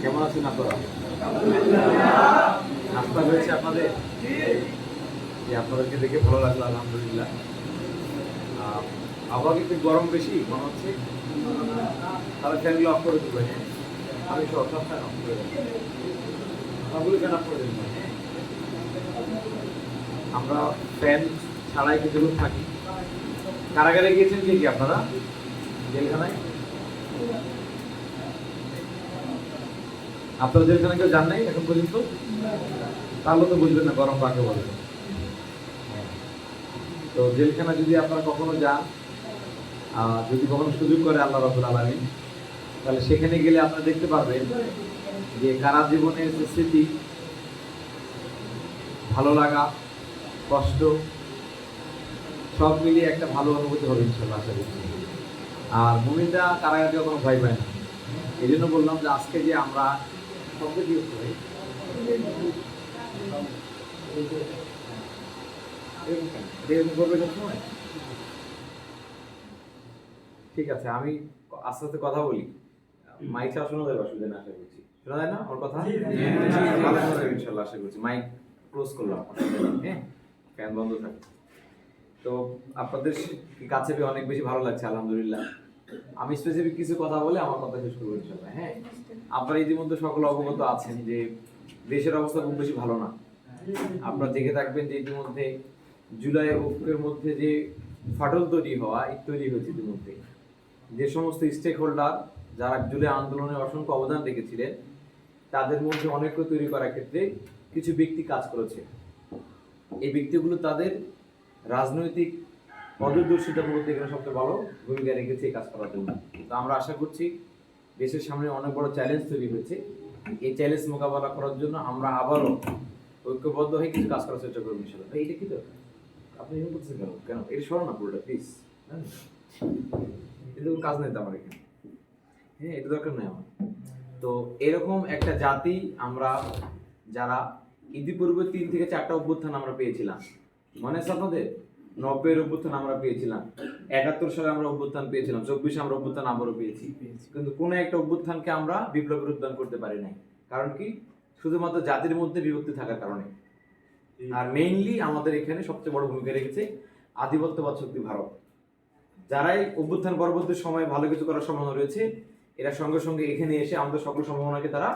কেমন আছেন আপনারা? নাস্তা হয়েছে আপনাদের? আপনাদেরকে দেখে ভালো লাগলো, আলহামদুলিল্লাহ। আবহাওয়া কিন্তু গরম বেশি মনে হচ্ছে, তাহলে ফ্যানগুলো অফ করে দেবো। হ্যাঁ, আমি সব ফ্যান অফ করে দেবো, সবগুলো ফ্যান অফ করে দেবো। আমরা ফ্যান ছাড়াই কিন্তু থাকি। কারাগারে গিয়েছেন কি আপনারা? জেলখানায় আপনারা জেলখানায় কেউ যান নাই এখন পর্যন্ত? তাহলে তো বুঝবেন না গরম কাকে বলে। তো জেলখানা যদি আপনারা কখনো যান, যদি কখনো সুযোগ করে আল্লাহ রাব্বুল আলামিন, তাহলে সেখানে গেলে আপনারা দেখতে পারবেন যে কারা জীবনের যে স্মৃতি, ভালো লাগা, কষ্ট সব মিলিয়ে একটা ভালো অনুভূতি হবে ইনশাআল্লাহ, আশা করছি। আর মুমিনরা কারাগারে কোনো ভয় পায় না। এই জন্য বললাম যে আজকে যে আমরা শব্দ ইউজ করি, ঠিক আছে, আমি আস্তে আস্তে কথা বলি, মাইক ছাড়া শোনা যাবে, অসুবিধা না, আশা করছি। শোনা যায় না আমার কথা? ভালো শোনা যাবে ইনশাআল্লাহ, আশা করছি। মাইক ক্লোজ করলাম, হ্যাঁ, ফ্যান বন্ধ থাকে। তো আপনাদের কাছে অনেক বেশি ভালো লাগছে, আলহামদুলিল্লাহ। আমি স্পেসিফিক কিছু কথা বলে আমার কথা শেষ করবো ইনশাআল্লাহ। হ্যাঁ, আপনারা ইতিমধ্যে সকল অবগত আছেন যে দেশের অবস্থা খুব বেশি ভালো না। আপনারা দেখে থাকবেন যে ইতিমধ্যে জুলাই ঐক্যের মধ্যে যে ফাটল তৈরি হয়েছে ইতিমধ্যে। যে সমস্ত স্টেক হোল্ডার যারা জুলাই আন্দোলনে অসংখ্য অবদান রেখেছিলেন, তাদের মধ্যে অনেককে তৈরি করার ক্ষেত্রে কিছু ব্যক্তি কাজ করেছে। এই ব্যক্তিগুলো তাদের রাজনৈতিক অদূরদর্শিতার মধ্যে এখানে সবচেয়ে বড় ভূমিকা রেখেছে এই কাজ করার জন্য। তো আমরা আশা করছি দেশের সামনে অনেক বড় চ্যালেঞ্জ তৈরি হয়েছে, এই চ্যালেঞ্জ মোকাবেলা করার জন্য আমরা আবারও ঐক্যবদ্ধ হয়ে কিছু কাজ করার চেষ্টা করবো ইনশাআল্লাহ। এইটা কি তো আপনি এরকম করতেছেন কেন? কেন এটা সরো না পুরোটা প্লিজ। এটা কোনো কাজ নেই তো আমার এখানে। হ্যাঁ, এটা দরকার নেই আমার। তো এরকম একটা জাতি আমরা, যারা ইতিপূর্বে 3 থেকে 4টা অভ্যুত্থান আমরা পেয়েছিলাম, মনে আছে আপনাদের? 90-এর অভ্যুত্থান আমরা পেয়েছিলাম, 71 সালে আমরা অভ্যুত্থান পেয়েছিলাম, 24-এ আমরা অভ্যুত্থান আবারও পেয়েছি। কিন্তু কোনো একটা অভ্যুত্থানকে আমরা বিপ্লবের রূপদান করতে পারি নাই। কারণ কি? শুধুমাত্র জাতির মধ্যে বিভক্তি থাকার কারণে। আর মেইনলি আমাদের এখানে সবচেয়ে বড় ভূমিকা রেখেছে আধিপত্যবাদ শক্তি ভারত। যারাই অভ্যুত্থান পরবর্তী সময়ে ভালো কিছু করার সম্ভাবনা রয়েছে, এরা সঙ্গে সঙ্গে এখানে এসে আমাদের সকল সম্ভাবনাকে তারা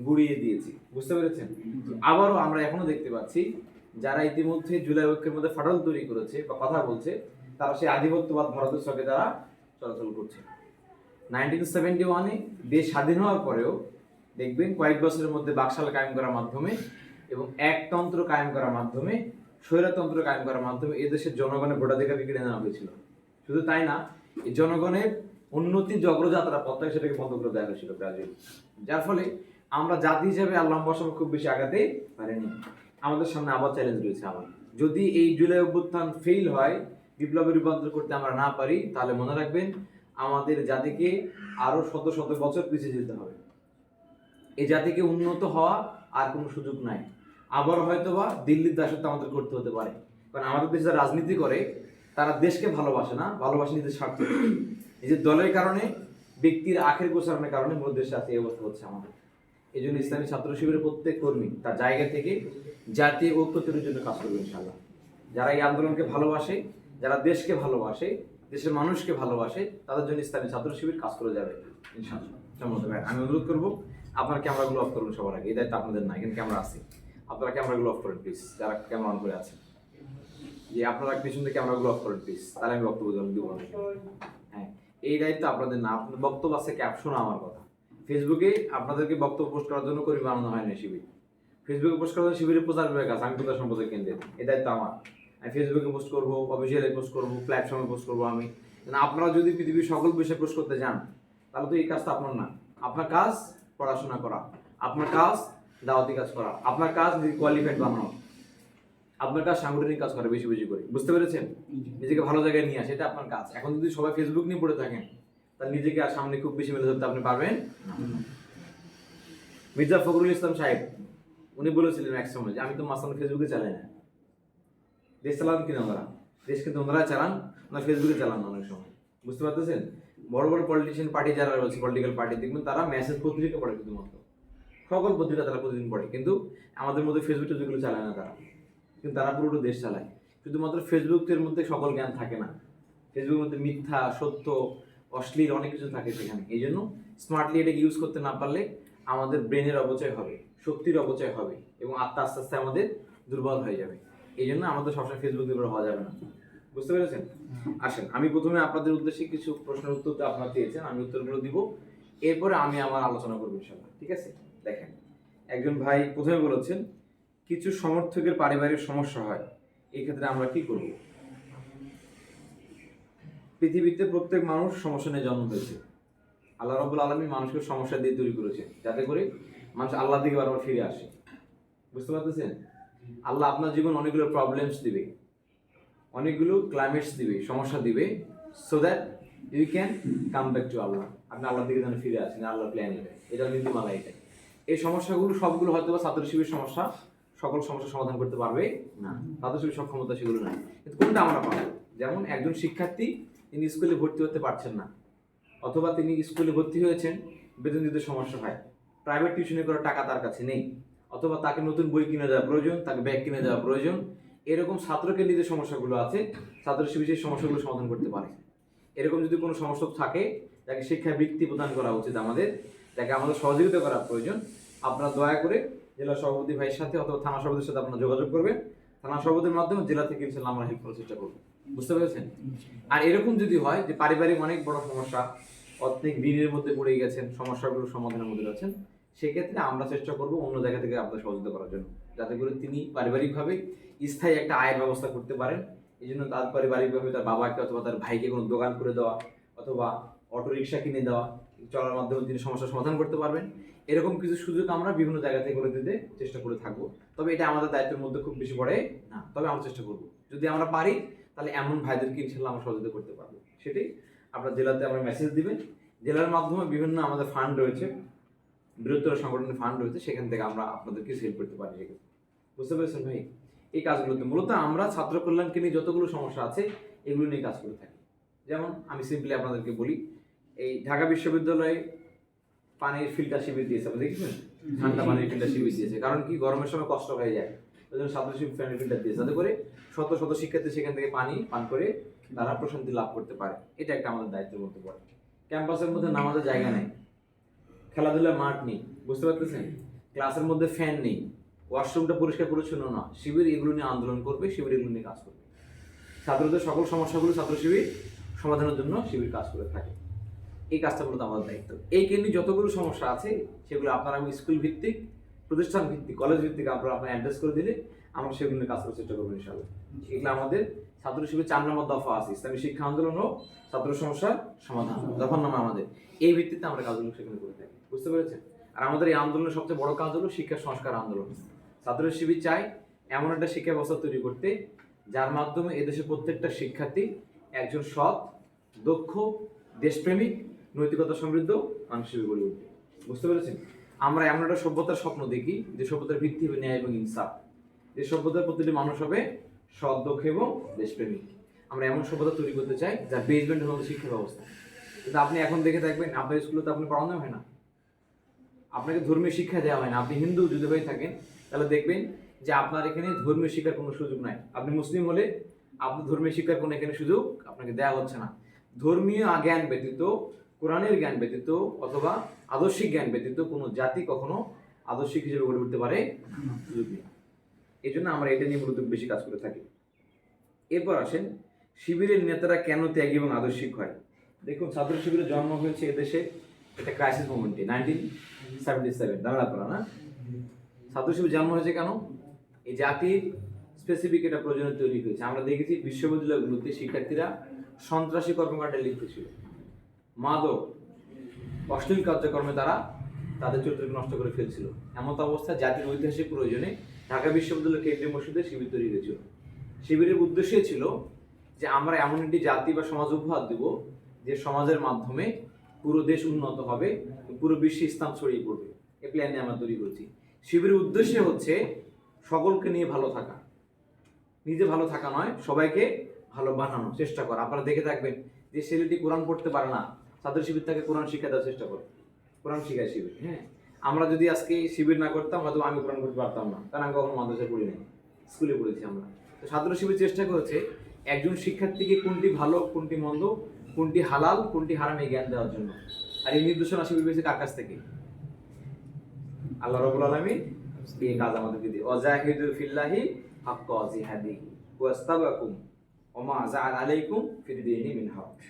গুড়িয়ে দিয়েছে। বুঝতে পেরেছেন? আবারও আমরা এখনো দেখতে পাচ্ছি যারা ইতিমধ্যে জুলাই ঐক্যের মধ্যে ফাটল তৈরি করেছে বা কথা বলছে, তারা সেই আধিপত্যবাদ ভারতের সঙ্গে তারা চলাচল করছে। 1971-এ দেশ স্বাধীন হওয়ার পরেও দেখবেন কয়েক বছরের মধ্যে বাকশাল কায়েম করার মাধ্যমে এবং একতন্ত্র কায়েম করার মাধ্যমে, স্বৈরতন্ত্র কায়েম করার মাধ্যমে এদেশের জনগণের ভোটাধিকার কেড়ে নেওয়া হয়েছিল। শুধু তাই না, এই জনগণের উন্নতি অগ্রযাত্রা পথটাকে সেটাকে বন্ধ করে দেওয়া হয়েছিল ব্রাজিল। যার ফলে আমরা জাতি হিসেবে আর লম্বা সময় খুব বেশি আগাতে পারিনি। আমাদের সামনে আবার চ্যালেঞ্জ রয়েছে। আবার যদি এই জুলাই অভ্যুত্থান ফেল হয়, বিপ্লবের রূপান্তর করতে আমরা না পারি, তাহলে মনে রাখবেন আমাদের জাতিকে আরো শত শত বছর পিছিয়ে যেতে হবে। এই জাতিকে উন্নত হওয়া আর কোনো সুযোগ নাই। আবার হয়তোবা দিল্লির দাসত্ব আমাদের করতে হতে পারে, কারণ আমাদের দেশে যারা রাজনীতি করে তারা দেশকে ভালোবাসে না, ভালোবাসে নিজের স্বার্থ। নিজের দলের কারণে, ব্যক্তির আখের গোছানোর কারণে মূল দেশে আছে এই অবস্থা হচ্ছে আমাদের। এই জন্য ইসলামী ছাত্র শিবিরের প্রত্যেক কর্মী তার জায়গা থেকে জাতীয় ঐক্য তৈরির জন্য কাজ করবে ইনশাআল্লাহ। যারা এই আন্দোলনকে ভালোবাসে, যারা দেশকে ভালোবাসে, দেশের মানুষকে ভালোবাসে, তাদের জন্য ইসলামী ছাত্র শিবির কাজ করে যাবে ইনশাআল্লাহ। আমি অনুরোধ করবো আপনার ক্যামেরাগুলো অফ করুন সবার আগে। এই দায়িত্ব আপনাদের না, এখানে ক্যামেরা আছে, আপনারা ক্যামেরাগুলো অফ করেন প্লিজ। যারা ক্যামেরা অন করে আছে, যে আপনারা পিছন থেকে ক্যামেরাগুলো অফ করেন প্লিজ, তাহলে আমি বক্তব্য দিব। হ্যাঁ, এই দায়িত্ব আপনাদের না। আপনাদের বক্তব্য আছে, ক্যাপশন আমার কথা। ফেসবুকে আপনাদেরকে বক্তব্য পোস্ট করার জন্য কর্মী বানানো হয় না শিবির। ফেসবুকে পোস্ট করার জন্য শিবিরের প্রচার বিভাগ আছে, আমি প্রচার সম্পাদক কেন্দ্রের, এই দায়িত্ব আমার। আমি ফেসবুকে পোস্ট করবো, অফিসিয়ালি পোস্ট করবো, প্ল্যাটফর্মে পোস্ট করবো আমি। আপনারা যদি পৃথিবীর সকল বিষয়ে পোস্ট করতে যান, তাহলে তো এই কাজটা আপনার না। আপনার কাজ পড়াশোনা করা, আপনার কাজ দাওয়াতি কাজ করা, আপনার কাজ কোয়ালিফাইড বানানো, আপনার কাজ সাংগঠনিক কাজ করে বেশি বেশি করে। বুঝতে পেরেছেন? নিজেকে ভালো জায়গায় নিয়ে আসে, এটা আপনার কাজ। এখন যদি সবাই ফেসবুক নিয়ে পড়ে থাকেন, তার নিজেকে আর সামনে খুব বেশি মেলে ধরতে আপনি পারবেন না। মির্জা ফখরুল ইসলাম সাহেব উনি বলেছিলেন এক সময় যে আমি তো মাঝখানে ফেসবুকে চালাই না। দেশ চালান কিনা ওনারা, দেশ কিন্তু ওনারা চালান, ওনারা ফেসবুকে চালান না অনেক সময়, বুঝতে পারতেছেন? বড় বড় পলিটিশিয়ান পার্টি যারা রয়েছে, পলিটিক্যাল পার্টি, দেখবেন তারা মেসেজ পত্রিকা পড়ে শুধুমাত্র, সকল পত্রিকা তারা প্রতিদিন পড়ে, কিন্তু আমাদের মধ্যে ফেসবুক টেসবুকগুলো চালায় না তারা, কিন্তু তারা পুরোটা দেশ চালায়। শুধুমাত্র ফেসবুকের মধ্যে সকল জ্ঞান থাকে না, ফেসবুকের মধ্যে মিথ্যা, সত্য, অশ্লীল অনেক কিছু থাকে সেখানে। এই জন্য স্মার্টলি এটা ইউজ করতে না পারলে আমাদের ব্রেনের অপচয় হবে, শক্তির অপচয় হবে, এবং আস্তে আস্তে আমাদের দুর্বল হয়ে যাবে। এই জন্য আমাদের সবসময় ফেসবুক নির্ভর হওয়া যাবে না, বুঝতে পেরেছেন? আসেন, আমি প্রথমে আপনাদের উদ্দেশ্যে কিছু প্রশ্নের উত্তর আপনারা চেয়েছেন, আমি উত্তরগুলো দিব, এরপরে আমি আমার আলোচনা করবো ইনশাআল্লাহ, ঠিক আছে? দেখেন, একজন ভাই প্রথমে বলেছেন কিছু সমর্থকের পারিবারিক সমস্যা হয়, এই ক্ষেত্রে আমরা কি করব? পৃথিবীতে প্রত্যেক মানুষ সমস্যা নিয়ে জন্ম হয়েছে। আল্লাহ রাব্বুল আলামিন মানুষকে সমস্যা দিয়ে তৈরি করেছেন, যাতে করে মানুষ আল্লাহ দিকে বারবার ফিরে আসে, বুঝতে পারতেছেন? আল্লাহ আপনার জীবন অনেকগুলো প্রবলেমস দিবে, অনেকগুলো ক্লাইমেটস দিবে, সমস্যা দিবে, so that you can come back to Allah, আপনি আল্লাহর দিকে যেন ফিরে আসেন, আল্লাহর প্ল্যান এটা নীতিমালা। এটাই, এই সমস্যাগুলো সবগুলো হয়তো বা ছাত্র শিবির সমস্যা, সকল সমস্যা সমাধান করতে পারবে না, ছাত্র শিবির সক্ষমতা সেগুলো নাই, কিন্তু কোনটা আমরা পাবো? যেমন একজন শিক্ষার্থী, তিনি স্কুলে ভর্তি হতে পারছেন না, অথবা তিনি স্কুলে ভর্তি হয়েছেন, বেতন দিতে সমস্যা হয়, প্রাইভেট টিউশনে করার টাকা তার কাছে নেই, অথবা তাকে নতুন বই কিনে দেওয়া প্রয়োজন, তাকে ব্যাগ কিনে দেওয়া প্রয়োজন, এরকম ছাত্রকেন্দ্রিক যে সমস্যাগুলো আছে, ছাত্র শিবির সেই সমস্যাগুলো সমাধান করতে পারে। এরকম যদি কোনো সমস্যা থাকে, তাকে শিক্ষা বৃত্তি প্রদান করা উচিত আমাদের, তাকে আমাদের সহযোগিতা করা প্রয়োজন। আপনারা দয়া করে জেলা সভাপতি ভাইয়ের সাথে অথবা থানা সভাপতির সাথে আপনারা যোগাযোগ করবেন, থানা সভাপতির মাধ্যমে জেলা থেকে ইনশাআল্লাহ আমরা হেল্প করার চেষ্টা করবো, বুঝতে পেরেছেন? আর এরকম যদি হয় যে পারিবারিক অনেক বড় সমস্যা, অনেক ঋণের মধ্যে পড়ে গেছেন, সমস্যাগুলো সমাধানের মধ্যে আছেন, সেক্ষেত্রে আমরা চেষ্টা করবো অন্য জায়গা থেকে আপনাদের সহযোগিতা করার জন্য, যাতে করে তিনি পারিবারিকভাবে স্থায়ী একটা আয়ের ব্যবস্থা করতে পারেন। এই জন্য তার পারিবারিকভাবে তার বাবাকে অথবা তার ভাইকে কোনো দোকান করে দেওয়া, অথবা অটো রিক্সা কিনে দেওয়া, চলার মাধ্যমে তিনি সমস্যার সমাধান করতে পারবেন, এরকম কিছু সুযোগ আমরা বিভিন্ন জায়গা থেকে করে দিতে চেষ্টা করে থাকবো। তবে এটা আমাদের দায়িত্বের মধ্যে খুব বেশি পড়ে না, তবে আমরা চেষ্টা করবো, যদি আমরা পারি তাহলে এমন ভাইদেরকে ইনশাল্লাহ আমরা সহযোগিতা করতে পারবো। সেটাই আপনার জেলাতে আমরা মেসেজ দিবেন, জেলার মাধ্যমে বিভিন্ন আমাদের ফান্ড রয়েছে, বৃহত্তর সংগঠনের ফান্ড রয়েছে, সেখান থেকে আমরা আপনাদেরকে হেল্প করতে পারি, বুঝতে পেরেছেন ভাই? এই কাজগুলোতে মূলত আমরা ছাত্র কল্যাণকে নিয়ে যতগুলো সমস্যা আছে এগুলো নিয়ে কাজ করে থাকি। যেমন আমি সিম্পলি আপনাদেরকে বলি, এই ঢাকা বিশ্ববিদ্যালয়ে পানির ফিল্টার শিবির দিয়েছে, আপনি দেখেছেন? ঠান্ডা পানির ফিল্টার শিবির দিয়েছে, কারণ কি গরমের সময় কষ্ট হয়ে যায়, ওই জন্য ছাত্র শিবির পানির ফিল্টার দিয়েছে, যাতে করে শত শত শিক্ষার্থী সেখান থেকে পানি পান করে তারা প্রশান্তি লাভ করতে পারে। এটা একটা আমাদের দায়িত্বের মধ্যে পড়ে। ক্যাম্পাসের মধ্যে নামাজের জায়গা নেই, খেলাধুলার মাঠ নেই, বুঝতে পারতেছেন? ক্লাসের মধ্যে ফ্যান নেই, ওয়াশরুমটা পরিষ্কার পরিচ্ছন্ন না, শিবির এগুলো নিয়ে আন্দোলন করবে, শিবির এগুলো নিয়ে কাজ করবে, ছাত্রদের সকল সমস্যাগুলো ছাত্র শিবির সমাধানের জন্য শিবির কাজ করে থাকে। এই কাজটা মূলত আমাদের দায়িত্ব। এই কেন্দ্রে যতগুলো সমস্যা আছে সেগুলো আপনারা আমি স্কুল ভিত্তিক, প্রতিষ্ঠান ভিত্তিক, কলেজ ভিত্তিক আপনারা অ্যাড্রেস করে দিলে আমরা সেগুলো নিয়ে কাজ করার চেষ্টা করবো ইনশাআল্লাহ। এগুলো আমাদের ছাত্র শিবির 4 নম্বর দফা আছে, ইসলামী শিক্ষা আন্দোলন ও ছাত্র সমস্যার সমাধান, দফার নাম আমাদের। এই ভিত্তিতে আমরা কাজগুলো সেখানে করে থাকি, বুঝতে পেরেছেন? আর আমাদের এই আন্দোলনের সবচেয়ে বড় কাজ হলো শিক্ষা সংস্কার আন্দোলন। ছাত্র শিবির চায় এমন একটা শিক্ষা ব্যবস্থা তৈরি করতে, যার মাধ্যমে এদেশের প্রত্যেকটা শিক্ষার্থী একজন সৎ, দক্ষ, দেশপ্রেমিক, নৈতিকতা সমৃদ্ধ মানুষ হিসেবে গড়ে উঠবে, বুঝতে পেরেছেন? আমরা এমন একটা সভ্যতার স্বপ্ন দেখি যে সভ্যতার ভিত্তি হবে ন্যায় এবং ইনসাফ, যে সভ্যতার প্রতিটি মানুষ হবে সৎ, দক্ষ এবং দেশপ্রেমিক। আমরা এমন সভ্যতা তৈরি করতে চাই যার বেসমেন্ট হলো শিক্ষা ব্যবস্থা। কিন্তু আপনি এখন দেখে থাকবেন আপনার স্কুলে তো আপনি পড়ানো হয় না, আপনাকে ধর্মীয় শিক্ষা দেওয়া হয় না। আপনি হিন্দু যদি হয়ে থাকেন তাহলে দেখবেন যে আপনার এখানে ধর্মীয় শিক্ষার কোনো সুযোগ নাই। আপনি মুসলিম হলে আপনার ধর্মীয় শিক্ষার কোনো এখানে সুযোগ আপনাকে দেওয়া হচ্ছে না। ধর্মীয় জ্ঞান ব্যতীত, কোরআনের জ্ঞান ব্যতীত অথবা আদর্শিক জ্ঞান ব্যতীত কোনো জাতি কখনো আদর্শিক হিসেবে গড়ে উঠতে পারে সুযোগ নেই। এই জন্য আমরা এটা নিয়ে মূলত বেশি কাজ করে থাকি। এরপর আসেন, শিবিরের নেতারা কেন ত্যাগী এবং আদর্শিক হয়? দেখুন, ছাত্র শিবিরের জন্ম হয়েছে এদেশে একটা ক্রাইসিস মোমেন্টে, 1977 দাঁড়াপড়া না। ছাত্র শিবির জন্ম হয়েছে কেন? এই জাতির স্পেসিফিক একটা প্রয়োজনীয় তৈরি হয়েছে। আমরা দেখেছি বিশ্ববিদ্যালয়গুলোতে শিক্ষার্থীরা সন্ত্রাসী কর্মকাণ্ডে লিপ্ত ছিল, মাদক, অশ্লীল কার্যক্রমে তারা তাদের চরিত্রকে নষ্ট করে ফেলছিল। এমন অবস্থায় জাতির ঐতিহাসিক প্রয়োজনে ঢাকা বিশ্ববিদ্যালয় কেন্দ্রীয় মসজিদে শিবির তৈরি হয়েছিল। শিবিরের উদ্দেশ্য ছিল যে আমরা এমন একটি জাতি বা সমাজ উপহার দেব যে সমাজের মাধ্যমে পুরো দেশ উন্নত হবে, পুরো বিশ্বে ইসলাম ছড়িয়ে পড়বে। এই প্ল্যান নিয়ে আমরা তৈরি করছি। শিবিরের উদ্দেশ্য হচ্ছে সকলকে নিয়ে ভালো থাকা, নিজে ভালো থাকা নয়, সবাইকে ভালো বানানোর চেষ্টা করা। আপনারা দেখে থাকবেন যে ছেলেটি কোরআন পড়তে পারে না, ছাত্র শিবির তাকে কোরআন শিক্ষা দেওয়ার চেষ্টা করে, কোরআন শিখায় শিবির। হ্যাঁ, আমরা যদি আজকে শিবির না করতাম হয়তো আমি কোরআন পড়তে পারতাম না, কারণ আমি কখনো মাদ্রাসায় পড়ি নাই, স্কুলে পড়েছি আমরা। তো ছাত্র শিবির চেষ্টা করেছে একজন শিক্ষার্থীকে কোনটি ভালো, কোনটি মন্দ, কোনটি হালাল, কোনটি হারাম এই জ্ঞান দেওয়ার জন্য। আর এই নির্দেশনা শিবির পেয়েছে কার কাছ থেকে? আল্লাহ রাব্বুল আলামিন এই কাজ আমাদেরকে দিয়ে, ওয়াজাহিদু ফিল্লাহি হাক্কা জিহাদিহি ওয়াস্তাবাকুম ওমা জাআল আলাইকুম ফিদ দীনি মিন হারজ।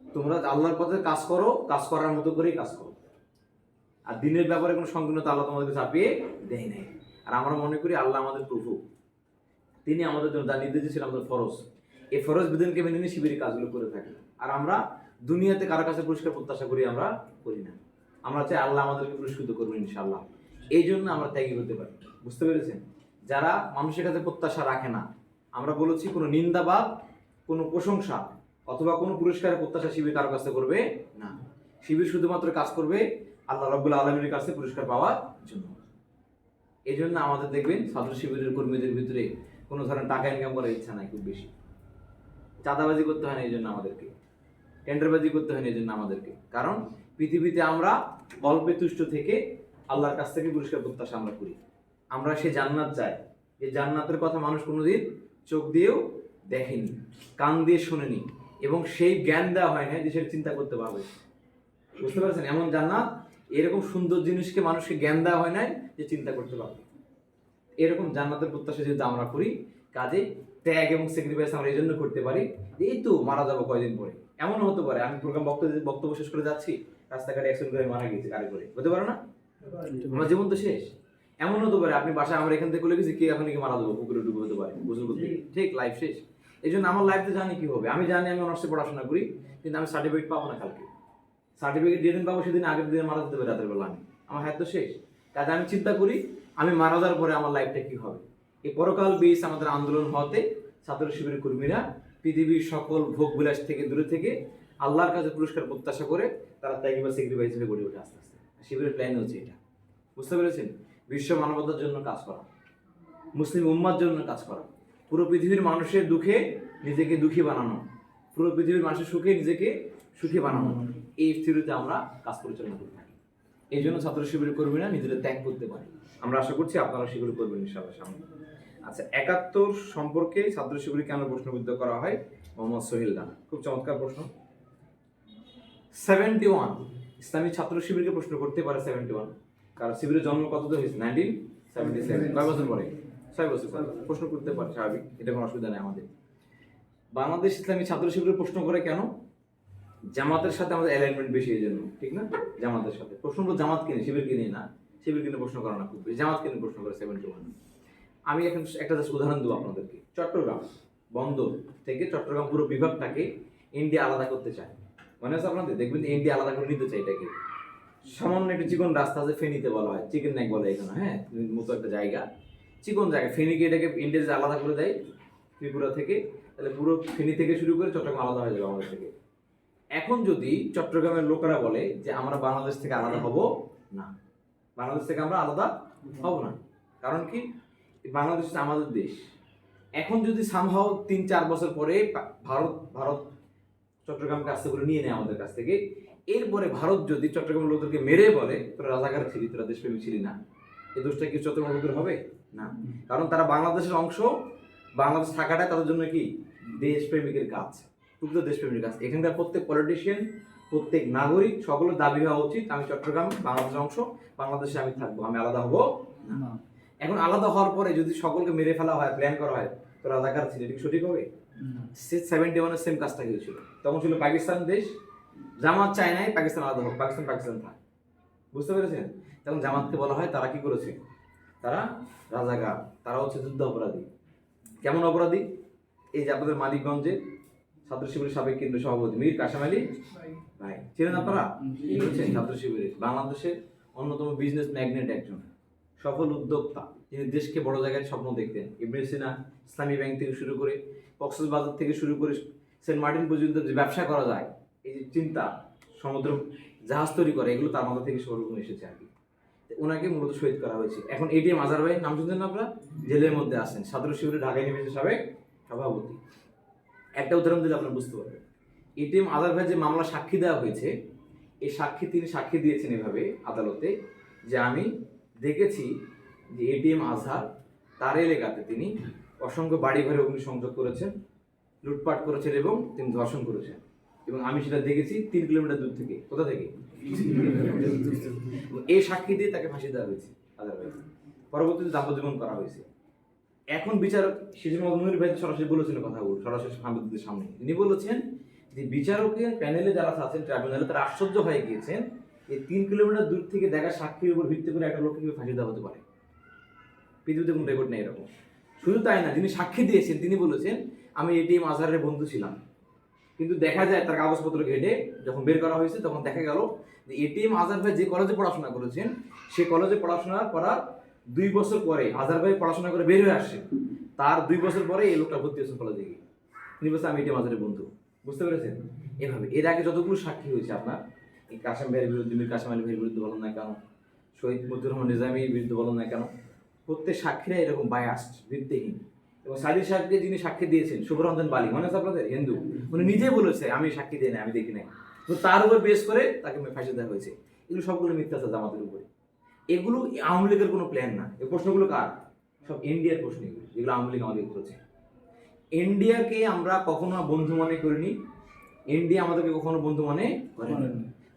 তোমরা আল্লাহর পথে কাজ করো, কাজ করার মতো করেই কাজ করো। আর দিনের ব্যাপারে কোনো সংকীর্ণতা আল্লাহ তোমাদেরকে চাপিয়ে দেয় নাই। আর আমরা মনে করি আল্লাহ আমাদের প্রভু, তিনি আমাদের জন্য যা নির্দেশ দিয়েছেন আমাদের ফরজ, এই ফরজ বিধানকে মেনে নিয়ে শিবিরের কাজগুলো করে থাকি। আর আমরা দুনিয়াতে কারো কাছে পুরস্কার প্রত্যাশা করি আমরা করি না। আমরা চাই আল্লাহ আমাদেরকে পুরস্কৃত করবেন ইনশাআল্লাহ। এই জন্য আমরা ত্যাগী হতে পারি। বুঝতে পেরেছেন? যারা মানুষের কাছে প্রত্যাশা রাখে না, আমরা বলেছি কোনো নিন্দাবাদ, কোনো প্রশংসা অথবা কোনো পুরস্কারের প্রত্যাশা শিবির কারো কাছে করবে না। শিবির শুধুমাত্র কাজ করবে আল্লাহ রাব্বুল আলামিনের কাছে পুরস্কার পাওয়ার জন্য। এই জন্য আমাদের দেখবেন ছাত্র শিবিরের কর্মীদের ভিতরে কোনো ধরনের টাকা ইনকাম করার ইচ্ছা নাই খুব বেশি। চাঁদাবাজি করতে হয় না এই জন্য আমাদেরকে, টেন্ডারবাজি করতে হয় না এই জন্য আমাদেরকে। কারণ পৃথিবীতে আমরা অল্পে তুষ্ট থেকে আল্লাহর কাছ থেকে পুরস্কার প্রত্যাশা আমরা করি। আমরা সে জান্নাত চাই, যে জান্নাতের কথা মানুষ কোনোদিন চোখ দিয়েও দেখেনি, কান দিয়ে শোনেনি, এবং সেই জ্ঞান দেওয়া হয় না যে সেটা চিন্তা করতে পারবে। বুঝতে পারছেন? এমন জান্নাত, এরকম সুন্দর জিনিসকে মানুষকে জ্ঞান দেওয়া হয় নাই যে চিন্তা করতে পারবে। এরকম জান্নাতের প্রত্যাশা যদি আমরা করি, কাজে ত্যাগ এবং স্যাক্রিফাইস আমরা এই জন্য করতে পারি যে এই তো মারা যাবো কয়দিন পরে। এমন হতে পারে আমি প্রোগ্রাম বক্তব্য শেষ করে যাচ্ছি, রাস্তাঘাটে অ্যাক্সিডেন্ট করে মারা গেছে গাড়ি করে, হতে পারে না? আমার জীবন তো শেষ। এমন হতে পারে আপনি বাসায় আমরা এখান থেকে চলে গেছি, কে এখন কি মারা যাবো, পুকুরে ডুবে হতে পারে, গোসল করতে, ঠিক লাইফ শেষ। এই জন্য আমার লাইফে জানি কি হবে, আমি জানি আমি অনার্সে পড়াশোনা করি, কিন্তু আমি সার্টিফিকেট পাবো না কালকে। সার্টিফিকেট যেদিন পাবো সেদিন আগের দিনে মারা যেতে পারে রাতের বেলা, আমি আমার হায়াত তো শেষ। কাজে আমি চিন্তা করি আমি মারা যাওয়ার পরে আমার লাইফটা কি হবে। এই পরকাল বেস আমাদের আন্দোলন হতে ছাত্র শিবিরের কর্মীরা পৃথিবীর সকল ভোগ বিলাস থেকে দূরে থেকে আল্লাহর কাছে পুরস্কার প্রত্যাশা করে তারা ত্যাগী বা স্যাক্রিফাইস হিসেবে গড়ে ওঠে আস্তে আস্তে। শিবিরের প্ল্যান হচ্ছে এটা। বুঝতে পেরেছেন? বিশ্ব মানবতার জন্য কাজ করা, মুসলিম উম্মার জন্য কাজ করা, পুরো পৃথিবীর মানুষের দুঃখে নিজেকে দুঃখী বানানো, পুরো পৃথিবীর মানুষের সুখে নিজেকে সুখী বানানো, এই স্থিরতে আমরা কাজ পরিচালনা করে থাকি। এই জন্য ছাত্র শিবিরের কর্মীরা নিজেদের ত্যাগ করতে পারে। আমরা আশা করছি আপনারা সেগুলো করবেন ইনশাআল্লাহ সামনে। আচ্ছা, ৭১ সম্পর্কে ছাত্র শিবিরে কেন প্রশ্নবিদ্ধ করা হয়? মোহাম্মদ সোহেল রানা, খুব চমৎকার প্রশ্ন। 71 ইসলামী ছাত্র শিবিরকে প্রশ্ন করতে পারে 71, কারণ শিবিরের জন্ম কততে হয়েছে? 1977, কয় বছর পরে? 6 বছর পরে প্রশ্ন করতে পারে, স্বাভাবিক, এটা কোনো অসুবিধা নেই আমাদের। বাংলাদেশ ইসলামী ছাত্র শিবিরের প্রশ্ন করে কেন? জামাতের সাথে আমাদের অ্যালাইনমেন্ট বেশি, এই জন্য, ঠিক না? জামাতের সাথে প্রশ্ন করবো, জামাত কিনে, শিবির কিনে না, শিবির কিনে প্রশ্ন করা না খুব বেশি, জামাত কিনে প্রশ্ন করে 71। আমি এখন একটা জাস্ট উদাহরণ দেবো আপনাদেরকে। চট্টগ্রাম বন্দর থেকে চট্টগ্রাম পুরো বিভাগটাকে ইন্ডিয়া আলাদা করতে চায়, মনে আছে আপনাদের? দেখবেন ইন্ডিয়া আলাদা করে নিতে চাই এটাকে। সামান্য একটু চিকন রাস্তা আছে, ফেনীতে বলা হয়, চিকেন নেক বলে এখানে, হ্যাঁ, মতো একটা জায়গা, চিকন জায়গা, ফেনীকে এটাকে ইন্ডিয়া যে আলাদা করে দেয় ত্রিপুরা থেকে, তাহলে পুরো ফেনী থেকে শুরু করে চট্টগ্রাম আলাদা হয়ে যাবে আমাদের থেকে। এখন যদি চট্টগ্রামের লোকেরা বলে যে আমরা বাংলাদেশ থেকে আলাদা হব না, বাংলাদেশ থেকে আমরা আলাদা হব না, কারণ কি বাংলাদেশ আমাদের দেশ। এখন যদি সামহাও 3-4 বছর পরে ভারত চট্টগ্রামকে আস্তে করে নিয়ে নেয় আমাদের কাছ থেকে, এরপরে ভারত যদি চট্টগ্রামের লোকদেরকে মেরে বলে তোরা রাজাকার ছিলি, তোরা দেশপ্রেমী ছিলি না, এই দোষটা কি চট্টগ্রাম লোকের হবে না? কারণ তারা বাংলাদেশের অংশ, বাংলাদেশ থাকাটাই তাদের জন্য কি দেশপ্রেমিকের কাজ, প্রকৃত দেশপ্রেমিকের কাজ। এখানকার প্রত্যেক পলিটিশিয়ান, প্রত্যেক নাগরিক, সকলের দাবি হওয়া উচিত আমি চট্টগ্রাম বাংলাদেশের অংশ, বাংলাদেশে আমি থাকবো, আমি আলাদা হব না। এখন আলাদা হওয়ার পরে যদি সকলকে মেরে ফেলা হয়, প্ল্যান করা হয়, তো রাজাকার ছিল, এটা সঠিক হবে? 71-এর সেম কাজটা হয়েছিল। তখন ছিল পাকিস্তান দেশ, জামাত চায় নাই পাকিস্তান আলাদা হোক, পাকিস্তান থাক। বুঝতে পেরেছেন? তখন জামাতকে বলা হয় তারা কি করেছে, তারা রাজাকার, তারা হচ্ছে যুদ্ধ অপরাধী। কেমন অপরাধী? এই যে আপনাদের মানিকগঞ্জে ছাত্র শিবিরের সাবেক কেন্দ্রীয় সভাপতি মীর কাশেম আলী ভাই, চিনেন আপনারা? ছাত্র শিবিরের বাংলাদেশের অন্যতম বিজনেস ম্যাগনেট, একজন সফল উদ্যোক্তা, যিনি দেশকে বড় জায়গায় স্বপ্ন দেখতেন। ইবনে সিনা ইসলামী ব্যাংক থেকে শুরু করে কক্সবাজার থেকে শুরু করে সেন্ট মার্টিন পর্যন্ত যে ব্যবসা করা যায়, এই যে চিন্তা, সমুদ্র জাহাজ তৈরি করে, এগুলো তার মাথা থেকে সর্বগুণ এসেছে আর কি। ওনাকে মূলত শহীদ করা হয়েছে। এখন এটিএম আজহার ভাই নাম শুনছেন না আপনারা? জেলের মধ্যে আছেন, ছাত্র শিবিরের ঢাকা ইউনিভার্সিটির সাবেক সভাপতি। একটা উদাহরণ দিলে আপনারা বুঝতে পারবেন। এটিএম আজহার ভাই যে মামলা সাক্ষী দেওয়া হয়েছে, এই তিনি সাক্ষী দিয়েছেন এভাবে আদালতে যে আমি দেখেছি যে এটিএম আজহার তার এলাকাতে তিনি অসংখ্য বাড়ি ঘরে অগ্নিসংযোগ করেছেন, লুটপাট করেছেন এবং তিনি ধর্ষণ করেছেন, এবং আমি সেটা দেখেছি 3 কিলোমিটার দূর থেকে। কোথা থেকে? এই সাক্ষী দিয়ে তাকে ফাঁসি দেওয়া হয়েছে আজহার ভাই। পরবর্তীতে যাবজ্জীবন করা হয়েছে। এখন বিচারক সেজন্য মনির ভাই সরাসরি বলেছেন কথাগুলো, সরাসরি সাংবাদিকদের সামনে তিনি বলেছেন যে বিচারকের প্যানেলে যারা আছেন ট্রাইব্যুনালে তারা আশ্চর্য হয়ে গিয়েছেন এই 3 কিলোমিটার দূর থেকে দেখা সাক্ষীর উপর ভিত্তি করে একটা লোককে ফাঁসি দেওয়া হতে পারে। পৃথিবীতে কোনো রেকর্ড নেই এরকম। শুধু তাই না, যিনি সাক্ষী দিয়েছেন তিনি বলেছেন আমি এটিএম আজহারের বন্ধু ছিলাম, কিন্তু দেখা যায় তার কাগজপত্র ঘেটে যখন বের করা হয়েছে তখন দেখা গেল যে এটিএম আজহার ভাই যে কলেজে পড়াশোনা করেছেন সেই কলেজে পড়াশোনা করার 2 বছর পরে আজহার ভাই পড়াশোনা করে বের হয়ে আসছে, তার 2 বছর পরে এই লোকটা ভর্তি হয়েছে কলেজে গিয়ে। তিনি বলছেন আমি এটিএম আজহারের বন্ধু। বুঝতে পেরেছেন? এভাবে এর আগে যতগুলো সাক্ষী হয়েছে আপনার, এই কাশেম ভাইয়ের বিরুদ্ধে, মীর কাশেম আলী ভাইয়ের বিরুদ্ধে বলেন না কেন, শহীদ মতিউর রহমান নিজামীর বিরুদ্ধে বলেন না কেন, প্রত্যেক সাক্ষীরা এরকম বায়াস্ট, ভিত্তিহীন। এবং সাদির সাহেবকে যিনি সাক্ষী দিয়েছেন শুভরঞ্জন বালি, মনে আছে আপনাদের? হিন্দু, উনি নিজে বলেছে আমি সাক্ষী দিই না, আমি দেখি নাই, তো তার উপর বেস করে তাকে ফাঁসি দেওয়া হয়েছে। এগুলো সবগুলো মিথ্যাচার জামাতের উপরে। এগুলো আওয়ামী লীগের কোনো প্ল্যান না। এই প্রশ্নগুলো কার? সব ইন্ডিয়ার প্রশ্ন, এগুলো যেগুলো আওয়ামী লীগ আমাদের করেছে। ইন্ডিয়াকে আমরা কখনো বন্ধু মনে করিনি, ইন্ডিয়া আমাদেরকে কখনো বন্ধু মনে করেনি।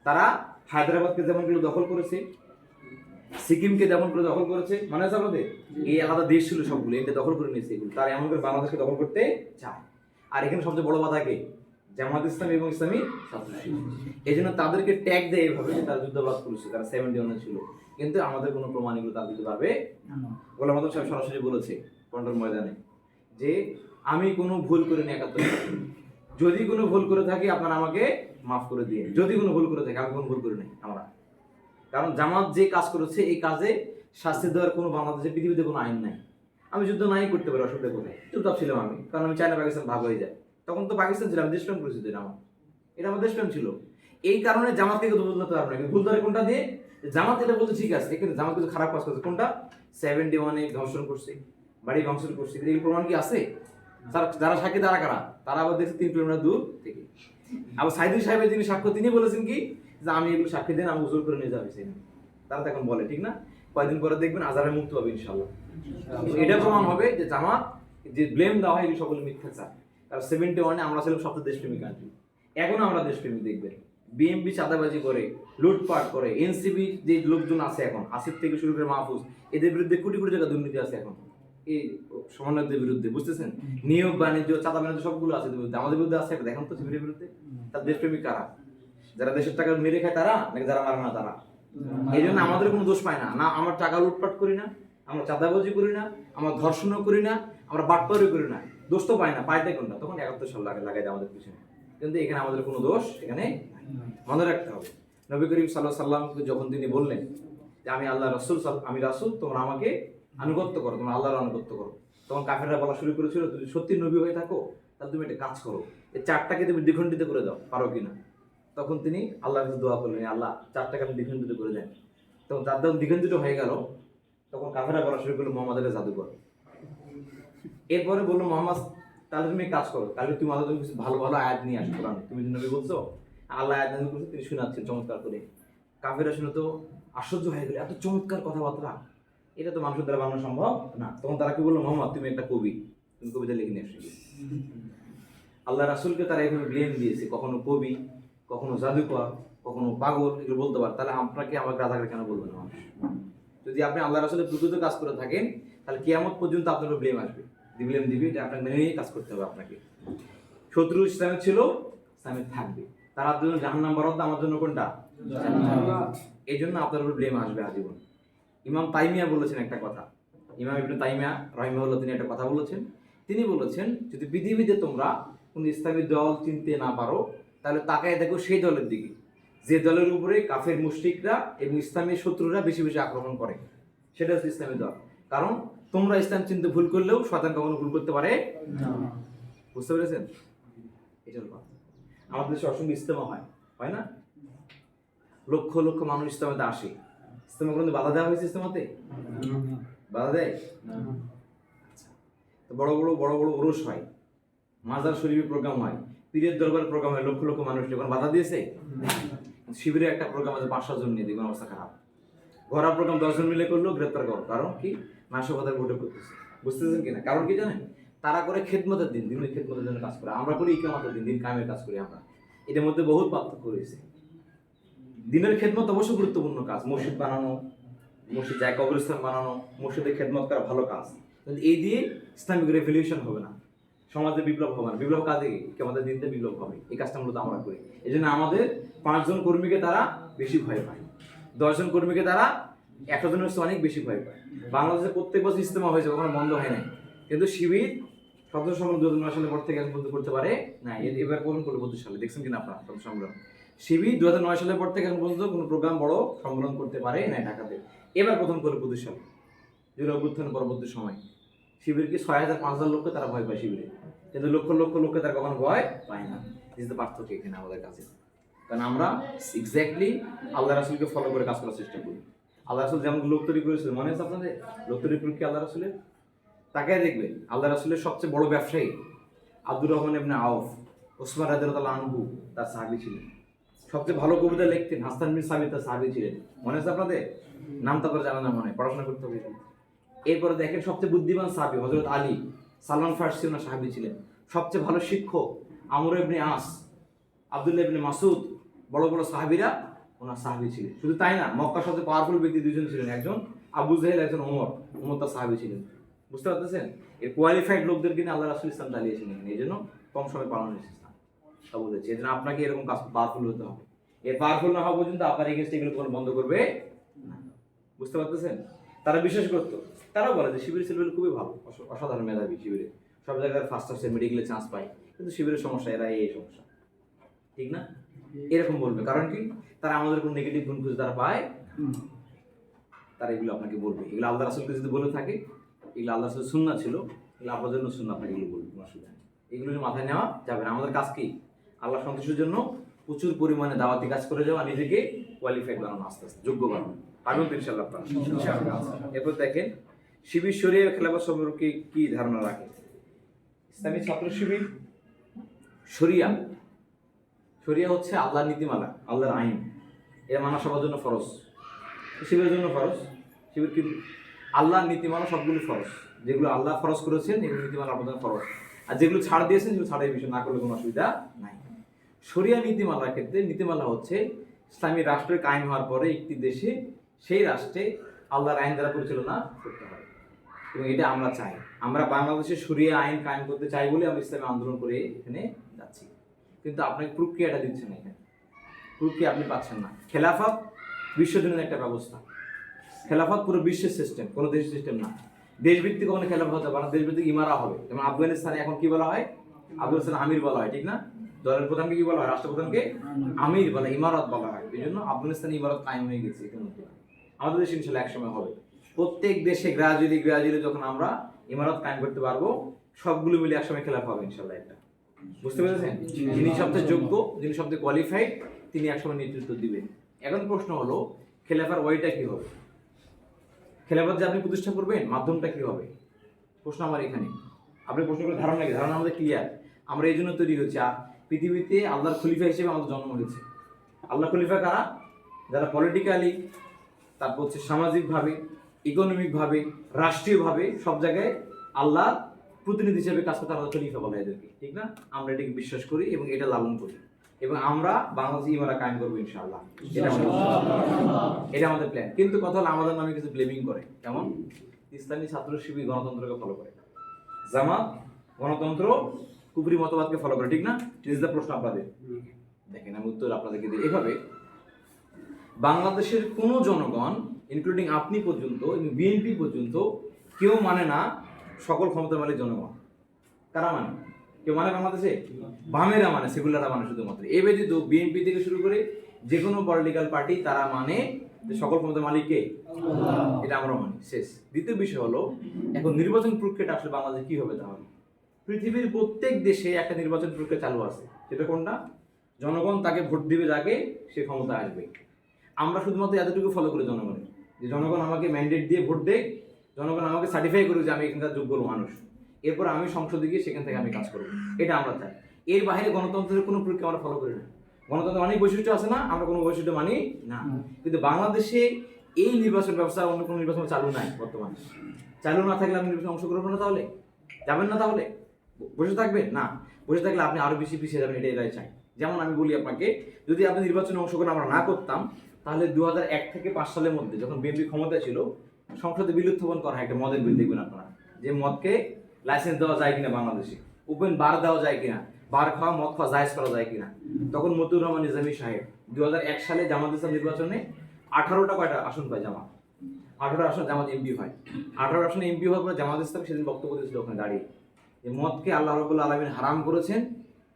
তারা হায়দ্রাবাদকে যেমন করে দখল করেছে, সিকিমকে যেমন করে দখল করেছে, মনে আছে আপনাদের? এই আলাদা দেশ ছিল সবগুলো, এটা দখল করে নিয়েছে এগুলো। তারা এমন করে বাংলাদেশকে দখল করতে চায়। আর এখানে সবচেয়ে বড় বাধা কে? জামাত ইসলাম এবং ইসলামী ছাত্র শিবির। এই জন্য তাদেরকে ট্যাগ দেয় এইভাবে যে তারা যুদ্ধাপরাধ করেছে, তারা 71 ছিল, কিন্তু আমাদের কোনো প্রমাণ এগুলো তারা দিতে পারবে না। গোলাম আজম সাহেব সরাসরি বলেছে পন্টন ময়দানে যে আমি কোনো ভুল করিনি 71 সালে, যদি কোনো ভুল করে থাকি আপনারা আমাকে মাফ করে দিন, যদি কোনো ভুল করে থাকি, আমি কোনো ভুল করি নাই আমরা। কারণ জামাত যে কাজ করেছে এই কাজে শাস্তি দেওয়ার কোনো বাংলাদেশের পৃথিবীতে কোনো আইন নাই। আমি যুদ্ধ নাই করতে পারি, অসুবিধা কোথায়? চুপচাপ ছিলাম আমি, কারণ আমি চাই না পাকিস্তান ভাগ হয়ে যায়। তখন তো পাকিস্তান ছিলাম, দেশপ্রেম করেছি, এটা আমার দেশপ্রেম ছিল। এই কারণে জামাতকে কিন্তু ভুল ধরতে পারবো না। ভুল ধরে কোনটা দিয়ে? জামাত এটা বলতে ঠিক আছে, কিন্তু জামাত কিন্তু খারাপ কাজ করছে। কোনটা? 71-এ ধর্ষণ করছে, বাড়ি ধ্বংসন করছে, এই প্রমাণ কি আছে? যারা সাক্ষী তারা কারা? তারা আবার দেখছে 3 কিলোমিটার দূর থেকে। আবার সাইদুল সাহেবের যিনি সাক্ষ্য, তিনি বলেছেন কি যে আমি এগুলো সাক্ষী দেন, আমি উজুর করে নিয়ে যাবো। তারা তো এখন বলে, ঠিক না? কয়েকদিন পরে দেখবেন আজহারের মুক্ত হবে ইনশাল্লাহ। এটা প্রমাণ হবে যে জামাত যে ব্লেম দেওয়া হয় এগুলো সকলে মিথ্যাচার। কারণ 71-এ আমরা ছিলাম সবচেয়ে দেশপ্রেমিক কান্ট্রি, এখন আমরা দেশপ্রেমিক। দেখবেন বিএমপি চাঁদাবাজি করে, লুটপাট করে, এনসিবি যে লোকজন আছে এখন, আসিফ থেকে শুরু করে মাহফুজ, এদের বিরুদ্ধে কোটি কোটি টাকা দুর্নীতি আছে এখন এই সমন্বয়কদের বিরুদ্ধে। বুঝতেছেন? নিয়োগ বাণিজ্য, চাঁদা বাণিজ্য সবগুলো আছে আমাদের বিরুদ্ধে আছে। দেখেন তো শিবিরের বিরুদ্ধে তার দেশপ্রেমিক কারা? যারা দেশের টাকা মেরে খায় তারা, নাকি যারা মারে না তারা? এই জন্য আমাদের কোনো দোষ পায় না। না আমরা টাকা লুটপাট করি না, আমরা চাঁদাবাজি করি না, আমরা ধর্ষণও করি না, আমরা বাটপাড়ি করি না, দোষ তো পাই না। পাইতে কোনটা? তখন 71 সাল লাগাই দেয় আমাদের পিছনে। কিন্তু এখানে আমাদের কোনো দোষ এখানে মনে রাখতে হবে। নবী করিম সাল্লাল্লাহু আলাইহি সাল্লামকে যখন তিনি বললেন যে আমি আল্লাহ রাসূল, আমি রাসূল, তোমরা আমাকে আনুগত্য করো, তোমরা আল্লাহর আনুগত্য করো, তখন কাফেররা বলা শুরু করেছিল যদি সত্যি নবী হয়ে থাকো তাহলে তুমি একটা কাজ করো, এই 4টাকে তুমি দ্বিখণ্ডিত করে দাও, পারো কিনা? তখন তিনি আল্লাহর কাছে দোয়া করলেন, আল্লাহ 4টাকে আমি দ্বিখণ্ডিত করে দেন। তখন তার যখন দ্বিখণ্ডিত হয়ে গেল তখন কাফেররা বলা শুরু করলো মোহাম্মদের জাদুকর। এরপরে বললো মোহাম্মদ তাহলে তুমি কাজ করো, তাহলে তুমি আল্লাহ তুমি কিছু ভালো ভালো আয়াত নিয়ে আসো কোরআনে, তুমি যে নবী বলছো, আল্লাহ আয়াত নাযিল করছে, তিনি শোনাচ্ছেন চমৎকার করে। কাফেররা শুনে তো আশ্চর্য হয়ে গেল, এত চমৎকার কথাবার্তা, এটা তো মানুষের দ্বারা বানানো সম্ভব না। তখন তারা কি বললো, মোহাম্মদ তুমি একটা কবি, তুমি কবিতা লিখে নিয়ে আসো। আল্লাহ রাসূলকে তারা এইভাবে ব্লেম দিয়েছে, কখনো কবি, কখনো জাদুকর, কখনো পাগল, এগুলো বলতে পারে। তাহলে আপনাকে আমাকে রাজাকার কেন বলবেন মানুষ? যদি আপনি আল্লাহ রাসূলের প্রকৃত কাজ করে থাকেন তাহলে কিয়ামত পর্যন্ত আপনার ব্লেম আসবে, ব্লেম দিবে, এটা আপনাকে মেনে নিয়ে কাজ করতে হবে আপনাকে। শত্রু ইসলামের ছিল, ইসলামের থাকবে, তার জন্য জাহান্নাম বরাদ্দ, আমার জন্য কোনটা? এই জন্য আপনার উপর ব্লেম আসবে আজীবন। ইমাম তাইমিয়া বলেছেন একটা কথা, ইমাম ইবনে তাইমিয়া রাহিমাহুল্লাহ, তিনি একটা কথা বলেছেন। তিনি বলেছেন যদি পৃথিবীতে তোমরা কোন ইসলামী দল চিনতে না পারো তাহলে তাকায় দেখো সেই দলের দিকে যে দলের উপরে কাফের মুশরিকরা এবং ইসলামী শত্রুরা বেশি বেশি আক্রমণ করে, সেটা হচ্ছে ইসলামী দল। কারণ তোমরা ইসলাম চিনতে ভুল করলেও শয়তান কখনো ভুল করতে পারে না। বুঝতে পেরেছেন? এটা হলো কথা। আমাদের দেশে অসংখ্য ইজতেমা হয় না? লক্ষ লক্ষ মানুষ ইজতেমাতে আসে। ইজতেমা কোনো বাধা দেওয়া হয়েছে ইজতেমাতে? বাধা দেয়? তো বড় বড় ওরস হয়, মাজার শরীফে প্রোগ্রাম হয়, পীরের দরবার প্রোগ্রাম হয়, লক্ষ লক্ষ মানুষ যখন বাধা দিয়েছে। শিবিরে একটা প্রোগ্রাম আছে 500 জন নিয়ে, দেখবেন অবস্থা খারাপ। ঘোরা প্রোগ্রাম 10 জন মিলে করলো, গ্রেপ্তার করো। কারণ কি? নাশকতার ভোটে করতেছে। বুঝতেছেন কিনা? কারণ কি জানেন? তারা করে খেদমতের দিন, দিনের খেদমতের জন্য কাজ করে। আমরা করি ইকামতের দিন, দিন কায়েমের কাজ করি আমরা। এটার মধ্যে বহুত পার্থক্য রয়েছে। দিনের খেদমত অবশ্যই গুরুত্বপূর্ণ কাজ, মসজিদ বানানো, মসজিদ যায় কবরস্থান বানানো, মসজিদে খেদমত করা ভালো কাজ। কিন্তু এই দিয়ে ইসলামিক রেভলিউশন হবে না, সমাজে বিপ্লব হবে না। বিপ্লব কাজে কি? আমাদের দিনতে বিপ্লব হবে। এই কাজটা মূলত আমরা করি। এই জন্য আমাদের 5 জন কর্মীকে তারা বেশি ভয় পায়, 10 জন কর্মীকে তারা 100 জনের চেয়ে অনেক বেশি ভয় পায়। বাংলাদেশে প্রত্যেক বছর ইজতেমা হয়েছে, কখনো বন্ধ হয় নাই। কিন্তু শিবির সদস্য সংগ্রাম 2009 সালের পর থেকে এখন বন্ধ করতে পারে না। এবার কোন করলো 22 সালে, দেখছেন কিনা আপনারা সদস্য সংগ্রাম? শিবির 2009 সালের পর থেকে এখন পর্যন্ত কোনো প্রোগ্রাম বড় সম্মেলন করতে পারে না ঢাকাতে। এবার প্রথম করে 22 সালে, জুলাই অভ্যুত্থান পরবর্তী সময় শিবিরকে 6000-5000 লোককে তারা ভয় পায় শিবিরে, কিন্তু লক্ষ লক্ষ লোককে তারা কখনো ভয় পায় না। কিন্তু পার্থক্য এখানে আমাদের কাছে, কারণ আমরা এক্স্যাক্টলি আল্লাহ রাসূলকে ফলো করে কাজ করার চেষ্টা করি। আল্লাহ রাসূল যেমন লোক তৈরি করেছিল, মনে আছে আপনাদের? লোক তৈরি প্রক্রিয়া আল্লাহ রাসূলের তাকে দেখবেন। আল্লাহ রাসূলের সবচেয়ে বড় ব্যবসায়ী আব্দুর রহমান ইবনে আউফ, ওসমান রাদিয়াল্লাহু আনহু তার সাহাবী ছিলেন। সবচেয়ে ভালো কবিতা লিখতেন হাসান বিন সাবিত, তার সাহাবী ছিলেন। মনে আছে আপনাদের? নাম তারপরে জানা না, মনে পড়াশোনা করতে হবে। এরপরে দেখেন সবচেয়ে বুদ্ধিমান সাহাবী হযরত আলী, সালমান ফারসি ওনার সাহাবী ছিলেন। সবচেয়ে ভালো শিক্ষক আমর ইবনে আস, আব্দুল্লাহ ইবনে মাসউদ, বড় বড় সাহাবীরা ওনার সাহাবী ছিলেন। শুধু তাই না, মক্কার সবচেয়ে পাওয়ারফুল ব্যক্তি দুজন ছিলেন, একজন আবু জাহেল, একজন ওমর। ওমর তার সাহাবী ছিলেন। বুঝতে পারতেছেন? এই কোয়ালিফাইড লোকদেরকে নিয়ে আল্লাহ রাসূল ইসলাম চালিয়েছিলেন। এই জন্য কম সময় পালন হয়েছে ইসলাম। তা বুঝেছি। এই জন্য আপনাকে এরকম কাজ পাওয়ারফুল হতে হবে। এর পাওয়ারফুল না হওয়া পর্যন্ত আপনার এগেইনস্ট এগুলো কোনো বন্ধ করবে না। বুঝতে পারতেছেন? তারা বিশ্বাস করতো, তারাও বলে যে শিবির ছেলেগুলো খুবই ভালো, অসাধারণ মেধাবী। শিবিরে সব জায়গায় ফার্স্ট আসছে, মেডিকেলে চান্স পায়, কিন্তু শিবিরের সমস্যা, এরা এই সমস্যা, ঠিক না? এরকম বলবে। কারণ কি? তারা আমাদের কোনো নেগেটিভ গুণ খুঁজে তারা পায়, তারা এগুলো আপনাকে বলবে। এগুলো আল্লাহ রাসূলকে যদি বলে থাকে, এগুলো আল্লাহ রাসূলের সুন্নাহ ছিল, এগুলো আপনার জন্য সুন্নাহ, আপনাকে এগুলো বলবে, কোনো অসুবিধা নেই। এগুলো মাথায় নেওয়া যাবে না। আমাদের কাজ কি? আল্লাহ সন্তুষ্টির জন্য প্রচুর পরিমাণে দাওয়াতি কাজ করে যাওয়া, নিজেকে কোয়ালিফাইড বানানো, আস্তে আস্তে যোগ্য বানানো। পারবেন তো ইনশাআল্লাহ আপনারা? এরপর দেখেন শিবির শরীয়ত খেলাফত সম্পর্কে কি ধারণা রাখে। ইসলামী ছাত্র শিবির শরিয়া, শরিয়া হচ্ছে আল্লাহর নীতিমালা, আল্লাহর আইন, এর মানা সবার জন্য ফরজ। শিবিরের জন্য ফরজ। শিবির কি? আল্লাহর নীতিমালা সবগুলো ফরজ, যেগুলো আল্লাহ ফরজ করেছেন এগুলো নীতিমালা আপনাদের ফরজ, আর যেগুলো ছাড় দিয়েছেন সেগুলো ছাড়ের বিষয় না করলে কোনো অসুবিধা নাই। শরিয়া নীতিমালার ক্ষেত্রে নীতিমালা হচ্ছে ইসলামী রাষ্ট্রের কায়েম হওয়ার পরে একটি দেশে সেই রাষ্ট্রে আল্লাহর আইন দ্বারা পরিচালনা করতে হয়, এবং এটা আমরা চাই। আমরা বাংলাদেশে শরিয়া আইন কায়েম করতে চাই বলে আমরা ইসলামী আন্দোলন করে এখানে যাচ্ছি। কিন্তু আপনাকে প্রক্রিয়াটা দিচ্ছেন না, এখানে প্রক্রিয়া আপনি পাচ্ছেন না। খেলাফত বিশ্বজনীন একটা ব্যবস্থা, খেলাফত পুরো বিশ্বের সিস্টেম, কোনো দেশের সিস্টেম না। দেশভিত্তিক কখনো খেলাফত হতে পারে না, দেশভিত্তিক ইমারা হবে। যেমন আফগানিস্তানে এখন কি বলা হয়? আফগানিস্তান আমির বলা হয়, ঠিক না? দলের প্রধানকে কি বলা হয়? রাষ্ট্রপ্রধানকে আমির বলা, ইমারত বলা হয়। এই জন্য আফগানিস্তানে ইমারত কায়েম হয়ে গেছে ইতিমধ্যে। আমাদের দেশে ইনশাল্লাহ একসময় হবে। প্রত্যেক দেশে গ্রাজুয়ালি যখন আমরা ইমারত কায়েম করতে পারবো, সবগুলো মিলে একসময় খেলাফত হবে ইনশাল্লাহ একটা। বুঝতে পেরেছেন? যিনি সবচেয়ে যোগ্য, যিনি সবচেয়ে কোয়ালিফাইড, তিনি একসময় নেতৃত্ব দিবেন। এখন প্রশ্ন হলো খেলাফার ওয়াইটা কি হবে? খেলাফত যে আপনি প্রতিষ্ঠা করবেন, মাধ্যমটা কি হবে? প্রশ্ন আমার এখানে। আপনি প্রশ্ন করে ধারণা কি? ধারণা আমাদের ক্লিয়ার। আমরা এই জন্য তৈরি হয়েছি, পৃথিবীতে আল্লাহর খলিফা হিসেবে আমাদের জন্ম হয়েছে। আল্লাহ খলিফা কারা? যারা পলিটিক্যালি, তারপর হচ্ছে সামাজিকভাবে, ইকোনমিকভাবে, রাষ্ট্রীয়ভাবে সব জায়গায় আল্লাহর প্রতিনিধি হিসেবে কাজ করতে আল্লাহ খলিফা বলে এদেরকে, ঠিক না? আমরা এটাকে বিশ্বাস করি এবং এটা লালন করি, এবং আমরা বাংলাদেশে ইমারা কায়েম করবো ইনশাআল্লাহ। এটা আমাদের প্ল্যান। কিন্তু কথা হলো আমাদের নামে কিছু ব্লেমিং করে। কেমন? ইসলামী ছাত্র শিবির গণতন্ত্রকে ফলো করে, জামাত গণতন্ত্র কুফরি মতবাদকে ফলো করে, ঠিক না? ইজ দ্য প্রশ্ন আপনাদের। দেখেন আমি উত্তর আপনাদেরকে দিই এভাবে। বাংলাদেশের কোনো জনগণ, ইনক্লুডিং আপনি পর্যন্ত এবং বিএনপি পর্যন্ত, কেউ মানে না সকল ক্ষমতার মালিক জনগণ। কারা মানে? কেউ মানে বাংলাদেশে? বামেরা মানে, সেকুলাররা মানে শুধুমাত্র। এ ব্যতীত বিএনপি থেকে শুরু করে যে কোনো পলিটিক্যাল পার্টি, তারা মানে সকল ক্ষমতার মালিককে, এটা আমরা মানি। শেষ। দ্বিতীয় বিষয় হলো এখন নির্বাচন প্রক্রিয়াটা আসলে বাংলাদেশে কি হবে? তাহলে পৃথিবীর প্রত্যেক দেশে একটা নির্বাচন প্রক্রিয়া চালু আছে, সেটা কোনটা? জনগণ তাকে ভোট দিবে, যাকে সে ক্ষমতা আসবে। আমরা শুধুমাত্র এতটুকু ফলো করি জনগণের, যে জনগণ আমাকে ম্যান্ডেট দিয়ে ভোট দেয়, জনগণ আমাকে সার্টিফাই করুক যে আমি এখানকার যোগ্য মানুষ, এরপর আমি সংসদে গিয়ে সেখান থেকে আমি কাজ করবো, এটা আমরা চাই। এর বাইরে গণতন্ত্রের কোনো প্রক্রিয়া আমরা ফলো করি না। গণতন্ত্রের অনেক বৈশিষ্ট্য আছে না, আমরা কোনো বৈশিষ্ট্য মানি না। কিন্তু বাংলাদেশে এই নির্বাচন ব্যবস্থা অন্য কোনো নির্বাচন চালু নাই বর্তমানে। চালু না থাকলে আপনি নির্বাচনে অংশগ্রহণ করবেন না, তাহলে যাবেন না, তাহলে বসে থাকবেন না। বসে থাকলে আপনি আরো বেশি পিছিয়ে যাবেন, এটাই চাই। যেমন আমি বলি আপনাকে, যদি আপনি নির্বাচনে অংশগ্রহণ আমরা না করতাম, তাহলে 2001 থেকে 5 সালের মধ্যে যখন বিএনপি ক্ষমতায় ছিল, সংসদে বিল উত্থাপন করা হয় একটা মদের বিল, দেখবেন আপনারা, যে মদকে লাইসেন্স দেওয়া যায় কিনা বাংলাদেশে, ওপেন বার দেওয়া যায় কিনা, বার খাওয়া মদ খাওয়া জায়েজ করা যায় কিনা। তখন মতিউর রহমান নিজামী সাহেব 2001 সালে জামাত ইসলাম নির্বাচনে 18টা কয়টা আসন পায় জামাত, 18 আসন জামাত এমপি হয়। 18 আসনে এমপি হওয়ার পরে জামাত ইসলাম সেদিন বক্তব্য দিয়েছিল ওখানে দাঁড়িয়ে, যে মদকে আল্লাহ রাব্বুল আলামিন হারাম করেছেন,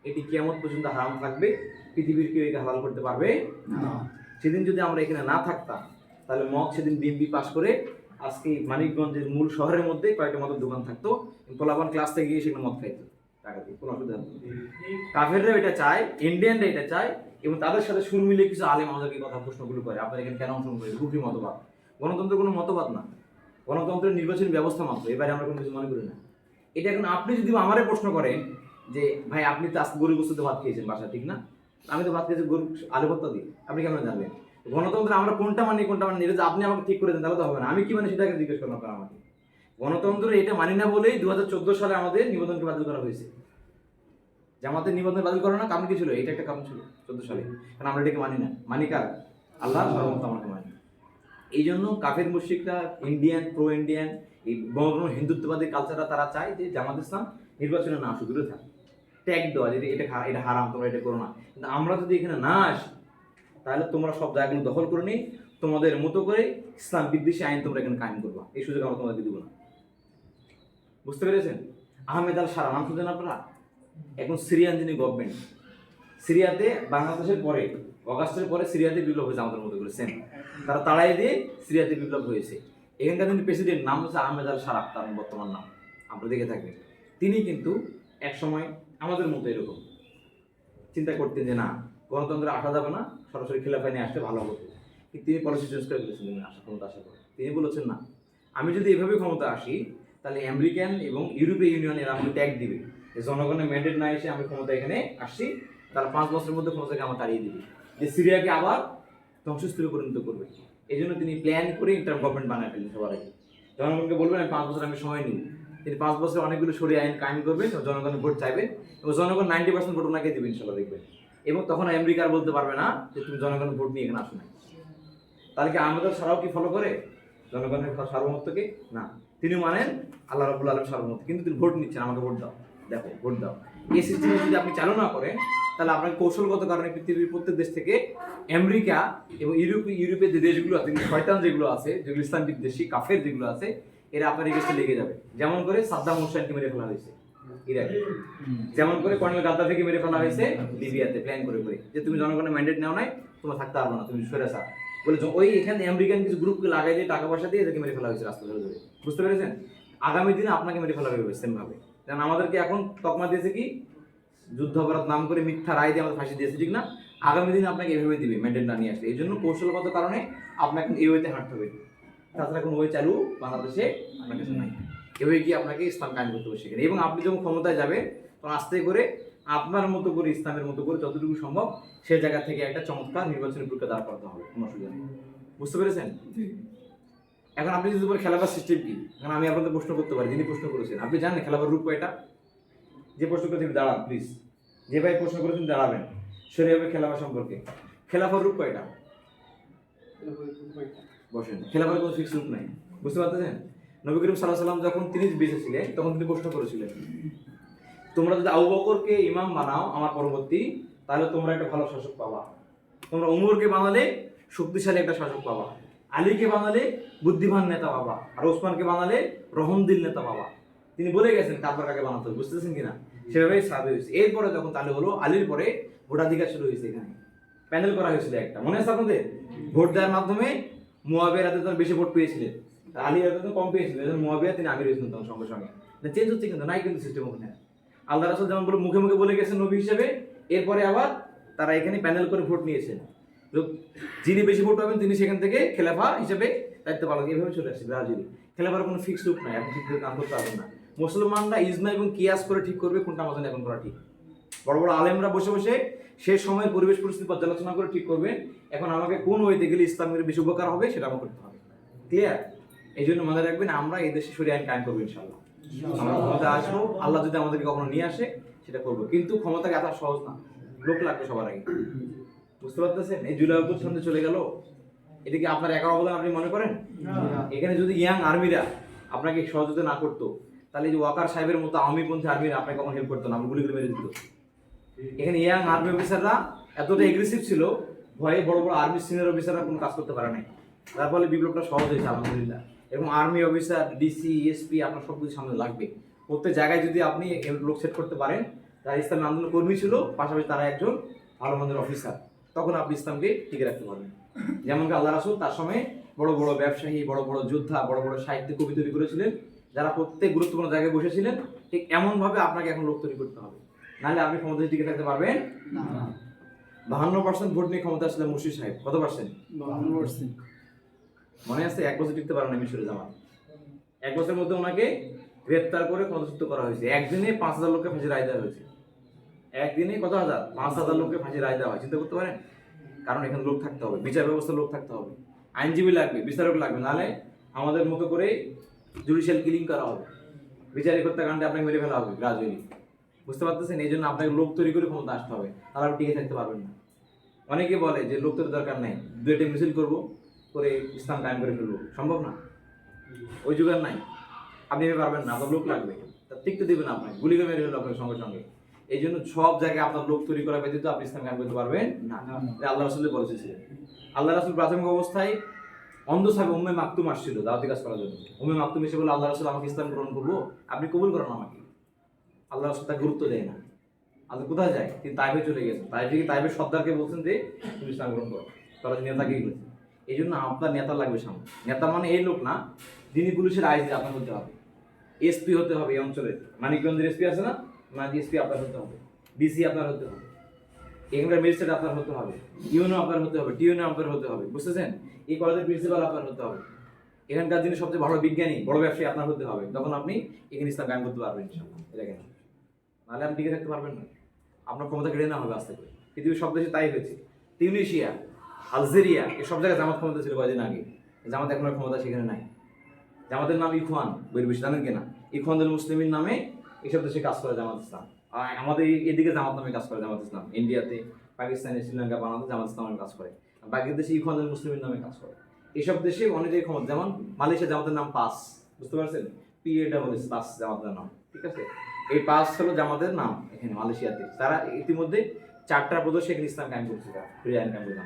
এটি কিয়ামত পর্যন্ত হারাম থাকবে, পৃথিবীর কেউ এটা হালাল করতে পারবে না। সেদিন যদি আমরা এখানে না থাকতাম, তাহলে মদ সেদিন বিএনপি পাস করে আজকে মানিকগঞ্জের মূল শহরের মধ্যে কয়েকটা মদের দোকান থাকতো, পোলাপান ক্লাস থেকে গিয়ে সেখানে মদ খাইতো টাকা দিয়ে, কোনো অসুবিধা নেই। কাফেররা এটা চায়, ইন্ডিয়ানরা এটা চায়, এবং তাদের সাথে সুর মিলিয়ে কিছু আলেম আমাদেরকে কথা প্রশ্নগুলো করে, আপনারা এখানে কেন অংশগ্রহণ করেন, কুফরি মতবাদ। গণতন্ত্র কোনো মতবাদ না, গণতন্ত্রের নির্বাচনী ব্যবস্থা মাত্র, এবারে আমরা কোনো কিছু মনে করি না। এটা এখন আপনি যদি আমারে প্রশ্ন করেন যে ভাই আপনি তো আজকে গরু গোস্ত ভাত খেয়েছেন বাসা, ঠিক না? আমি তো ভাত খেয়েছি গরু আলু ভর্তা দিয়ে, আপনি কেমন জানলেন? গণতন্ত্রে আমরা কোনটা মানি কোনটা মানি, এটা আপনি আমাকে ঠিক করে দেন তাহলে তো হবে না। আমি কি মানে সেটাকে জিজ্ঞেস করেন আপনারা আমাকে। গণতন্ত্র এটা মানি না বলেই 2014 সালে আমাদের নিবন্ধনকে বাতিল করা হয়েছে। জামাতের নিবন্ধন বাতিল করা না কারণ কি ছিল? এটা একটা কারণ ছিল 14 সালে, কারণ আমরা এটাকে মানি না। মানি কার? আল্লাহ সর্বমত আমাকে মানি। এই জন্য কাফের মুশরিকরা, ইন্ডিয়ান, প্রো ইন্ডিয়ান, এই বড় হিন্দুত্ববাদী কালচারটা তারা চায় যে জামাত ইসলাম নির্বাচনে না আসুক, দূরে থাকে, ট্যাগ দেওয়া যে এটা হারাম, তোমরা এটা করো না। কিন্তু আমরা যদি এখানে না আসি, তাহলে তোমরা সব জায়গাগুলো দখল করে নিই, তোমাদের মতো করে ইসলাম বিদ্বেষী আইন তোমরা এখানে কায়েম করবা, এই সুযোগ আমরা তোমাদেরকে দিব না। বুঝতে পেরেছেন? আহমেদ আল সারা নাম শুনছেন আপনারা? এখন সিরিয়ান যিনি গভর্নমেন্ট, সিরিয়াতে বাংলাদেশের পরে অগাস্টের পরে সিরিয়াতে বিপ্লব হয়েছে আমাদের মতো করে, সেম তারা তাড়াই দিয়ে সিরিয়াতে বিপ্লব হয়েছে। এখানকার যিনি প্রেসিডেন্ট নাম হচ্ছে আহমেদ আল সারাফ, তার বর্তমান নাম আমরা দেখে থাকবেন। তিনি কিন্তু এক সময় আমাদের মতো এরকম চিন্তা করতেন যে না, গণতন্ত্রে আসা যাবে না, সরাসরি খিলাফায় নিয়ে আসলে ভালো হতো। কিন্তু তিনি পলিসি চেঞ্জ করে ফেলেছেন ক্ষমতা আসার পর। তিনি বলেছেন না, আমি যদি এভাবে ক্ষমতা আসি, তাহলে আমেরিকান এবং ইউরোপীয় ইউনিয়ন এরা আমাকে ট্যাগ দিবে, জনগণের ম্যান্ডেট না এসে আমি ক্ষমতা এখানে আসছি, তারা 5 বছরের মধ্যে ক্ষমতাকে আমার তাড়িয়ে দিবে, যে সিরিয়াকে আবার ধ্বংসস্তূপে পরিণত করবে। এই জন্য তিনি প্ল্যান করে ইন্টার গভর্নমেন্ট বানায় ফেলেন। সবার আগে জনগণকে বলবেন আমি 5 বছর আমি সময় নিব। তিনি 5 বছরে অনেকগুলো সরিয়ে আইন কায়েম করবেন, জনগণের ভোট চাইবেন, এবং জনগণ 90% ভোট ওনাকে দেবেন ইনশাল্লাহ, দেখবেন। এবং তখন আমেরিকার বলতে পারবে না যে তুমি জনগণের ভোট নিয়ে এখানে আসো না। তাহলে কি আমাদের সারাও কি ফলো করে জনগণের সার্বভৌমত্বকে? না, তিনি মানেন আল্লাহ রাব্বুল আলামিন সার্বভৌমত্ব, কিন্তু তিনি ভোট নিচ্ছেন, আমাকে ভোট দাও, দেখো ভোট দাও। এই সিস্টেমে যদি আপনি চালু না করেন, তাহলে আপনার কৌশলগত কারণে পৃথিবীর প্রত্যেক দেশ থেকে আমেরিকা এবং ইউরোপের যে দেশগুলো আছে, শয়তান যেগুলো আছে, যেগুলো ইসলাম বিদ্বেষী কাফের যেগুলো আছে, এরা আপনার এই দেশে লেগে যাবে। যেমন করে সাদ্দাম হোসেনকে মেরে ফেলা হয়েছে ইরাকে, যেমন করে কর্নেল গাদ্দাফিকে মেরে ফেলা হয়েছে লিবিয়াতে, প্ল্যান করে করে, যে তুমি জনগণের ম্যান্ডেট নাও নাই, তোমরা থাকতে পারবে না, তুমি সরে আসা বলে ওই এখানে আমেরিকান কিছু গ্রুপকে লাগাই দিয়ে টাকা পয়সা দিয়ে এদেরকে মেরে ফেলা হয়েছে রাস্তা ধরে ধরে। বুঝতে পেরেছেন? আগামী দিনে আপনাকে মেরে ফেলা হবে সেম ভাবে। কারণ আমাদেরকে এখন তকমা দিয়েছে কি, যুদ্ধাপরাধ নাম করে মিথ্যা রায় দিয়ে আমাদের ফাঁসি দিয়েছে, ঠিক না? আগামী দিনে আপনাকে এভাবে দিবে ম্যান্ডেট না নিয়ে আসলে। এই জন্য কৌশলগত কারণে আপনাকে এই ওয়েতে হাঁটতে হবে, তাছাড়া কোনো ওয়ে চালু বাংলাদেশে আপনার কাছে নাই। এভাবে কি আপনাকে ইসলাম কায়েম করতে হবে সেখানে। এবং আপনি যখন ক্ষমতায় যাবেন, তখন আস্তে করে আপনার মতো করে, ইসলামের মতো করে যতটুকু সম্ভব সেই জায়গা থেকে একটা চমৎকার নির্বাচনী প্রক্রিয়া দাঁড় করতে হবে, কোনো অসুবিধা নেই। বুঝতে পেরেছেন? এখন আপনি যদি বলেন খেলাবার সিস্টেম কি, এখন আমি আপনাদের প্রশ্ন করতে পারি, যিনি প্রশ্ন করেছেন আপনি জানেন খেলাবার রূপ কয়টা? যে প্রশ্ন করেছেন দাঁড়ান প্লিজ, যে ভাই প্রশ্ন করেছেন দাঁড়াবেন, শরীয়তের খেলাফা সম্পর্কে। খেলাফার রূপ কয়টা? বসেন। খেলাফার কোনো ফিক্স রূপ নাই, বুঝতে পারতেছেন? নবী করিম সাল্লাল্লাহু আলাইহি ওয়াসাল্লাম যখন তিনি বেঁচে ছিলেন, তখন তিনি প্রশ্ন করেছিলেন, তোমরা যদি আবু বকরকে ইমাম বানাও আমার পরবর্তী, তাহলে তোমরা একটা ভালো শাসক পাবা। তোমরা উমরকে বানালে শক্তিশালী একটা শাসক পাবা, আলীকে বানালে বুদ্ধিমান নেতা পাবা, আর ওসমানকে বানালে রহমদিল নেতা পাবা। তিনি বলে গেছেন কারবার কাকে বানাতে হবে, বুঝতেছেন কিনা? সেভাবেই সাহাবী হয়েছে। এরপরে যখন তাহলে হলো আলীর পরে ভোটাধিকার শুরু হয়েছে, এখানে প্যানেল করা হয়েছিল একটা, মনে আছে আপনাদের? ভোট দেওয়ার মাধ্যমে মুয়াবিয়া রাদিয়াল্লাহু বেশি ভোট পেয়েছিলেন, আলী রাদিয়াল্লাহু কম পেয়েছিলেন, এজন্য মুয়াবিয়া তিনি আমির হয়েছিলেন তখন সঙ্গে সঙ্গে। চেঞ্জ হচ্ছে কিন্তু নাই, কিন্তু সিস্টেম ওখানে আল্লাহ রাসূল যেমন বলে মুখে মুখে বলে গেছেন নবী হিসেবে, এরপরে আবার তারা এখানে প্যানেল করে ভোট নিয়েছেন, যিনি বেশি ভোট পাবেন তিনি সেখান থেকে খেলাফা হিসেবে দায়িত্ব পালন, এভাবে চলে আসছে ব্রাজিলে। খেলাফার কোনো ফিক্সড রূপ নাই, আপনি ঠিক করে কাম করতে পারবেন না। মুসলমানরা ইজমা এবং কিয়াস করে ঠিক করবে কোনটা আমাদের এখন করা ঠিক। বড় বড় আলেমরা বসে বসে সে সময়ের পরিবেশ পরিস্থিতি পর্যালোচনা করে ঠিক করবেন এখন আমাকে কোন ওয়েতে গেলে ইসলামের বেশি উপকার হবে সেটা আমার করতে হবে। ক্লিয়ার? এই জন্য মনে রাখবেন আমরা এই দেশে শরিয়া আইন কায়েম করবো ইনশাআল্লাহ। আমরা ক্ষমতা আসবো, আল্লাহ যদি আমাদেরকে কখনো নিয়ে আসে সেটা করবো, কিন্তু ক্ষমতাকে এত সহজ না, লোক লাগবে সবার আগে। বুঝতে পারতেছেন? এই জুলাই অভ্যুত্থান চলে গেল, এটা কি আপনার একা অবদান আপনি মনে করেন? এখানে যদি ইয়াং আর্মিরা আপনাকে সহযোগিতা না করতো তাহলে যে ওয়াকার সাহেবের মতো আওয়ামীপন্থী আর্মিরা আপনাকে কখন হেল্প করতো না, আমরা গুলি করে মেরে দিত। এখানে ইয়াং আর্মি অফিসাররা এতটা এগ্রেসিভ ছিল, ভয়ে বড় বড় আর্মি সিনিয়র অফিসাররা কোনো কাজ করতে পারে নাই, তার ফলে বিপ্লবটা সহজ হয়েছে আলহামদুলিল্লাহ। এবং আর্মি অফিসার, ডিসি, এসপি আপনার সব কিছু সামনে লাগবে। প্রত্যেক জায়গায় যদি আপনি লোক সেট করতে পারেন যারা ইসলামী আন্দোলন কর্মী ছিল, পাশাপাশি তারা একজন ভালো মন্দের অফিসার, তখন আপনি ইসলামকে টিকে রাখতে পারবেন। যেমন আল্লাহ রাসূল তার সময় বড় বড় ব্যবসায়ী, বড় বড় যোদ্ধা, বড় বড় সাহিত্য কবি তৈরি করেছিলেন যারা প্রত্যেক গুরুত্বপূর্ণ জায়গায় বসেছিলেন। ঠিক এমনভাবে আপনাকে এখন লোক তৈরি করতে হবে, নাহলে আপনি ক্ষমতায় টিকে থাকতে পারবেন না। 52% ভোট নিয়ে ক্ষমতা আসলে মুর্শিদ সাহেব, কত পার্সেন্ট? 52%। মনে আছে 1 বছর টিকতে পারেন না মিশরে জামাত। 1 বছরের মধ্যে ওনাকে গ্রেফতার করে ক্ষমতাচ্যুত করা হয়েছে। একদিনে 5000 লোককে ফাঁসি রায় দেওয়া হয়েছে। একদিনে কত হাজার? 5000 লোককে ফাঁসি রায় দেওয়া হয়। চিন্তা করতে পারেন? কারণ এখানে লোক থাকতে হবে, বিচার ব্যবস্থা লোক থাকতে হবে, আইনজীবী লাগবে, বিচারক লাগবে, নাহলে আমাদের মতো করে জুডিশিয়াল কিলিং করা হবে, বিচারিক হত্যাকাণ্ডে আপনাকে মেরে ফেলা হবে গ্রাজুয়ালি। বুঝতে পারতেছেন? এই জন্য আপনাকে লোক তৈরি করে ক্ষমতা আসতে হবে, তাহলে আপনি টিকে থাকতে পারবেন না। অনেকে বলে যে লোক তৈরি দরকার নাই, 2টা মিছিল করবো, করে ইসলাম কায়েম করে ফেলবো, সম্ভব না, ওই যুগের নাই, আপনি পারবেন না, আপনার লোক লাগবে, তা টিকতে দেবেন আপনাকে, গুলি করে মেরে ফেলবো আপনার সঙ্গে সঙ্গে। এই জন্য সব জায়গায় আপনার লোক তৈরি করা ব্যতীত আপনি ইসলাম কায়েম করতে পারবেন না। আল্লাহ রাসূল বলেছিলেন। আল্লাহ রাসূল প্রাথমিক অবস্থায় অন্ধ সাহেব উম্মে মাকতুম আসছিল দাওয়াতি কাজ করার জন্য। উম্মে মাকতুম এসে বলে, আল্লাহ রাসূল আমাকে ইসলাম গ্রহণ করবো, আপনি কবুল করেন আমাকে। আল্লাহ রাসূল তাকে গুরুত্ব দেয় না। আল্লাহ কোথায় যায়? তিনি তাইফে চলে গেছেন। তাইফের সর্দারকে বলছেন যে তুমি ইসলাম গ্রহণ করো, তারা নেতাকেই বলছেন। এই জন্য আপনার নেতা লাগবে সামনে। নেতা মানে এই লোক না, যিনি পুলিশের আইজি আপনার হতে হবে, এসপি হতে হবে এই অঞ্চলের। মানিকগঞ্জের এসপি আছে না, এসপি আপনার হতে হবে, ডিসি আপনার হতে হবে, এখানকার ম্যাজিস্ট্রেট আপনার হতে হবে, ইউনো আপনার হতে হবে, টিউনো আপনার হতে হবে। বুঝতেছেন? এই কলেজের প্রিন্সিপাল আপনার হতে হবে, এখানকার যিনি সবচেয়ে ভালো বিজ্ঞানী, বড় ব্যবসায়ী আপনার হতে হবে। তখন আপনি এখানে ইসলাম কায়েম করতে পারবেন ইনশাআল্লাহ। এটা কেন? নাহলে আপনি টিকে থাকতে পারবেন না, আপনার ক্ষমতা কেড়ে নেওয়া হবে আস্তে করে। পৃথিবীর সব দেশে তাই হয়েছে। তিউনিশিয়া, আলজেরিয়া, এসব জায়গায় জামাত ক্ষমতা ছিল কয়েকদিন আগে, জামাত এখন আর ক্ষমতা সেখানে নাই। জামাতের নাম ইখওয়ান, বইয়ের বেশি জানেন কিনা? ইখওয়ানুল মুসলিমিন নামে এসব দেশে কাজ করে জামাত ইসলাম। আর আমাদের এদিকে জামাত নামে কাজ করে জামাত ইসলাম, ইন্ডিয়াতে, পাকিস্তানে, শ্রীলঙ্কা, বাংলাদেশে জামাত ইসলাম নামে কাজ করে, বাকি দেশে ইখওয়ানুল মুসলিমিন নামে কাজ করে। এসব দেশে অনেকেই ক্ষমতা, যেমন মালয়েশিয়া জামাতের নাম পাস, বুঝতে পারছেন? PASS, পাস জামাতের নাম, ঠিক আছে? এই পাস হলো জামাতের নাম এখানে মালয়েশিয়াতে। তারা ইতিমধ্যে 4টা প্রদেশে এখানে ইসলাম কায়েম করছে, শরিয়া আইন কায়েম করছে।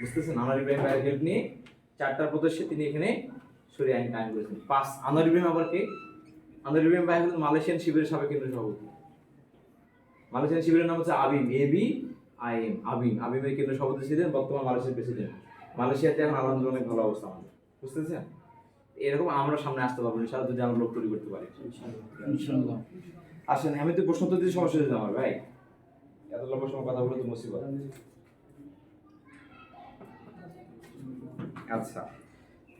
বুঝতেছেন? আনোয়ার ইব্রাহিম ভাইয়ের হেল্প নিয়ে 4টা প্রদেশে তিনি এখানে শরিয়া আইন কায়েম করেছেন। আনোয়ার ইব্রাহিম আবার কে? আনোয়ার ইব্রাহিম ভাই হলেন মালয়েশিয়ান শিবিরের সাবেক কেন্দ্রীয় সভাপতি। মালয়েশিয়ান শিবিরের নাম হচ্ছে আবিম, ABIM, আবিম। আবিমের কেন্দ্রীয় সভাপতি ছিলেন, বর্তমান মালয়েশিয়ার প্রেসিডেন্ট। মালয়েশিয়াতে এখন আলহামদুলিল্লাহ অনেক ভালো অবস্থা আমাদের। বুঝতেছেন? এরকম আমরা সামনে আসতে পারবো ইনশাআল্লাহ, যদি আমরা লোক তৈরি করতে পারি ইনশাআল্লাহ। আসেন, আমি তো প্রশ্ন তো দিতে সমস্যা হয়েছে আমার ভাই, এত লম্বা সময় কথা বলে তো মুসিবত। আচ্ছা,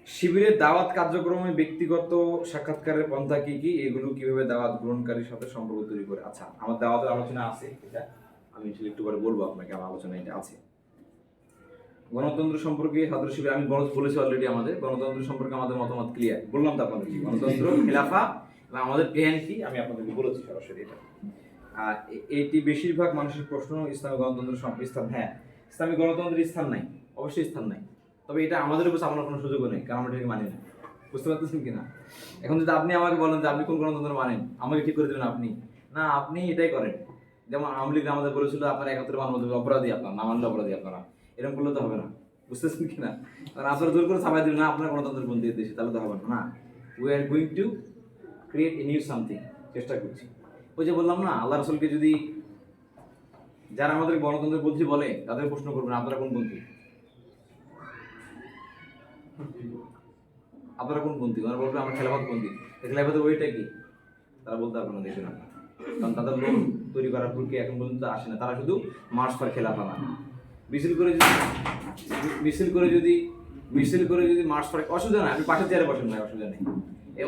শিবিরের দাওয়াত কার্যক্রমে ব্যক্তিগত সাক্ষাৎকারের পন্থা কি কি, এগুলো কিভাবে দাওয়াত গ্রহণকারীর সাথে সম্পর্ক তৈরি করে? আচ্ছা, আমার দাওয়াতের আলোচনা আছে, এটা আমি একটু পরে বলবো আপনাকে, আমার আলোচনা এটা আছে। গণতন্ত্র সম্পর্কে ছাত্র শিবির, আমি বলেছি অলরেডি, আমাদের গণতন্ত্র সম্পর্কে আমাদের মতামত ক্লিয়ার, বললাম তো আপনাদের কি গণতন্ত্র, খেলাফা এবং আমাদের প্ল্যান কি, আমি আপনাদেরকে বলেছি সরাসরি এটা। আর এইটি বেশিরভাগ মানুষের প্রশ্ন, ইসলামী গণতন্ত্র স্থান, হ্যাঁ ইসলামী গণতন্ত্রের স্থান নাই, অবশ্যই স্থান নাই, তবে এটা আমাদের উপর চাপানোর কোনো সুযোগও নেই, কারণ আমরা এটাকে মানি না। বুঝতে পারতেছেন কিনা? এখন যদি আপনি আমাকে বলেন যে আপনি কোন গণতন্ত্র মানেন, আমাকে ঠিক করে দেবেন আপনি না, আপনি এটাই করেন। যেমন আওয়ামী লীগ আমাদের বলেছিল আপনারা 71 মানব অপরাধী, আপনার না মানলে অপরাধী আপনারা, এরকম করলে তো হবে না। বুঝতেছেন কিনা? কারণ আপনারা জোর করে চাপাই দেবেন না আপনার গণতন্ত্রের বন্ধু দেশে, তাহলে তো হবে না। না, we are going to create a new something, চেষ্টা করছি। ওই যে বললাম না, আল্লাহ রাসূলকে যদি যারা আমাদের গণতন্ত্রের পন্থী বলে তাদের প্রশ্ন করবেন আপনারা কোন পন্থী, আপনারা কোন পন্থী? ওরা বলবে আমরা খেলাফত পন্থী। খেলাফতের ওইটা কি তারা বলতে পারবে না, দেখবেন আপনারা, কারণ তাদের লোক তৈরি করার প্রক্রিয়া এখন পর্যন্ত আসে না, তারা শুধু মার্চ ফর খেলাফা না মিছিল করে যদি মার্চ ফর, অসুবিধা নাই, আপনি পাশের চেয়ারে বসেন ভাই, অসুবিধা নেই,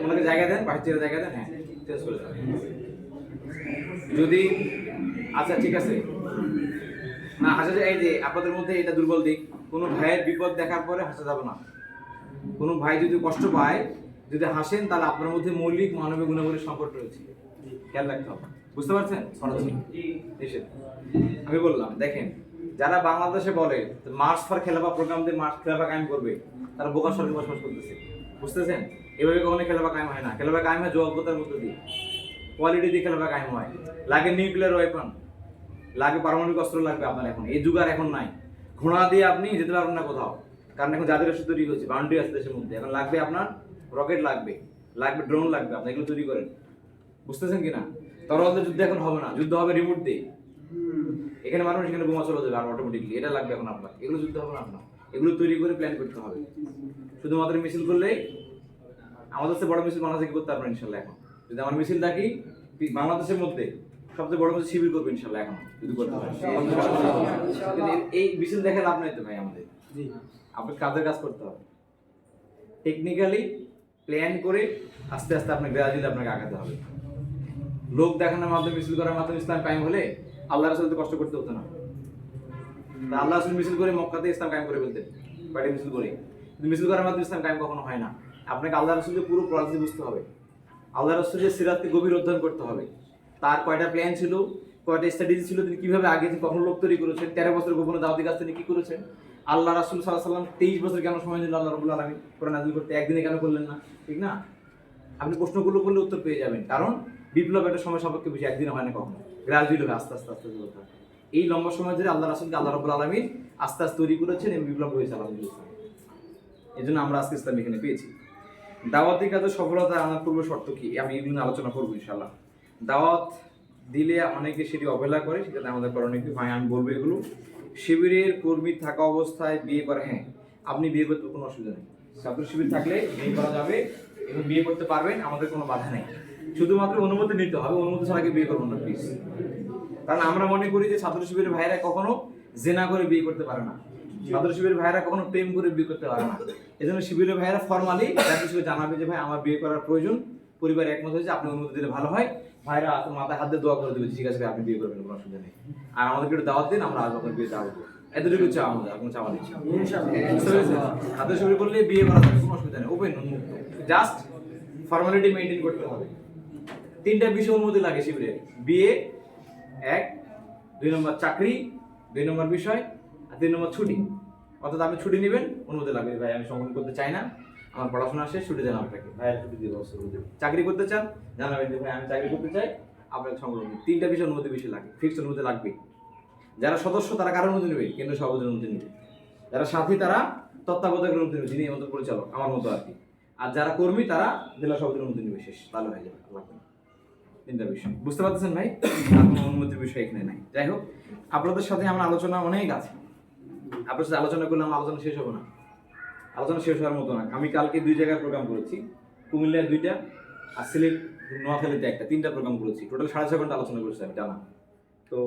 ওনাকে জায়গা দেন, পাশের চেয়ারে জায়গা দেন, হ্যাঁ চেঞ্জ করে দেন যদি, আচ্ছা ঠিক আছে না হাসা যায়। এই যে আপনাদের মধ্যে এটা দুর্বল দিক, কোনো ভাইয়ের বিপদ দেখার পরে হাসা যাবে না। কোনো ভাই যদি কষ্ট পায়, যদি হাসেন, তাহলে আপনার মধ্যে মৌলিক মানবিক গুণাবলীর সংকট রয়েছে, খেয়াল রাখতে হবে, বুঝতে পারছেন? আমি বললাম দেখেন, যারা বাংলাদেশে বলে মার্চ ফর খেলাফা প্রোগ্রাম দিয়ে মার্চ খেলাফা কায়েম করবে, তারা বোকা সরকার বসবাস করতেছে, বুঝতেছেন? এভাবে কখনো খেলাফা কায়েম হয় না। খেলাফা কায়েম হয় যোগ্যতার মধ্যে দিয়ে, কোয়ালিটি দিয়ে খেলাফা কায়েম হয়। লাগে নিউক্লিয়ার ওয়েপন, লাগে পারমাণবিক অস্ত্র লাগবে আপনার, এখন এই যুগ আর এখন নাই। ঘোড়া দিয়ে আপনি যেতে পারবেন না কোথাও, কারণ এখন যাদের রাষ্ট্র তৈরি হয়েছে, বাউন্ডারি আছে দেশের মধ্যে, এখন লাগবে আপনার রকেট, লাগবে ড্রোন লাগবে, আপনি এগুলো তৈরি করেন, বুঝতেছেন কিনা? তরোয়ালের যুদ্ধ এখন হবে না, যুদ্ধ হবে রিমোট দিয়ে, এখানে মানুষ এখানে বোমা চলে যাবে আর অটোমেটিকলি, এটা লাগবে এখন আপনার, এগুলো যুদ্ধ হবে না আপনার, এগুলো তৈরি করে প্ল্যান করতে হবে। শুধুমাত্র মিছিল করলেই, আমাদের কাছে বড় মিছিল বাংলাদেশে করতে পারবেন ইনশাল্লাহ। এখন যদি আমার মিছিল থাকি বাংলাদেশের মধ্যে সবচেয়ে বড় মিছিল শিবির করবে ইনশাল্লাহ, এখন যদি করতে পারেন। এই মিছিল দেখে লাভ নাই তো ভাই, আমাদের আপনার কাজের কাজ করতে হবে, টেকনিক্যালি প্ল্যান করে আস্তে আস্তে আপনার গ্রাজুয়ালি আপনাকে আগাতে হবে। লোক দেখানোর মাধ্যমে, মিছিল করার মাধ্যমে ইসলাম কায়েম হলে আল্লাহ রাসূলকে কষ্ট করতে হতো না। আল্লাহ রাসূল মিছিল করে মক্কাতে ইসলাম কায়েম করে ফেলতেন, বাড়ি মিছিল করে। কিন্তু মিছিল করার মাধ্যমে ইসলাম কায়েম কখনো হয় না। আপনাকে আল্লাহ রাসূলের পুরো পলিসি বুঝতে হবে, আল্লাহ রাসূলের সিরাতকে গভীর অধ্যয়ন করতে হবে, তার কয়টা প্ল্যান ছিল, কয়টা স্ট্র্যাটেজি ছিল, তিনি কিভাবে আগে কখন লোক তৈরি করেছেন, 13 বছর গোপনে দাওয়াতি কাজ তিনি কি করেছেন, আল্লাহ রাসূল সাল্লাল্লাহু আলাইহি ওয়াসাল্লাম 23 বছর কেন সময় দিল আল্লাহ রাব্বুল আলামিন কোরআন নাযিল করতে, একদিনে কেন করলেন না? ঠিক না? আপনি প্রশ্নগুলো করলে উত্তর পেয়ে যাবেন, কারণ বিপ্লব একটা সময় সাপেক্ষে বেশি, একদিনে হয় না কখনো, গ্রাজুয়ালি হবে, আস্তে আস্তে আস্তে আস্তে। এই লম্বা সময় ধরে আল্লাহ রাসূলকে আল্লাহ রাব্বুল আলামিন আস্তে আস্তে তৈরি করেছেন এবং বিপ্লব হয়েছে আলহামদুলিল্লাহ। এই জন্য আমরা আজকে ইসলাম এখানে পেয়েছি। দাওয়াতি কাজে সফলতা আনার পূর্ব শর্ত কি, আমি এগুলো আলোচনা করবো ইনশাআল্লাহ। দাওয়াত দিলে অনেকে সেটি অবহেলা করে, সেটাতে আমাদের করণীয় কি? ভাই আমি বলবো এগুলো। শিবিরের কর্মী থাকা অবস্থায় বিয়ে করা, হ্যাঁ আপনি বিয়ে করতে কোনো অসুবিধা নেই, ছাত্র শিবির থাকলে বিয়ে করা যাবে এবং বিয়ে করতে পারবেন, আমাদের কোনো বাধা নেই, শুধুমাত্র অনুমতি নিতে হবে, অনুমতি ছাড়া বিয়ে করবেন না প্লিজ। কারণ আমরা মনে করি যে ছাত্র শিবিরের ভাইরা কখনো জেনা করে বিয়ে করতে পারে না, ছাত্র শিবিরের ভাইরা কখনো প্রেম করে বিয়ে করতে পারে না। এই জন্য শিবিরের ভাইরা ফর্মালি জাতীয় শিবির জানাবে যে ভাই আমার বিয়ে করার প্রয়োজন, পরিবার একমত হয়েছে, আপনি অনুমতি দিলে ভালো হয়। ভাইরা মাথায় হাত দিয়ে দোয়া করে দেবে, ঠিক আছে আপনি বিয়ে করবেন, কোনো অসুবিধা নেই, আর আমাদেরকে একটু দাওয়াত দিন, আমরা আজ আপনার বিয়ে দাওয়াত দেবো, এতটুকু চাও আমাদের, আপনার চাওয়া দিচ্ছি। ছাত্র শিবির করলে বিয়ে করা যাবে, কোনো অসুবিধা নেই, ওপেন উন্মুক্ত, জাস্ট ফর্মালিটি মেনটেন করতে হবে। 3টা বিষয় অনুমতি লাগে শিবিরে, বিয়ে 1, 2 নম্বর চাকরি 2 নম্বর বিষয়, আর 3 নম্বর ছুটি। অর্থাৎ আপনি ছুটি নেবেন, অনুমতি লাগবে, ভাই আমি সংগ্রহ করতে চাই না, আমার পড়াশোনা শেষ, ছুটি দেন আপনাকে, ভাই ছুটি দিয়ে ব্যবস্থা করে দেবেন। চাকরি করতে চান, জানাবেন যে ভাই আমি চাকরি করতে চাই, আপনাকে সংগ্রহ। 3টা বিষয় অনুমতি বিষয় লাগে, ফিক্সড অনুমতি লাগবে। যারা সদস্য তারা কারোর অনুমতি নেবে, কেন্দ্র সভাপতির অনুমতি নেবে। যারা সাথী তারা তত্ত্বাবধায়কের অনুমতি নেবে, যিনি আমাদের পরিচালক, আমার মতো আর কি। আর যারা কর্মী তারা জেলা সভাপতির অনুমতি নেবে, শেষ, ভালো হয়ে যাবে। লাগবে 3টা বিষয়, বুঝতে পারতেছেন ভাই? আর কোনো অনুমতির বিষয় এখানে নাই। যাই হোক, আপনাদের সাথে আমার আলোচনা অনেক আছে, আপনার সাথে আলোচনা করলে আমার আলোচনা শেষ হবে না, আলোচনা শেষ হওয়ার মতো না। আমি কালকে 2 জায়গায় প্রোগ্রাম করেছি, কুমিল্লায় 2টা আর সিলেট নোয়াখালীতে 1টা, 3টা প্রোগ্রাম করেছি, টোটাল 6.5 ঘন্টা আলোচনা করেছি আমি টানা। তো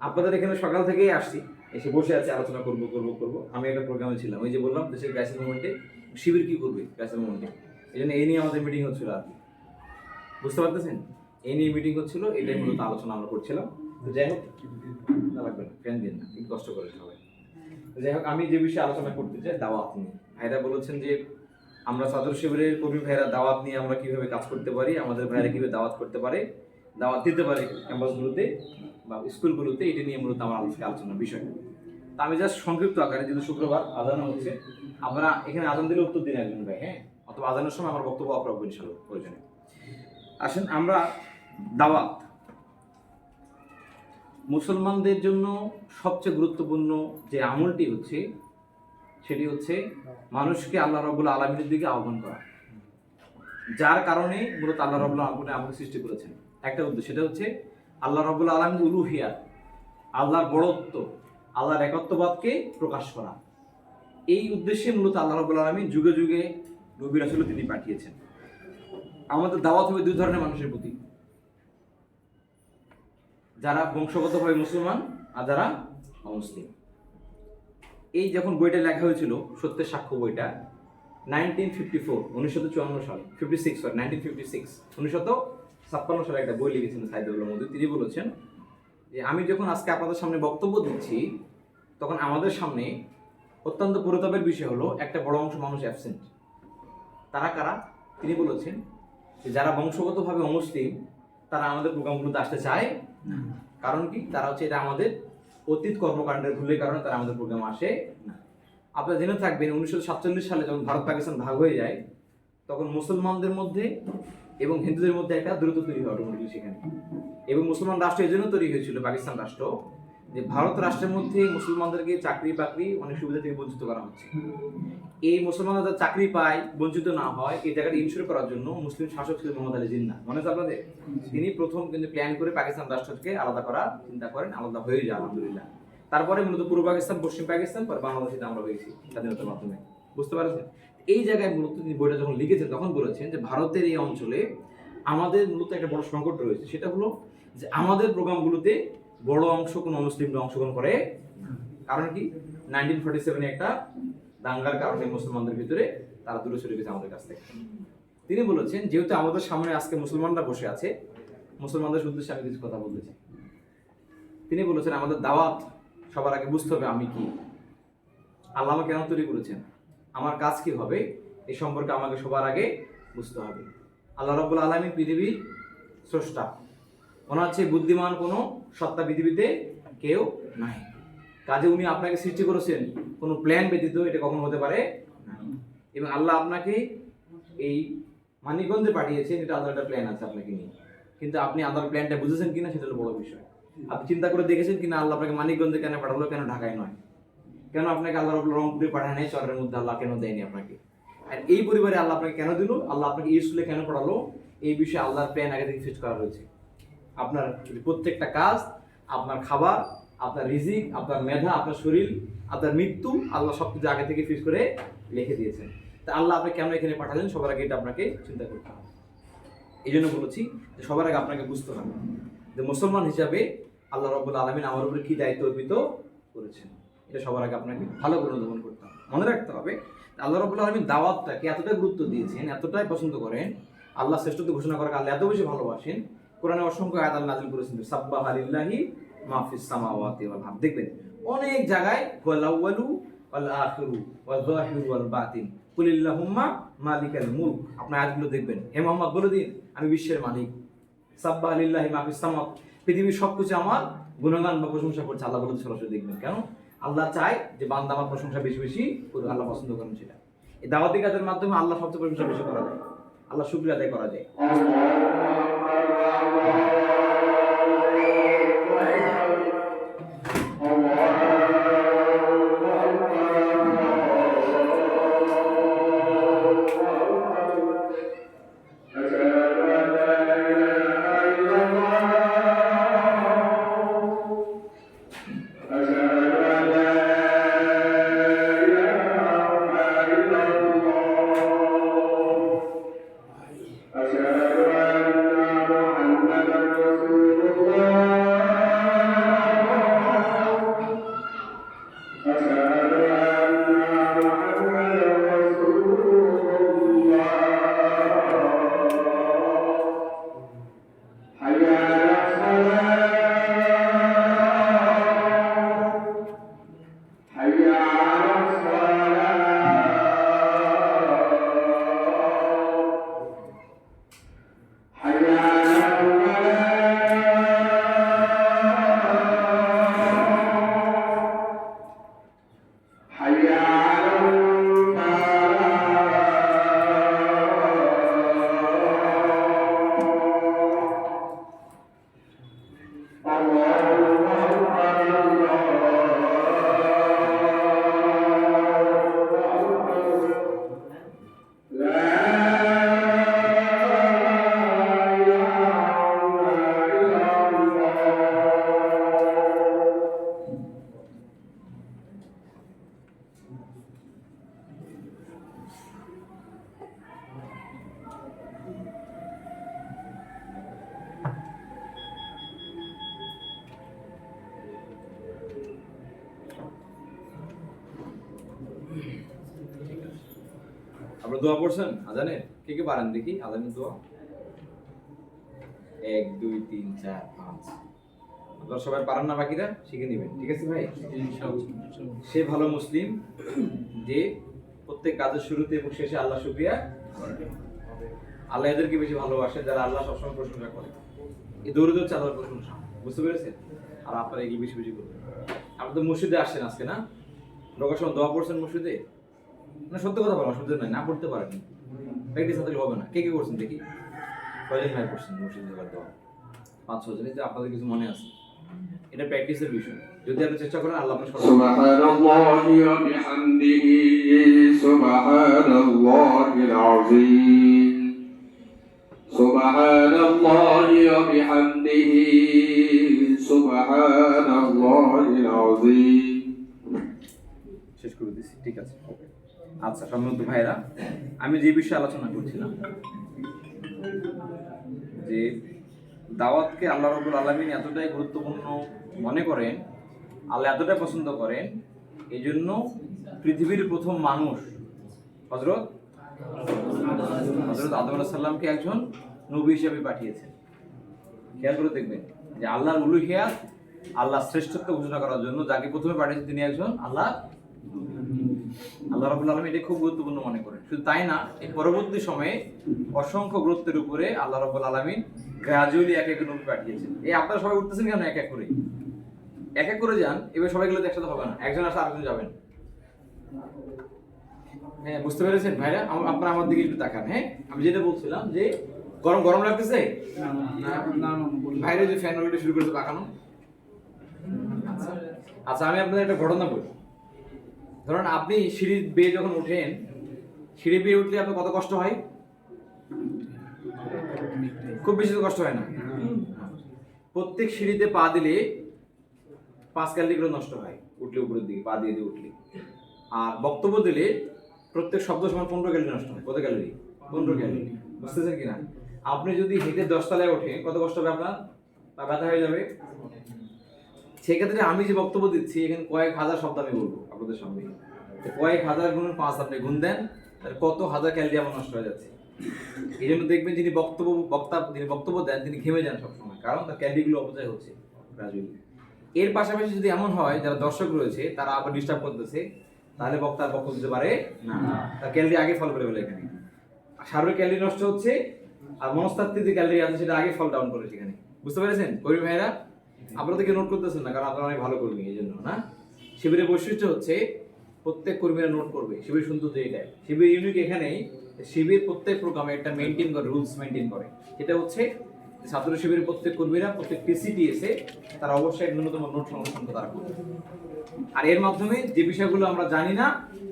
আপনাদের এখানে সকাল থেকেই আসছি, এসে বসে আছে, আলোচনা করবো। আমি একটা প্রোগ্রামে ছিলাম, ওই যে বললাম দেশের ক্রাইসিস মুভমেন্টে শিবির কি করবে, ক্রাইসিস মুভমেন্টে, এই জন্য এই নিয়ে আমাদের মিটিং হচ্ছিল আর কি, বুঝতে পারতেছেন? এই নিয়ে মিটিং হচ্ছিল, এটাই মূলত আলোচনা আমরা করছিলাম। তো যাই হোক, না লাগবে না, ফ্যান দিন না, একটু কষ্ট করে সবাই। যাই হোক, আমি যে বিষয়ে আলোচনা করতে চাই, দাওয়াত নিয়ে। ভাইরা বলেছেন যে আমরা ছাত্র শিবিরের কর্মী ভাইরা দাওয়াত নিয়ে আমরা কিভাবে কাজ করতে পারি, আমাদের ভাইরা কিভাবে দাওয়াত করতে পারে, দাওয়াত দিতে পারে ক্যাম্পাসগুলোতে বা স্কুলগুলোতে, এটা নিয়ে মূলত আমার আলোচনার বিষয়। তা আমি জাস্ট সংক্ষিপ্ত আকারে, যেহেতু শুক্রবার আজান হচ্ছে, আমরা এখানে আজান দিলে উত্তর দিন একজন ভাই, হ্যাঁ, অথবা আজানের সময় আমার বক্তব্য অপ্রাপ্য ইনশাআল্লাহ প্রয়োজনে। আসেন, আমরা দাওয়াত মুসলমানদের জন্য সবচেয়ে গুরুত্বপূর্ণ যে আমলটি হচ্ছে, সেটি হচ্ছে মানুষকে আল্লাহ রাব্বুল আলামিনের দিকে আহ্বান করা, যার কারণে মূলত আল্লাহ রাব্বুল আলামিন আমাদের সৃষ্টি করেছেন। একটা উদ্দেশ্য, সেটা হচ্ছে আল্লাহ রাব্বুল আলামিন উলুহিয়াত, আল্লাহর বড়ত্ব, আল্লাহর একত্ববাদকে প্রকাশ করা। এই উদ্দেশ্যে মূলত আল্লাহ রাব্বুল আলামিন যুগে যুগে নবী রাসূল তিনি পাঠিয়েছেন। আমাদের দাওয়াত হবে 2 ধরনের মানুষের প্রতি। যারা বংশগতভাবে মুসলমান আর যারা অমুসলিম। এই যখন বইটা লেখা হয়েছিল, সত্যের সাক্ষ্য বইটা 1954 সালে, 1956 সালে একটা বই লিখেছেন সাইদুল্লাহ মওদুদী। তিনি বলেছেন যে আমি যখন আজকে আপনাদের সামনে বক্তব্য দিচ্ছি, তখন আমাদের সামনে অত্যন্ত পরিতাপের বিষয় হলো একটা বড় অংশ মানুষ অ্যাবসেন্ট। তারা কারা? তিনি বলেছেন যে যারা বংশগতভাবে অমুসলিম তারা আমাদের প্রোগ্রামগুলোতে আসতে চায় না। কারণ কি? তারা হচ্ছে এটা আমাদের অতীত কর্মকাণ্ডের ভুলের কারণে তারা আমাদের প্রোগ্রাম আসে না। আপনারা জেনে থাকবেন 1947 সালে যখন ভারত পাকিস্তান ভাগ হয়ে যায়, তখন মুসলমানদের মধ্যে এবং হিন্দুদের মধ্যে একটা দূরত্ব তৈরি হয় অটোমেটিকলি সেখানে। এবং মুসলমান রাষ্ট্র এই জন্য তৈরি হয়েছিল, পাকিস্তান রাষ্ট্র, যে ভারত রাষ্ট্রের মধ্যে মুসলমানদেরকে চাকরি বাকরি অনেক সুবিধা থেকে বঞ্চিত করা হচ্ছে। এই মুসলমানরা যাতে চাকরি পায়, বঞ্চিত না হয়, এই জায়গাটা ইনশিওর করার জন্য মুসলিম শাসক ছিল মোহাম্মদ আলী জিন্নাহ। মনে আছে আপনাদের? তিনি প্রথম কিন্তু প্ল্যান করে পাকিস্তান রাষ্ট্রকে আলাদা করার চিন্তা করেন, আলাদা হয়ে যায় আলহামদুলিল্লাহ। তারপরে মূলত পূর্ব পাকিস্তান, পশ্চিম পাকিস্তান, পর বাংলাদেশে আমরা হয়েছি স্বাধীনতার মাধ্যমে। বুঝতে পারছেন? এই জায়গায় মূলত তিনি বইটা যখন লিখেছেন তখন বলেছেন যে ভারতের এই অঞ্চলে আমাদের মূলত একটা বড় সংকট রয়েছে। সেটা হলো যে আমাদের প্রোগ্রামগুলোতে বড় অংশ কোনো মুসলিমরা অংশগ্রহণ করে। কারণ কি? 1947 একটা দাঙ্গার কারণে মুসলমানদের ভিতরে তারা দূরে সরে গেছে আমাদের কাছ থেকে। তিনি বলেছেন যেহেতু আমাদের সামনে আজকে মুসলমানরা বসে আছে, মুসলমানদের উদ্দেশ্যে আমি কিছু কথা বলতে চাই। তিনি বলেছেন আমাদের দাওয়াত সবার আগে বুঝতে হবে আমি কি, আল্লাহ আমাকে কেন তৈরি করেছেন, আমার কাজ কি হবে, এই সম্পর্কে আমাকে সবার আগে বুঝতে হবে। আল্লাহ রাব্বুল আলামিন পৃথিবীর স্রষ্টা, ওনার চেয়ে বুদ্ধিমান কোনো সত্তা পৃথিবীতে কেউ নাই। কাজে উনি আপনাকে সৃষ্টি করেছেন কোনো প্ল্যান ব্যতীত, এটা কখনো হতে পারে না। এবং আল্লাহ আপনাকে এই মানিকগঞ্জে পাঠিয়েছেন, এটা আল্লাহর একটা প্ল্যান আছে আপনাকে নিয়ে। কিন্তু আপনি আল্লাহর প্ল্যানটা বুঝেছেন কিনা সেটা হলো বড় বিষয়। আপনি চিন্তা করে দেখেছেন কিনা আল্লাহ আপনাকে মানিকগঞ্জে কেন পাঠালো, কেন ঢাকায় নয়? কেন আপনাকে আল্লাহ রংপুরে পাঠায় নাই, চরের মধ্যে আল্লাহ কেন দেয়নি আপনাকে? আর এই পরিবারে আল্লাহ আপনাকে কেন দিল, আল্লাহ আপনাকে এই স্কুলে কেন পড়ালো, এই বিষয়ে আল্লাহর প্ল্যান আগে থেকে ফিক্স করা হয়েছে। আপনার প্রত্যেকটা কাজ, আপনার খাবার, আপনার রিজিক, আপনার মেধা, আপনার শরীর, আপনার মৃত্যু, আল্লাহ সবকিছু আগে থেকে ফিক্স করে লিখে দিয়েছেন। তা আল্লাহ আপনাকে কেন এখানে পাঠালেন সবার আগে এটা আপনাকে চিন্তা করতে হবে। এই জন্য বলেছি যে সবার আগে আপনাকে বুঝতে হবে যে মুসলমান হিসাবে আল্লাহ রাব্বুল আলামিন আমার উপরে কি দায়িত্ব অর্পিত করেছেন, এটা সবার আগে আপনাকে ভালো করে অনুধাবন করতে হবে। মনে রাখতে হবে আল্লাহ রাব্বুল আলামিন দাওয়াতটাকে এতটাই গুরুত্ব দিয়েছেন, এতটাই পছন্দ করেন, আল্লাহ শ্রেষ্ঠত্ব ঘোষণা করাকে আল্লাহ এত বেশি ভালোবাসেন, কোরআনে অসংখ্য আয়াত আল্লাহ নাযিল করেছেন। সাব্বাহা লিল্লাহি মা ফিস সামাওয়াতি ওয়াল আরদ। দেখবেন অনেক জায়গায় ওয়াল আউয়ালু ওয়াল আখিরু ওয়াল যাহিরু ওয়াল বাতিন কুলিল্লাহুম্মা মালিকাল মুলক। আপনার আয়াতগুলো দেখবেন, হে মুহাম্মদ বলে দিন আমি বিশ্বের মালিক। সাব্বাহা লিল্লাহি মা ফিস সামাওয়াত, পৃথিবীর সবকিছু আমার গুণগান বা প্রশংসা করছে, আল্লাহ বলে সরাসরি দেখবেন। কেন? আল্লাহ চায় যে বান্দা আমার প্রশংসা বেশি বেশি করুক, আল্লাহ পছন্দ করেন সেটা। এই দাওয়াতি কাজের মাধ্যমে আল্লাহ সবচেয়ে প্রশংসা বেশি করা যায়, আল্লাহ শুকরিয়া আদায় করা যায়। আপনারা দোয়া পড়ছেন আজানের? কে কে পারেন দেখি আজানের দোয়া? 1 2 3 4 5। আপনারা সবাই পারেন না, বাকিরা শিখে নেবেন, ঠিক আছে ভাই? সে ভালো মুসলিম যে প্রত্যেক কাজের শুরুতে এবং শেষে আল্লাহ শুকরিয়া করে। আল্লাহ এদেরকে বেশি ভালোবাসে যারা আল্লাহ সবসময় প্রশংসা করে। এই দৌড়ে হচ্ছে আল্লাহর প্রশংসা, বুঝতে পেরেছেন? আর আপনারা এগুলি বেশি বেশি করবেন। আপনি তো মসজিদে আসছেন আজকে, না? লোকের সময় দোয়া পড়ছেন মসজিদে? না, সত্য কথা বলা, অসুবিধা নাই, না পড়তে পারেন, প্র্যাকটিস না হবে না। কে কে করছেন দেখি? কয়জন ভাই করছেন মসজিদে দোয়া? 5-6 জন। আপনাদের কিছু মনে আছে? এটা প্র্যাকটিসের বিষয়। যদি আপনি চেষ্টা করেন, আল্লাহ আপনার সুবহানাল্লাহি ওয়া বিহামদিহি সুবহানাল্লাহিল আযীম সুবহানাল্লাহি ওয়া বিহামদিহি সুবহানাল্লাহিল আযীম। শেষ করে দিছি, ঠিক আছে? আচ্ছা সম্মানিত ভাইরা, আমি যে বিষয়ে আলোচনা করছিলাম যে দাওয়াতকে আল্লাহ রাব্বুল আলামিন এতটাই গুরুত্বপূর্ণ মনে করেন, আল্লাহ এতটাই পছন্দ করেন, এই জন্য পৃথিবীর প্রথম মানুষ হযরত আদম আলাইহিস সালামকে একজন নবী হিসেবে পাঠিয়েছেন। খেয়াল করে দেখবেন যে আল্লাহর উলুহিয়াত, আল্লাহর শ্রেষ্ঠত্ব ঘোষণা করার জন্য যাকে প্রথমে পাঠিয়েছেন তিনি একজন আল্লাহ রাব্বুল আলামিন। এটা খুব গুরুত্বপূর্ণ মনে করেন। শুধু তাই না, এই পরবর্তী সময়ে অসংখ্য গুরুত্বের উপরে আল্লাহ রাব্বুল আলামিন গ্রাজুয়ালি এক এক নবী পাঠিয়েছেন। এই আপনারা সবাই উঠতেছেন কেন? এক এক করে যান। এবার সবাই গেলে একসাথে হবে না, একজন আসলে আরেকজন যাবেন। হ্যাঁ, বুঝতে পেরেছেন ভাইরা? আপনারা আমার দিকে একটু তাকান। হ্যাঁ, আমি যেটা বলছিলাম যে গরম লাগতেছে ভাইরা, যে ফ্যান অলরেডি শুরু করেছে পাকানো। আচ্ছা, আমি আপনাদের একটা ঘটনা বলি। ধরুন আপনি সিঁড়ি বেয়ে যখন ওঠেন, সিঁড়ি বেয়ে উঠলে আপনার কত কষ্ট হয়? খুব বেশি কষ্ট হয় না। প্রত্যেক সিঁড়িতে পা দিলে 5 ক্যালোরি করে নষ্ট হয়, উঠলে উপরের দিকে পা দিয়ে উঠলে। আর বক্তব্য দিলে প্রত্যেক শব্দ সমান 15 ক্যালোরি নষ্ট হয়। কত ক্যালোরি? 15 ক্যালোরি। বুঝতেছেন কিনা? আপনি যদি হেঁটে 10 তলায় ওঠেন, কত কষ্ট হবে আপনার? পা ব্যথা হয়ে যাবে। সেক্ষেত্রে আমি যে বক্তব্য দিচ্ছি, এখানে কয়েক হাজার শব্দ আমি বলবো আপনাদের সামনে। কয়েক হাজার গুণ 5 আপনি গুণ দেন, তাহলে কত হাজার ক্যালোরি আমার নষ্ট হয়ে যাচ্ছে। এই জন্য দেখবেন যিনি বক্তব্য দেন তিনি ঘেমে যান সবসময়, কারণ তার ক্যালোরিগুলো অপচয় হচ্ছে গ্রাজুয়ালি। এর পাশাপাশি যদি এমন হয় যারা দর্শক রয়েছে তারা আবার ডিস্টার্ব করতেছে, তাহলে বক্তার বক্তব্য দিতে পারে না, তার ক্যালোরি আগে ফল করে ফেলে। এখানে সার্বিক ক্যালোরি নষ্ট হচ্ছে, আর মনস্তাত্ত্বিক যে ক্যালোরি আছে সেটা আগে ফল ডাউন করে সেখানে। বুঝতে পেরেছেন কর্মী ভাইরা? আপনারা থেকে নোট করতেছেন না, কারণ আপনারা অনেক ভালো কর্মী, এই জন্য না। শিবিরের বৈশিষ্ট্য হচ্ছে প্রত্যেক কর্মীরা নোট করবে। শিবির সৌন্দর্য এটাই, শিবির ইউনিক এখানেই, শিবির প্রত্যেক প্রোগ্রামে একটা মেনটেন করে, রুলস মেনটেন করে। এটা হচ্ছে ছাত্র শিবিরের প্রত্যেক কর্মীরা প্রত্যেক পিসিটিএসে তারা অবশ্যই ন্যূনতম নোট সংরক্ষণ তারা করবে। আর এর মাধ্যমে যে বিষয়গুলো আমরা জানি না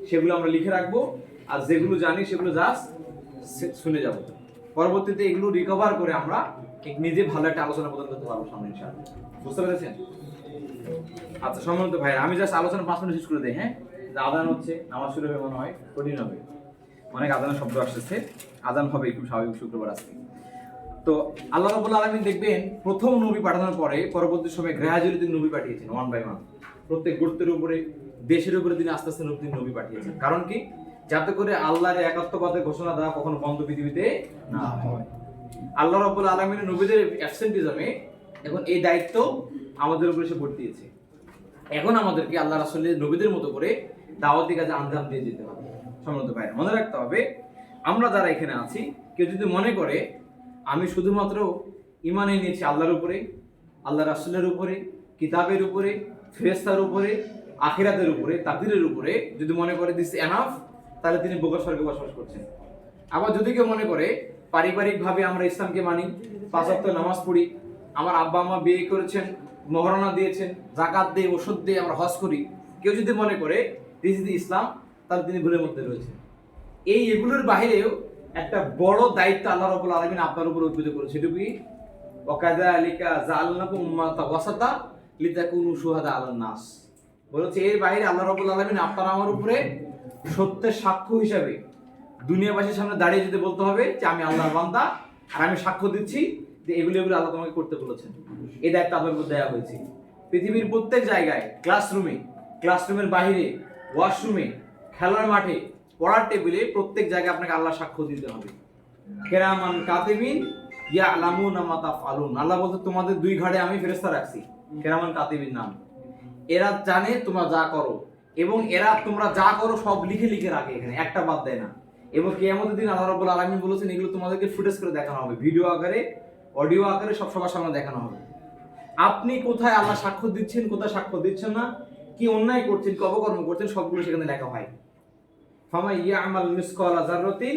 সেগুলো আমরা লিখে রাখবো, আর যেগুলো জানি সেগুলো জাস্ট শুনে যাব। পরবর্তীতে এগুলো রিকভার করে আমরা নিজে ভালো একটা আলোচনা প্রদান করতে পারবো সামনে ইনশাআল্লাহ। বুঝতে পেরেছেন? আচ্ছা সম্মানিত ভাই, আমি জাস্ট আলোচনা 5 মিনিট শেষ করে দেই। হ্যাঁ, আজান হচ্ছে, নামাজ শুরু হবে, মনে হয় কঠিন হবে, অনেক আজানের শব্দ আসতেছে। আজান হবে খুব স্বাভাবিক, শুক্রবার আজকে। তো আল্লাহ রাব্বুল আলামিন দেখবেন প্রথম নবী পাঠানোর পরে পরবর্তী সময়ে গ্রাজুয়ালি তিনি নবী পাঠিয়েছেন, 1 বাই 1। প্রত্যেক গোত্রের উপরে, দেশের উপরে তিনি আস্তে আস্তে নবী পাঠিয়েছেন। কারণ কি? যাতে করে আল্লাহর একাত্মবাদের ঘোষণা দেওয়া কখনো বন্ধ পৃথিবীতে না হয়। আল্লাহ রাব্বুল আলামিনের নবীদের অ্যাবসেন্টিজমে এখন এই দায়িত্ব আমাদের উপরে এসে বর্তিয়েছে। এখন আমাদেরকে আল্লাহ রাসূলের নবীদের মতো করে দাওয়াতি কাজে আঞ্জাম দিয়ে যেতে হবে। সম্মানিত ভাইরা, মনে রাখতে হবে, আমরা যারা এখানে আছি, কেউ যদি মনে করে আমি শুধুমাত্র ঈমান এনেছি আল্লাহর উপরে, আল্লাহ রাসূলের উপরে, কিতাবের উপরে, ফেরেশতার উপরে, আখিরাতের উপরে, তাকদীরের উপরে, যদি মনে করে দিস এনাফ, তাহলে তিনি বোকা স্বর্গে বসবাস করছেন। আবার যদি কেউ মনে করে পারিবারিকভাবে আমরা ইসলামকে মানি, 5 ওয়াক্ত নামাজ পড়ি, আমার আব্বা আম্মা বিয়ে করেছেন, মহরানা দিয়েছেন, যাকাত দেই, ওষুধ দেই, আমরা হজ করি, কেউ যদি মনে করে দিস ইজ ইসলাম, তাহলে তিনি ভুলের মধ্যে রয়েছেন। এগুলোর বাইরেও একটা বড় দায়িত্ব আল্লাহ রাব্বুল আলামিন আপনার উপর অর্পিত করেছে। সেটা কি? ওয়াকাযালিকা জাআলনাকুম উম্মাতান ওয়াসাতা লিতাকুনু শুহাদা আলান নাস। বলেছে এর বাইরে আল্লাহ রাব্বুল আলামিন আপনার আমার উপরে সত্যের সাক্ষ্য হিসাবে দুনিয়াবাসীর সামনে দাঁড়িয়ে যেতে বলতে হবে যে আমি আল্লাহর বান্দা, আর আমি সাক্ষ্য দিচ্ছি যে এগুলো আল্লাহ তোমাকে করতে বলেছেন। এই দায়িত্ব আপনার উপর দেওয়া হয়েছে। পৃথিবীর প্রত্যেক জায়গায়, ক্লাসরুমের বাইরে, ওয়াশরুমে, খেলার মাঠে, পড়ার টেবিলে প্রত্যেক জায়গায় আপনাকে আল্লাহ সাক্ষ্য দিতে হবে। কিরামান কাতিবিন ইয়ালামুনা মা তাফআলুন। আল্লাহ বলতে তোমাদের দুই ঘাড়ে আমি ফেরেশতা রাখছি, কিরামান কাতিবিন নাম। এরা জানে তোমরা যা করো এবং এরা তোমরা যা করো সব লিখে লিখে রাখে, এখানে একটা বাদ দেয় না। এবং কিয়ামতের দিন আল্লাহ রাব্বুল আলামিন বলেছেন এগুলো তোমাদেরকে ফুটেজ করে দেখানো হবে, ভিডিও আকারে, অডিও আকারে সব সবার সামনে দেখানো হবে। আপনি কোথায় আল্লাহ সাক্ষ্য দিচ্ছেন, কোথায় সাক্ষ্য দিচ্ছেন না, কি অন্যায় করছেন, কি অপকর্ম করছেন, সবগুলো সেখানে লেখা হয়। ফামা ইয়ামাল মিসকালা যাররাতিন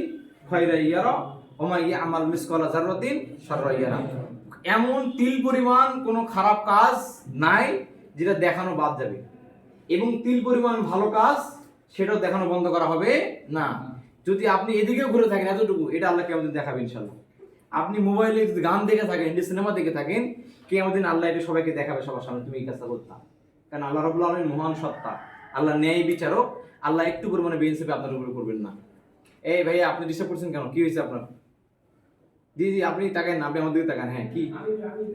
খায়রা ইয়ারা ওয়া মা ইয়ামাল মিসকালা যাররাতিন শাররা ইয়ারা। এমন তিল পরিমাণ কোনো খারাপ কাজ নাই যেটা দেখানো বাদ যাবে, এবং তিল পরিমাণ ভালো কাজ সেটাও দেখানো বন্ধ করা হবে না। যদি আপনি এদিকেও ঘুরে থাকেন এতটুকু, এটা আল্লাহ কিয়ামতের দিন দেখাবে ইনশাআল্লাহ। আপনি মোবাইলে যদি গান দেখে থাকেন, সিনেমা দেখে থাকেন, কিয়ামতের দিন আল্লাহ এটা সবাইকে দেখাবে সবার সামনে তুমি এই কাজটা করতাম। কারণ আল্লাহ রাব্বুল আলামিন মহান সত্তা, আল্লাহ ন্যায় বিচারক, আল্লাহ একটু পরিমাণে বেইনসাফি আপনার উপরে করবেন না। এই ভাই আপনি ডিস্টার্ব করছেন কেন, কি হয়েছে আপনার? জি জি আপনি তাকান না, আপনি আমার দিকে তাকান। হ্যাঁ কি,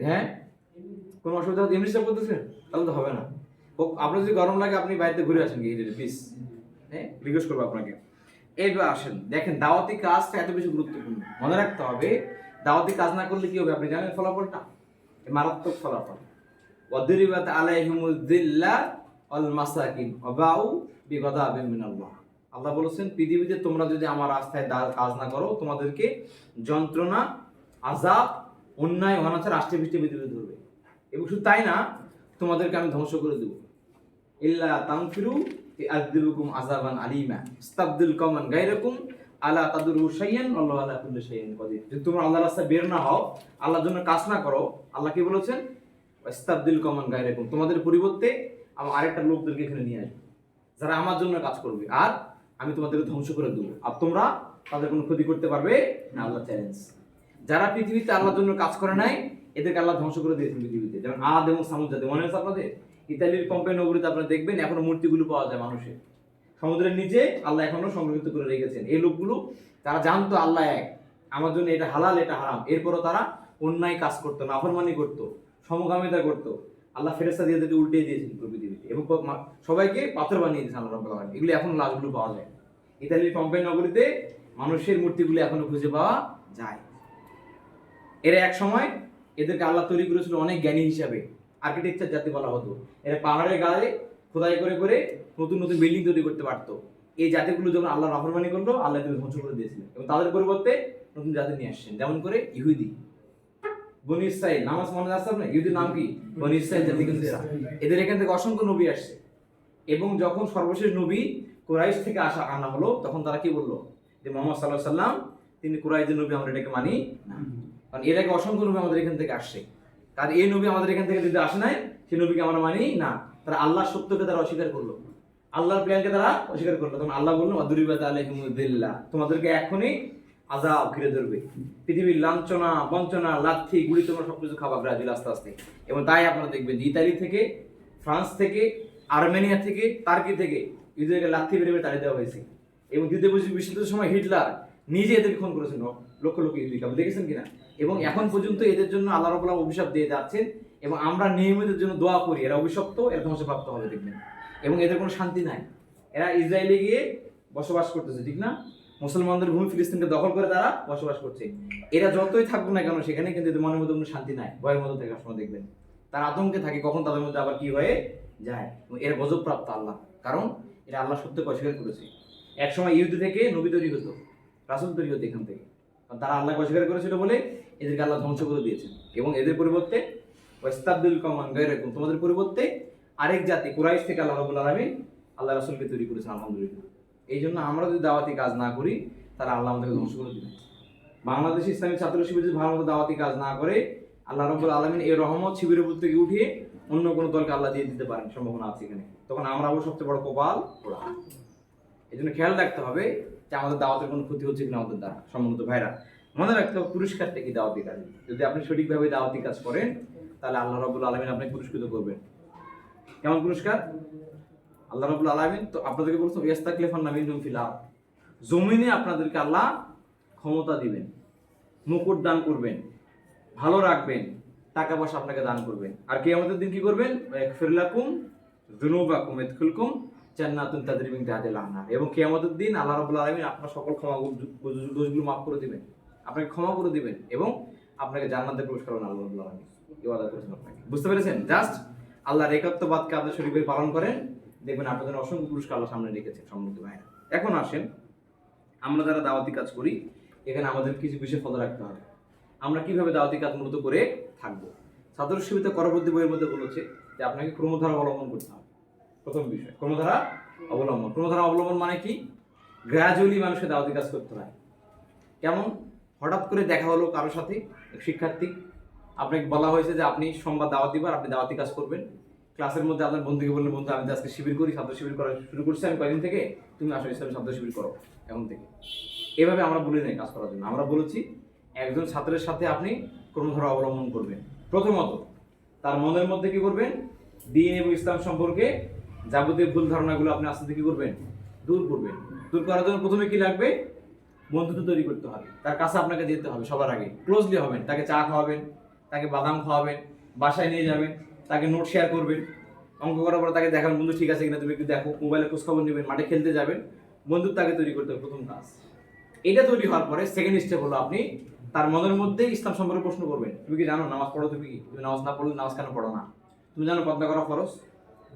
হ্যাঁ কোনো অসুবিধা হচ্ছে? এমনি ডিস্টার্ব করতেছেন তাহলে তো হবে না। আপনার যদি গরম লাগে আপনি বাড়িতে ঘুরে আসেন গিয়ে প্লিজ, হ্যাঁ রিকোয়েস্ট করবো আপনাকে। এইবার আসেন, দেখেন দাওয়াতি কাজটা এত বেশি গুরুত্বপূর্ণ, মনে রাখতে হবে। দাওয়াতি কাজ না করলে কি হবে আপনি জানেন ফলাফলটা? মারাত্মক ফলাফল। ওয়াদরিবাত আলাইহিমুয যিল্লা ওয়াল মাসাকিন ওয়া বাউ বিগাদাবিন মিনাল্লাহ। আল্লাহ বলেছেন পৃথিবীতে তোমরা যদি আমার রাস্তায় কাজ না করো, তোমাদেরকে যন্ত্রণা, আযাব, অন্যায়, অনাচার আষ্টে পৃষ্ঠে পৃথিবীতে ধরবে। এবং শুধু তাই না, তোমাদেরকে আমি ধ্বংস করে দেব। ইল্লা তানফিরু ইআযযিবুকুম আযাবান আলীমা ইস্তাবদিল কওমান গায়রাকুম আলা তাদুরু শাইয়ান আল্লাহু আলা কুল্লি শাইইন কাদির। যদি তোমরা আল্লাহর রাস্তায় বের না হও, আল্লাহর জন্য কাজ না করো, আল্লাহ কি বলেছেন? ইস্তাবদিল কওমান গায়রাকুম, তোমাদের পরিবর্তে আমি আরেকটা লোকদেরকে এখানে নিয়ে আসবো যারা আমার জন্য কাজ করবে, আর আমি তোমাদেরকে ধ্বংস করে দেবো, আর তোমরা তাদের কোনো ক্ষতি করতে পারবে না। আল্লাহ চ্যালেঞ্জ। যারা পৃথিবীতে আল্লাহর জন্য কাজ করে নাই, এদেরকে আল্লাহ ধ্বংস করে দিয়েছেন পৃথিবীতে। যেমন আদ এবং সামুদ জাতি, মনে আছে আপনাদের? ইতালির পম্পেই নগরীতে আপনারা দেখবেন এখনো মূর্তিগুলো পাওয়া যায় মানুষের, সমুদ্রের নিচে আল্লাহ এখনো সংরক্ষিত করে রেখেছেন। এই লোকগুলো তারা জানতো আল্লাহ এক, আমার জন্য এটা হালাল এটা হারাম, এরপরও তারা অন্যায় কাজ করতো, নাফরমানি করতো, সমকামিতা করতো। আল্লাহ ফেরেশতা দিয়ে তাদেরকে উল্টে দিয়েছেন পৃথিবীতে, এবং সবাইকে পাথর বানিয়ে দিয়েছেন আল্লাহ রাব্বুল আলামিন। এগুলো এখন লাশগুলো পাওয়া যায় ইতালির পম্পেই নগরীতে, মানুষের মূর্তিগুলো এখনো খুঁজে পাওয়া যায়। এরা এক সময় এদেরকে আল্লাহ তৈরি করেছিল অনেক জ্ঞানী হিসাবে, আর্কিটেকচার জাতি বলা হতো। এরা পাহাড়ের গায়ে খোদাই করে করে নতুন নতুন বিল্ডিং তৈরি করতে পারতো। এই জাতিগুলো যখন আল্লাহ নাফরমানি করলো, আল্লাহ এদের ধ্বংস করে দিয়েছিলেন, এবং তাদের পরিবর্তে নতুন জাতি নিয়ে আসছেন। যেমন করে ইহুদি, বনী ইসরাইল, নামাজ মনে আছে আপনার? ইহুদির নাম কি? বনী ইসরাইল জাতি। কিন্তু এদের এখান থেকে অসংখ্য নবী আসছে, এবং যখন সর্বশেষ নবী কুরাইশ থেকে আনা হলো, তখন তারা কি বললো? যে মুহাম্মদ সাল্লাল্লাহু আলাইহি সাল্লাম তিনি কুরাইশের নবী, আমরা এটাকে মানি না। কারণ এর আগে অসংখ্য নবী আমাদের এখান থেকে আসছে, আর এই নবী আমাদের এখান থেকে যদি আসে নাই, সেই নবীকে আমরা মানি না। তারা আল্লাহর সত্যকে তারা অস্বীকার করলো, আল্লাহর প্ল্যানকে তারা অস্বীকার করলো। তখন আল্লাহ বললেন ওয়াদরিবাত আলাইহিমুয যিল্লা, তোমাদেরকে এখনই আযাব ঘিরে ধরবে, পৃথিবীর লাঞ্ছনা, বঞ্চনা, লাথি, গুলি, তোমরা সবকিছু খাবা ব্রাজিল আস্তে আস্তে। এবং তাই আপনারা দেখবেন যে ইতালি থেকে, ফ্রান্স থেকে, আর্মেনিয়া থেকে, টার্কি থেকে ইহুদিদেরকে লাথি মেরে মেরে তাড়িয়ে দেওয়া হয়েছে। এবং দ্বিতীয় বিশ্বযুদ্ধের সময় হিটলার নিজে এদেরকে খুন করেছেন লক্ষ লক্ষ ইহুদিকে, আপনি দেখেছেন কিনা? এবং এখন পর্যন্ত এদের জন্য আল্লাহ রাব্বুল আলামিন অভিশাপ দিয়ে যাচ্ছেন, এবং আমরা নিয়মিত জন্য দোয়া করি এরা অভিশপ্ত, এরা ধ্বংসপ্রাপ্ত হবে দেখবেন। এবং এদের কোনো শান্তি নাই। এরা ইসরায়েলে গিয়ে বসবাস করতেছে, ঠিক না? মুসলমানদের ভূমি ফিলিস্তিনকে দখল করে তারা বসবাস করছে। এরা যতই থাকুক না কেন সেখানে, কিন্তু এদের মনের মধ্যে কোনো শান্তি নাই, ভয়ের মধ্যে থাকে সবসময় দেখবেন। তারা আতঙ্কে থাকে কখন তাদের মধ্যে আবার কি হয়ে যায়। এরা গজবপ্রাপ্ত আল্লাহ, কারণ এরা আল্লাহ সত্যকে অস্বীকার করেছে। এক সময় ইহুদি থেকে নবী তৈরি হতো, রাসূল তৈরি হতো এখান থেকে, কারণ তারা আল্লাহকে অস্বীকার করেছিল বলে এদেরকে আল্লাহ ধ্বংস করে দিয়েছেন। এবং এদের পরিবর্তে ওয়াস্তাবদিল কওমান গায়রাকুম, তোমাদের পরিবর্তে আরেক জাতি কুরাইশ থেকে আল্লাহ রাব্বুল আলামিন আল্লাহ রাসূলকে তৈরি করেছেন। আলহামদুলিল্লাহ। এই জন্য আমরা যদি দাওয়াতি কাজ না করি, তাহলে আল্লাহ আমাদেরকে ধ্বংস করে দিবেন। বাংলাদেশ ইসলামী ছাত্র শিবির যদি ভালো মতো দাওয়াতি কাজ না করে, আল্লাহ রাব্বুল আলামিন এই রহমত শিবিরের উপর থেকে উঠিয়ে অন্য কোনো দলকে আল্লাহ দিয়ে দিতে পারেন, সম্ভাবনা আছে এখানে। তখন আমরা আবার সবচেয়ে বড় কপাল পোড়া। এই জন্য খেয়াল রাখতে হবে যে আমাদের দাওয়াতের কোনো ক্ষতি হচ্ছে কিনা আমাদের দ্বারা। সম্মানিত ভাইরা, মনে রাখতে হবে পুরস্কারটা কি দাওয়াতি কাজ। যদি আপনি সঠিকভাবে দাওয়াতি কাজ করেন, তাহলে আল্লাহ রাব্বুল আলামিন আপনাকে পুরস্কৃত করবেন। কেমন পুরস্কার? আল্লাহ রাব্বুল আলামিন তো আপনাদেরকে বলছেন ইয়াস্তাকলিফান্না মিনহুম ফিল আরদ, জমিনে আপনাদেরকে আল্লাহ ক্ষমতা দিবেন, মুকুট দান করবেন, ভালো রাখবেন, টাকা পয়সা আপনাকে দান করবেন। আর কিয়ামতের দিন কি করবেন? ইয়াগফির লাকুম যুনুবাকুম ইয়াদখুলকুম জান্নাতুন তাজরি মিন তাহতিহা আল-আনহার, এবং কিয়ামতের দিন আল্লাহ রাব্বুল আলামিন আপনার সকল দোষগুলো মাফ করে দিবেন, আপনাকে ক্ষমা করে দিবেন এবং আপনাকে জান্নাতে প্রবেশ করাবেন আল্লাহ রাব্বুল আলামিন। এই ওয়াদা করেছেন আপনাকে। বুঝতে পেরেছেন? জাস্ট আল্লাহর একাত্মবাদকে আপনি সঠিকভাবে পালন করেন, দেখবেন আপনাদের অসংখ্য পুরস্কার আল্লাহ সামনে রেখেছেন। সম্মানিত ভাইরা, এখন আসেন, আমরা যারা দাওয়াতি কাজ করি এখানে আমাদের কিছু বিষয় ফলো রাখতে হবে। আমরা কিভাবে দাওয়াতি কাজ মূলত করে থাকবো। ছাত্র শিবিরে করবর্তী বইয়ের মধ্যে বলেছে যে আপনাকে ক্রমধারা অবলম্বন করতে হবে। প্রথম বিষয় ক্রমধারা অবলম্বন। ক্রমধারা অবলম্বন মানে কি? গ্র্যাজুয়ালি মানুষকে দাওয়াতি কাজ করতে হয়। কেমন? হঠাৎ করে দেখা হলো কারোর সাথে, শিক্ষার্থী, আপনাকে বলা হয়েছে যে আপনি সোমবার দাওয়াত দিবার, আপনি দাওয়াতি কাজ করবেন। ক্লাসের মধ্যে আপনার বন্ধুকে বললেন, বন্ধু আমি আজকে শিবির করি, ছাত্র শিবির করা শুরু করছি আমি কয়েকদিন থেকে, তুমি আসো ইসলামী ছাত্র শিবির করো এখন থেকে। এভাবে আমরা বলি নাই কাজ করার জন্য। আমরা বলেছি একজন ছাত্রের সাথে আপনি ক্রমধারা অবলম্বন করবেন। প্রথমত তার মনের মধ্যে কি করবেন? দ্বীন এবং ইসলাম সম্পর্কে যাবতীয় ভুল ধারণাগুলো আপনি আস্তে আস্তে কি করবেন? দূর করবেন। দূর করার জন্য প্রথমে কি লাগবে? বন্ধুত্ব তৈরি করতে হবে। তার কাছে আপনাকে যেতে হবে, সবার আগে ক্লোজলি হবেন, তাকে চা খাওয়াবেন, তাকে বাদাম খাওয়াবেন, বাসায় নিয়ে যাবেন, তাকে নোট শেয়ার করবেন, অঙ্ক করার পরে তাকে দেখাবেন বন্ধু ঠিক আছে কিনা তুমি একটু দেখো, মোবাইলে খোঁজখবর নেবেন, মাঠে খেলতে যাবেন, বন্ধুত্ব তাকে তৈরি করতে হবে প্রথম কাজ। এটা তৈরি হওয়ার পরে সেকেন্ড স্টেপ হলো আপনি তার মনের মধ্যে ইসলাম সম্পর্কে প্রশ্ন করবেন। তুমি কি জানো নামাজ পড়ো? তুমি কি? তুমি নামাজ না পড়লে নামাজ কেন পড়ো না? তুমি জানো পর্দা করা ফরজ?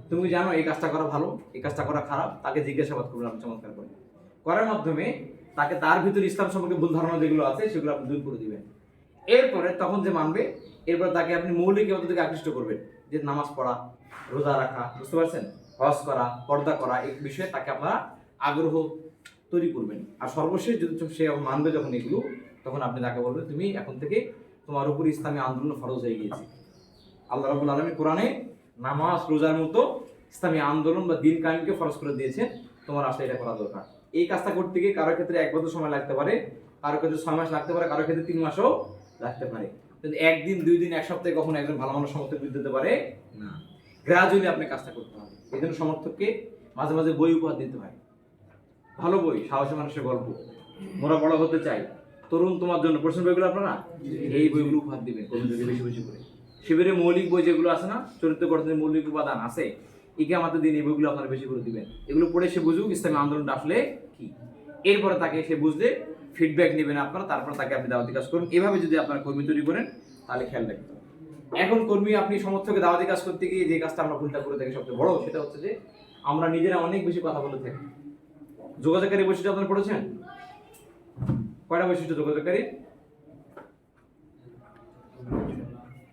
তুমি কি জানো এই কাজটা করা ভালো, এই কাজটা করা খারাপ? তাকে জিজ্ঞাসাবাদ করবেন আপনি চমৎকার করে। করার মাধ্যমে তাকে তার ভিতরে ইসলাম সম্পর্কে ভুল ধারণা যেগুলো আছে সেগুলো আপনি দূর করে দিবেন। এরপরে তখন যে মানবে, এরপর তাকে আপনি মৌলিক ইবাদত থেকে আকৃষ্ট করবেন, যে নামাজ পড়া, রোজা রাখা, বুঝতে পারছেন, হজ করা, পর্দা করা, এই বিষয়ে তাকে আপনারা আগ্রহ তৈরি করবেন। আর সর্বশেষ যদি সে মানবে যখন এগুলো, তখন আপনি তাকে বলবেন তুমি এখন থেকে তোমার উপর ইসলামী আন্দোলন ফরজ হয়ে গিয়েছে। আল্লাহ রাব্বুল আলামিন কোরআনে নামাজ রোজার মতো ইসলামী আন্দোলন বা দিন কায়েমকে ফরজ করে দিয়েছেন, তোমার আসলে এটা করা দরকার। এই কাজটা করতে গিয়ে কারোর ক্ষেত্রে 1 বছর সময় লাগতে পারে, কারোর ক্ষেত্রে 6 মাস লাগতে পারে, কারোর ক্ষেত্রে 3 মাসও লাগতে পারে। কিন্তু 1 দিন 2 দিন 1 সপ্তাহে কখনো একজন ভালো মানুষ সমর্থক দিতে পারে না। গ্রাজুয়ালি আপনি কাজটা করতে হবে। এই জন্য সমর্থককে মাঝে মাঝে বই উপহার দিতে হয়, ভালো বই, সাহসী মানুষের গল্প, মোরা বড় হতে চাই, তরুণ তোমার জন্য, প্রশ্ন বইগুলো আপনারা এই বইগুলো উপহার দিবেন কর্মীদেরকে বেশি বেশি করে। শিবিরে মৌলিক বই যেগুলো আছে না, চরিত্র গঠনের মৌলিক উপাদান আছে, ইকামাতের দিন এই বইগুলো আপনারা বেশি করে দিবেন। এগুলো পড়ে সে বুঝুক ইসলামী আন্দোলনটা আসলে কি। এরপরে তাকে সে বুঝলে ফিডব্যাক নেবেন আপনারা, তারপর তাকে আপনি দাওয়াতি কাজ করুন। এভাবে যদি আপনারা কর্মী তৈরি করেন তাহলে খেয়াল রাখতে হবে। এখন কর্মী আপনি সমর্থকে দাওয়াতি কাজ করতে গিয়ে যে কাজটা আমরা ভুলটা করে থাকি সবচেয়ে বড়, সেটা হচ্ছে যে আমরা নিজেরা অনেক বেশি কথা বলে থাকি। যোগাযোগকারী বৈশিষ্ট্য আপনারা পড়েছেন? কয়টা বৈশিষ্ট্য যোগাযোগকারী?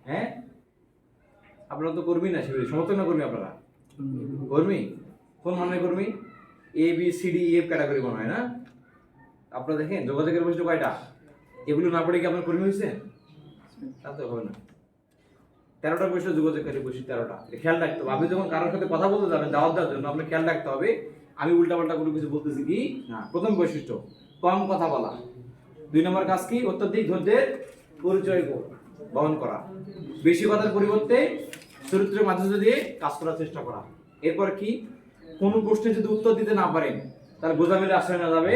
হ্যাঁ, আপনারা তো কর্মী না, শিবিরে সমর্থক না কর্মী? আপনারা কর্মী। কোন মানের কর্মী? ABCDEF ক্যাটাগরি মনে হয় না? আপনারা দেখেন যোগাযোগের বৈশিষ্ট্য কয়টা? এগুলো না পড়ে কি আপনার কর্মী হয়েছে? তা তো হবে না। 13টা বৈশিষ্ট্য যোগাযোগকারী বৈশিষ্ট্য, 13টা। খেয়াল রাখতে হবে। আপনি যখন কারোর সাথে কথা বলতে যাবেন দাওয়াত দেওয়ার জন্য, আপনি খেয়াল রাখতে হবে আমি উল্টাপাল্টা কোনো কিছু বলতেছি কি না। প্রথম বৈশিষ্ট্য কম কথা বলা। 2 নম্বর কাজ কি? অত্যধিক ধৈর্যের পরিচয় বহন করা। বেশি কথার পরিবর্তে চরিত্রের মাধ্যমে দিয়ে কাজ করার চেষ্টা করা। এরপর কি? কোনো প্রশ্নে যদি উত্তর দিতে না পারেন তার গোজামিলে আশ্রয় না যাবে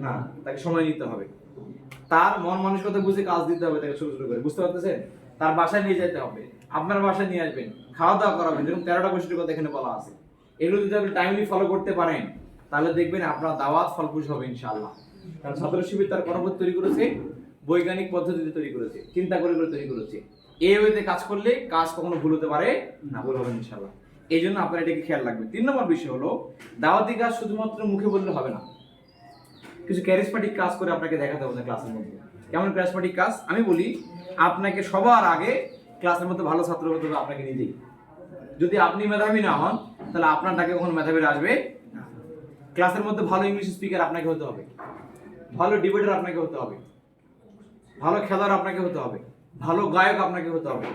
না, তাকে সময় নিতে হবে। তার মন মানসিকতা বুঝে কাজ দিতে হবে তাকে ছোট ছোট করে, বুঝতে পারতেছেন? তার বাসায় নিয়ে যেতে হবে, আপনার বাসায় নিয়ে আসবেন, খাওয়া দাওয়া করাবেন। যেরকম 13টা বৈশিষ্ট্য কথা এখানে বলা আছে, এগুলো যদি আপনি টাইমলি ফলো করতে পারেন তাহলে দেখবেন আপনার দাওয়াত ফলপ্রসূ হবে ইনশাআল্লাহ। কারণ ছাত্র শিবির তার কর্মপদ্ধতি তৈরি করেছে, বৈজ্ঞানিক পদ্ধতিতে তৈরি করেছে, চিন্তা করে করে তৈরি করেছে। এই ওয়েতে কাজ করলে কাজ কখনো ভুল হতে পারে না, ভুল হবে ইনশাআল্লাহ। এই জন্য আপনারা এটাকে খেয়াল রাখবেন। 3 নম্বর বিষয় হলো দাওয়াতি কাজ শুধুমাত্র মুখে বললে হবে না, কিছু ক্যারিজমেটিক কাজ করে আপনাকে দেখাতে হবে ক্লাসের মধ্যে। কেমন ক্যারিজমেটিক কাজ? আমি বলি আপনাকে সবার আগে ক্লাসের মধ্যে ভালো ছাত্র হতে হবে আপনাকে নিজেই। যদি আপনি মেধাবী না হন তাহলে আপনার ডাকে কখনো মেধাবীরা আসবে না। ক্লাসের মধ্যে ভালো ইংলিশ স্পিকার আপনাকে হতে হবে, ভালো ডিবেটার আপনাকে হতে হবে, ভালো খেলোয়াড় আপনাকে হতে হবে, ভালো গায়ক আপনাকে হতে হবে।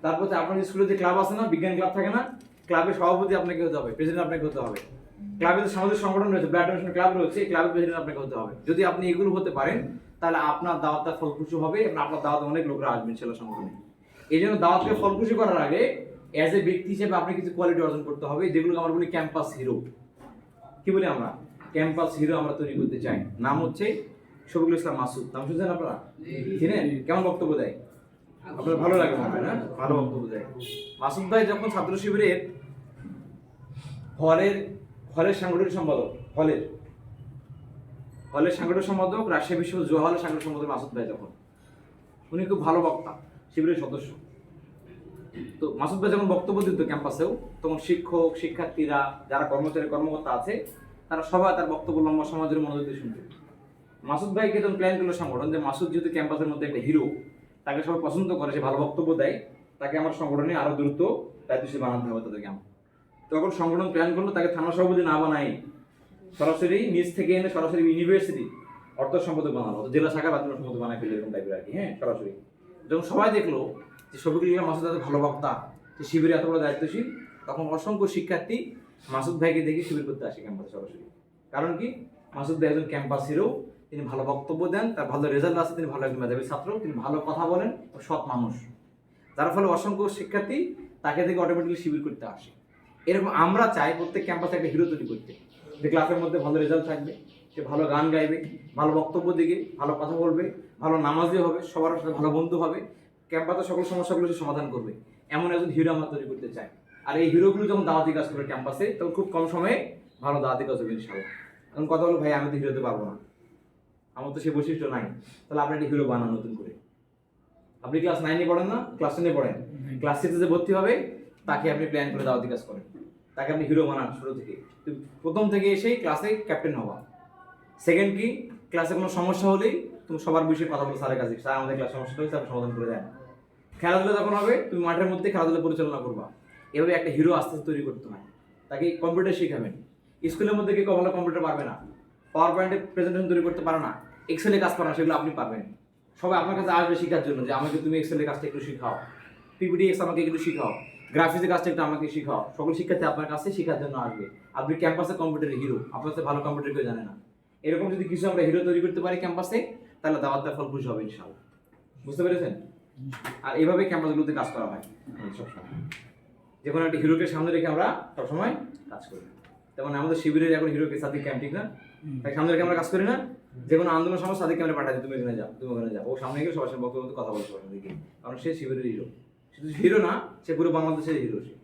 তারপর আপনার স্কুলে যে ক্লাব আছে না, বিজ্ঞান ক্লাব থাকে না, ক্লাবের সভাপতি আপনাকে হতে হবে, প্রেসিডেন্ট আপনাকে হতে হবে। ক্লাবের যে সামাজিক সংগঠন রয়েছে, ব্লাড ডোনেশন ক্লাব রয়েছে, এই ক্লাবের প্রেসিডেন্ট আপনাকে হতে হবে। যদি আপনি এগুলো হতে পারেন তাহলে আপনার দাওয়াতটা ফলপ্রসূ হবে এবং আপনার দাওয়াতে অনেক লোকরা আসবেন সেলা সংগঠনে। এই জন্য দাওয়াতকে ফলপ্রসূ করার আগে অ্যাজ এ ব্যক্তি হিসেবে আপনি কিছু কোয়ালিটি অর্জন করতে হবে, যেগুলোকে আমরা বলি ক্যাম্পাস হিরো। কি বলি আমরা? ক্যাম্পাস হিরো আমরা তৈরি করতে চাই। নাম হচ্ছে শফিকুল ইসলাম মাসুদ। নাম শুনছেন আপনারা? চিনেন? কেমন বক্তব্য দেয়? আপনার ভালো লাগে মনে হয় না? ভালো বক্তব্য দেয়। মাসুদ ভাই যখন ছাত্র শিবিরের হলের হলের সাংগঠনিক সম্পাদক, হলের সাংগঠনিক সম্পাদক রাজশাহী বিশ্ববিদ্যালয় জুয়া হলের সাংগঠনিক সম্পাদক মাসুদ ভাই। তখন উনি খুব ভালো বক্তা, শিবিরের সদস্য। তো মাসুদ ভাই যখন বক্তব্য দিত ক্যাম্পাসেও, তখন শিক্ষক, শিক্ষার্থীরা, যারা কর্মচারী কর্মকর্তা আছে, তারা সবাই তার বক্তব্য লম্বা সমাজের মনোযোগ দিয়ে শুনতো। মাসুদ ভাইকে যখন প্ল্যান করলো সংগঠন যে মাসুদ যেহেতু ক্যাম্পাসের মধ্যে একটা হিরো, তাকে সবাই পছন্দ করে, সে ভালো বক্তব্য দেয়, তাকে আমার সংগঠনে আরো দ্রুত দায়িত্বশীল বানাতে হবে তাদেরকে। আমার তখন সংগঠন প্ল্যান করলো তাকে থানা সভাপতি না বানাই সরাসরি নিজ থেকে এনে সরাসরি ইউনিভার্সিটি অর্থ সম্পাদক বানানো, জেলা শাখা বাতিল সম্পাদক বানাই ফেলে এরকম টাইপের আর কি। হ্যাঁ, সরাসরি যখন সবাই দেখলো যে শফিকুল ইসলাম মাসুদ এত ভালো বক্তা, যে শিবিরে এত বড় দায়িত্বশীল, তখন অসংখ্য শিক্ষার্থী মাসুদ ভাইকে দেখে শিবির করতে আসে ক্যাম্পাসে সরাসরি। কারণ কি, মাসুদ ভাই একজন ক্যাম্পাস হিরো, তিনি ভালো বক্তব্য দেন, তার ভালো রেজাল্ট আছে, তিনি ভালো একজন মেধাবী ছাত্র, তিনি ভালো কথা বলেন, সৎ মানুষ, যার ফলে অসংখ্য শিক্ষার্থী তাকে দেখে অটোমেটিকলি শিবির করতে আসে। এরকম আমরা চাই প্রত্যেক ক্যাম্পাসে একটা হিরো তৈরি করতে, যে ক্লাসের মধ্যে ভালো রেজাল্ট থাকবে, সে ভালো গান গাইবে, ভালো বক্তব্য দিবে, ভালো কথা বলবে, ভালো নামাজি হবে, সবার সাথে ভালো বন্ধু হবে, ক্যাম্পাসের সকল সমস্যাগুলো সে সমাধান করবে। এমন একজন হিরো আমরা তৈরি করতে চাই। আর এই হিরোগুলো যখন দাওয়াতি কাজ করবে ক্যাম্পাসে, তখন খুব কম সময়ে ভালো দাওয়াতি কাজ হবে ইনশাআল্লাহ। এখন কথা হলো, ভাই আমি তো হিরো হতে পারবো না, আমার তো সে বৈশিষ্ট্য নাই, তাহলে আপনি একটা হিরো বানান নতুন করে। আপনি ক্লাস 9-এ পড়েন না, ক্লাস 10-এ পড়েন, ক্লাস 6-এ যে ভর্তি হবে তাকে আপনি প্ল্যান করে দাওয়াতি কাজ করেন, তাকে আপনি হিরো বানান শুরু থেকে। প্রথম থেকে এসেই ক্লাসে ক্যাপ্টেন হওয়া। সেকেন্ড কি, ক্লাসে কোনো সমস্যা হলেই তুমি সবার বিষয়ে কথা বলো স্যারের কাছে, স্যার আমাদের ক্লাস সমস্যা হয়েছে, আপনি সমাধান করে দেন। খেলাধুলা যখন হবে, তুমি মাঠের মধ্যে খেলাধুলা পরিচালনা করবা। এভাবে একটা হিরো আস্তে আস্তে তৈরি করতে হয়। তাকে কম্পিউটার শিখাবেন। স্কুলের মধ্যে কেউ ভালো কম্পিউটার পারবে না, পাওয়ার পয়েন্টে প্রেজেন্টেশন তৈরি করতে পারে না, এক্সেলে কাজ পারে না, সেগুলো আপনি পারবেন। সবাই আপনার কাছে আসবে শেখার জন্য, যে আমাকে তুমি এক্সেলের কাজটা একটু শিখাও, পিপিটিএক্স আমাকে একটু শিখাও, গ্রাফিক্সের কাজটা একটু আমাকে শিখাও। সকল শিক্ষার্থী আপনার কাছে শেখার জন্য আসবে। আপনি ক্যাম্পাসে কম্পিউটারের হিরো, আপনার কাছে ভালো কম্পিউটার কেউ জানে না। এরকম যদি কিছু আমরা হিরো তৈরি করতে পারি ক্যাম্পাসে, তাহলে দাওয়াতটা ফলপ্রসূ হবে ইনশাআল্লাহ। বুঝতে পেরেছেন? আর এইভাবে ক্যাম্পাসগুলোতে কাজ করা হয় সবসময়, যে কোনো একটা হিরোকে সামনে রেখে আমরা সবসময় কাজ করি। যেমন আমাদের শিবিরের এখন হিরোকে সাদিক ক্যাম্প, ঠিক না? তাই সামনে রেখে আমরা কাজ করি না। যে কোনো আন্দোলন সময় সাদিক ক্যাম্পে পাঠাই দিই, তুমি এখানে যাও, তুমি ওখানে যাও, ও সামনে গিয়ে সবার সাথে বক্তব্য কথা বলতে পারে দিকে, কারণ সে শিবিরের হিরো। শুধু হিরো না, সে পুরো বাংলাদেশের হিরো সে।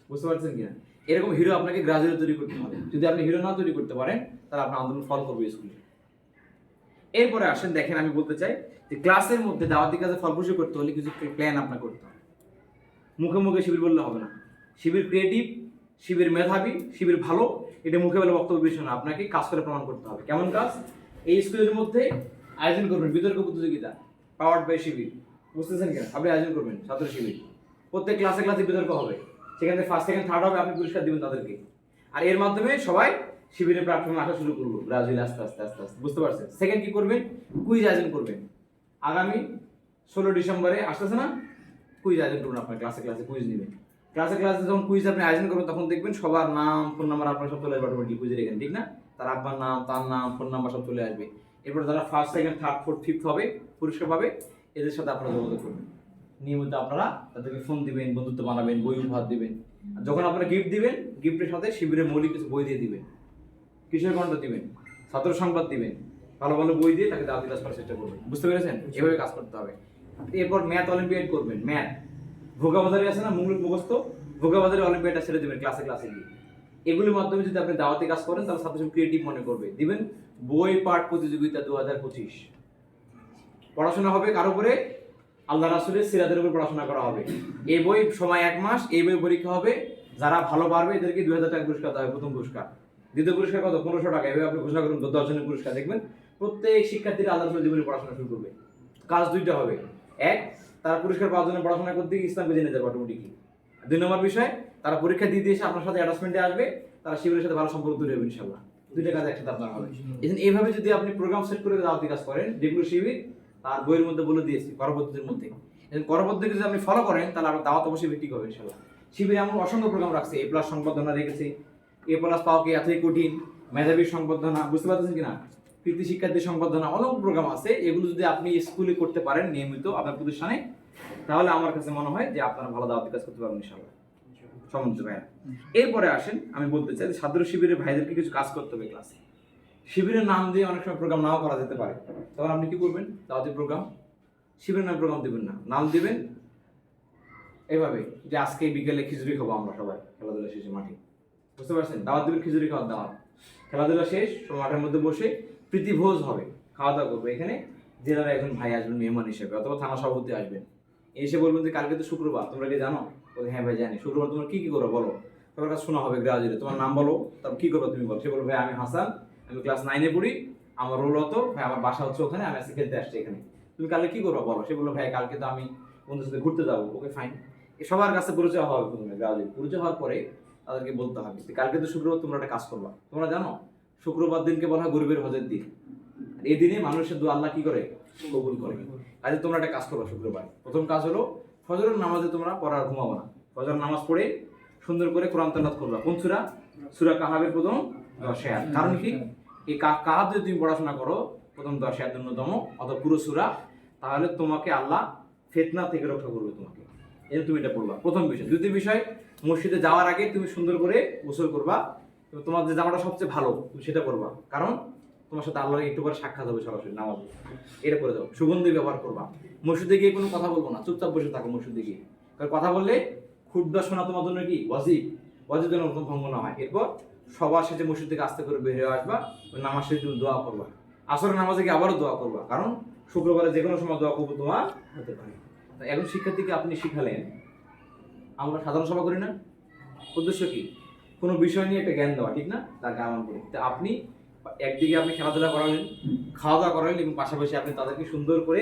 বুঝতে পারছেন কিনা? এরকম হিরো আপনাকে গ্রাজুয়েট তৈরি করতে হবে। যদি আপনি হিরো না তৈরি করতে পারেন, তাহলে আপনার আন্দোলন ফল করবে স্কুলে। এরপরে আসেন, দেখেন আমি বলতে চাই যে ক্লাসের মধ্যে দাওয়াতি কাজে ফলপ্রসূ করতে হলে কিছু প্ল্যান আপনার করতে হবে। মুখে মুখে শিবির বললে হবে না। শিবির ক্রিয়েটিভ, শিবির মেধাবী, শিবির ভালো, এটা মুখে বলে বক্তব্য বিষয় না, আপনাকে কাজ করে প্রমাণ করতে হবে। কেমন কাজ? এই স্কুলের মধ্যে আয়োজন করবেন বিতর্ক প্রতিযোগিতা, পাওয়ার্ড বাই শিবির। বুঝতেছেন কিনা? আপনি আয়োজন করবেন ছাত্র শিবির, প্রত্যেক ক্লাসে ক্লাসে বিতর্ক হবে, সেখানে ফার্স্ট সেকেন্ড থার্ড হবে, আপনি পুরস্কার দিবেন তাদেরকে। আর এর মাধ্যমে সবাই শিবিরের প্ল্যাটফর্মে আসা শুরু করবো গ্রাজুয়ালি, আস্তে আস্তে আস্তে আস্তে। বুঝতে পারছেন? সেকেন্ড কি করবেন? কুইজ আয়োজন করবেন। আগামী 16 ডিসেম্বরে আসতেছে না, কুইজ আয়োজন করবেন। আপনার ক্লাসে ক্লাসে কুইজ নেবেন। ক্লাসে ক্লাসে যখন কুইজ আপনি আয়োজন করবেন, তখন দেখবেন সবার নাম, ফোন নাম্বার আপনার সব চলে আসবে অটোমেটিক কুইজের এখানে, ঠিক না? তার আব্বার নাম, তার নাম, ফোন নাম্বার সব চলে আসবে। এরপর যারা first second third fourth fifth হবে, পুরস্কার পাবে, এদের সাথে আপনারা যোগাযোগ করবেন। নিয়মিত আপনারা তাদেরকে ফোন দিবেন, বন্ধুত্ব বানাবেন, বই উপহার দিবেন। আর যখন আপনারা গিফট দিবেন, গিফটের সাথে শিবিরের মৌলিক কিছু বই দিয়ে দিবেন, কিশোর কণ্ঠ দিবেন, ছাত্র সংবাদ দিবেন, ভালো ভালো বই দিয়ে তাকে দাওয়াতি কাজ করার চেষ্টা করবেন। বুঝতে পেরেছেন? এভাবে কাজ করতে হবে। এরপর ম্যাথ অলিম্পিয়াড করবেন। ম্যাথ ভোগাবাজারে আছে না, মুখস্থ ভোগাবাজারে অলিম্পিয়াডটা ছেড়ে দেবেন ক্লাসে ক্লাসে গিয়ে। এগুলির মাধ্যমে যদি আপনি দাওয়াতি কাজ করেন, তাহলে ছাত্র ক্রিয়েটিভ মনে করবে। দিবেন বই পাঠ প্রতিযোগিতা 2025, পড়াশোনা হবে কার উপরে? আল্লাহ রাসূলের সিরাতের উপর পড়াশোনা করা হবে। এই বই সময় 1 মাস, এই বই পরীক্ষা হবে। যারা ভালো পারবে এদেরকে 2000 টাকা পুরস্কার দেওয়া হবে, প্রথম পুরস্কার। দ্বিতীয় পুরস্কার কত? 1500 টাকা। এভাবে আপনি ঘোষণা করুন 10 জনের পুরস্কার। দেখবেন প্রত্যেক শিক্ষার্থীরা আল্লাহ রাসূলের জীবনে পড়াশোনা শুরু করবে। কাজ দুইটা হবে। এক, তারা পুরস্কার পাওয়ার জন্য পড়াশোনা করতে গিয়ে ইসলামকে জেনে যাবে অটোমেটিকলি। 2 নম্বর বিষয়, তারা পরীক্ষা দিয়ে এসে আপনার সাথে অ্যাটাচমেন্টে আসবে, তারা শিবিরের সাথে ভালো সম্পর্ক তৈরি হবে ইনশাআল্লাহ। দুইটা কাজ একসাথে আপনার হবে। এইভাবে যদি আপনি প্রোগ্রাম সেট করে দাওয়াতি কাজ করেন, যেগুলো শিবির আর বইয়ের মধ্যে বলে দিয়েছি করপদ্ধতির মধ্যে, করপদ্ধতি যদি আপনি ফলো করেন, তাহলে আপনার দাওয়াত অবশ্যই ভিত্তিক হবে ইনশাআল্লাহ। শিবিরে এমন অসংখ্য প্রোগ্রাম রাখছে, এ প্লাস সংবর্ধনা রেখেছে, এ প্লাস পাওয়া কি এতই কঠিন, মেধাবীর সংবর্ধনা, বুঝতে পারতেছেন কিনা, কৃতি শিক্ষার্থীর সংবর্ধনা, অনেক প্রোগ্রাম আছে। এগুলো যদি আপনি স্কুলে করতে পারেন নিয়মিত আপনার প্রতিষ্ঠানে, তাহলে আমার কাছে মনে হয় যে আপনারা ভালো দাওয়াতি কাজ করতে পারবেন ইনশাআল্লাহ। সম্মানিত ভাইয়া, এরপরে আসেন, আমি বলতে চাই যে ছাত্র শিবিরের ভাইদেরকে কিছু কাজ করতে হবে ক্লাসে। শিবিরের নাম দিয়ে অনেক সময় প্রোগ্রাম নাও করা যেতে পারে, তখন আপনি কি করবেন? দাওয়াতি প্রোগ্রাম, শিবিরের নামে প্রোগ্রাম দিবেন না, নাম দিবেন এভাবে যে আজকে বিকেলে খিচুড়ি খাবো আমরা সবাই খেলাধুলা শেষে মাঠে, বুঝতে পারছেন? দাওয়াত দিবেন, খিচুড়ি খাওয়ার দাওয়াত। খেলাধুলা শেষ, সব মাঠের মধ্যে বসে প্রীতিভোজ হবে, খাওয়া দাওয়া করবো। এখানে জেলার একজন ভাই আসবেন মেহমান হিসেবে, অথবা থানা সভাপতি আসবেন। এসে বলবেন যে কালকে তো শুক্রবার, তোমরা কি জানো? বলে হ্যাঁ ভাই জানি। শুক্রবার তোমরা কি কি করো বলো। তোমার কাছে শোনা হবে গ্রাজুয়েটে, তোমার নাম বলো, তারপর কি করবো তুমি বলো। সে বলবে ভাই আমি হাসান, আমি ক্লাস 9-এ পড়ি, আমার রোল হতো ভাই, আমার বাসা হচ্ছে ওখানে, আমি আজকে খেলতে আসছি এখানে। তুমি কালকে কি করবো বলো। সে বললো ভাই কালকে তো আমি বন্ধুদের সাথে ঘুরতে যাবো। ওকে ফাইন, সবার কাছে পরিচয় হবে প্রথমে গ্রাজুয়েট। পরিচয় হওয়ার পরে তাদেরকে বলতে হবে যে কালকে তো শুক্রবার, তোমরা একটা কাজ করবা। তোমরা জানো শুক্রবার দিনকে বলা হয় গরিবের হজের দিন। এই দিনে মানুষের দোয়া আল্লাহ কি করে? কবুল করে। কাজে তোমরা একটা কাজ করবা শুক্রবার। প্রথম কাজ হলো ফজরের নামাজে তোমরা পড়ার ঘুমাবো না। ফজর নামাজ পড়ে সুন্দর করে কোরআন তেলাওয়াত করবা। কোন সূরা? সূরা কাহাবের প্রথম 10 আয়াত। কারণ কি? এই কাহাব যদি তুমি পড়াশোনা করো প্রথম 10 আয়াত ন্যূনতম, অথবা পুরো সূরা, তাহলে তোমাকে আল্লাহ ফিতনা থেকে রক্ষা করবে তোমাকে। এই তুমি এটা পড়বা, প্রথম বিষয়। দ্বিতীয় বিষয়, মসজিদে যাওয়ার আগে তুমি সুন্দর করে গোসল করবা। তোমার যে জামাটা সবচেয়ে ভালো তুমি সেটা পরবা, কারণ তোমার সাথে আল্লাহর একটু পরে সাক্ষাৎ হবে সরাসরি নামাজে। এটা করে দাও। সুগন্ধি ব্যবহার করবা। মসজিদে গিয়ে কোনো কথা বলবো না, চুপচাপ বসে থাকো মসজিদে গিয়ে। কারণ কথা বললে খুতবা শোনা তোমার জন্য কি ওয়াজিব, ওয়াজিব যেন ওরকম ভঙ্গ না হয়। এরপর সবার শেষে মসজিদ থেকে আস্তে করে বের হয়ে আসবা, ওই নামাজ শেষে তুমি দোয়া করবা। আসরের নামাজে গিয়ে আবারও দোয়া করবা, কারণ শুক্রবারে যে কোনো সময় দোয়া করবো তোমার হতে পারে। এখন শিক্ষার্থীকে আপনি শিখালেন, আমরা সাধারণ সভা করি না? উদ্দেশ্য কি? কোনো বিষয় নিয়ে একটা জ্ঞান দেওয়া, ঠিক না? তার জ্ঞান করি। তো আপনি একদিকে আপনি খেলাধুলা করালেন, খাওয়া দাওয়া করালেন, এবং পাশাপাশি আপনি তাদেরকে সুন্দর করে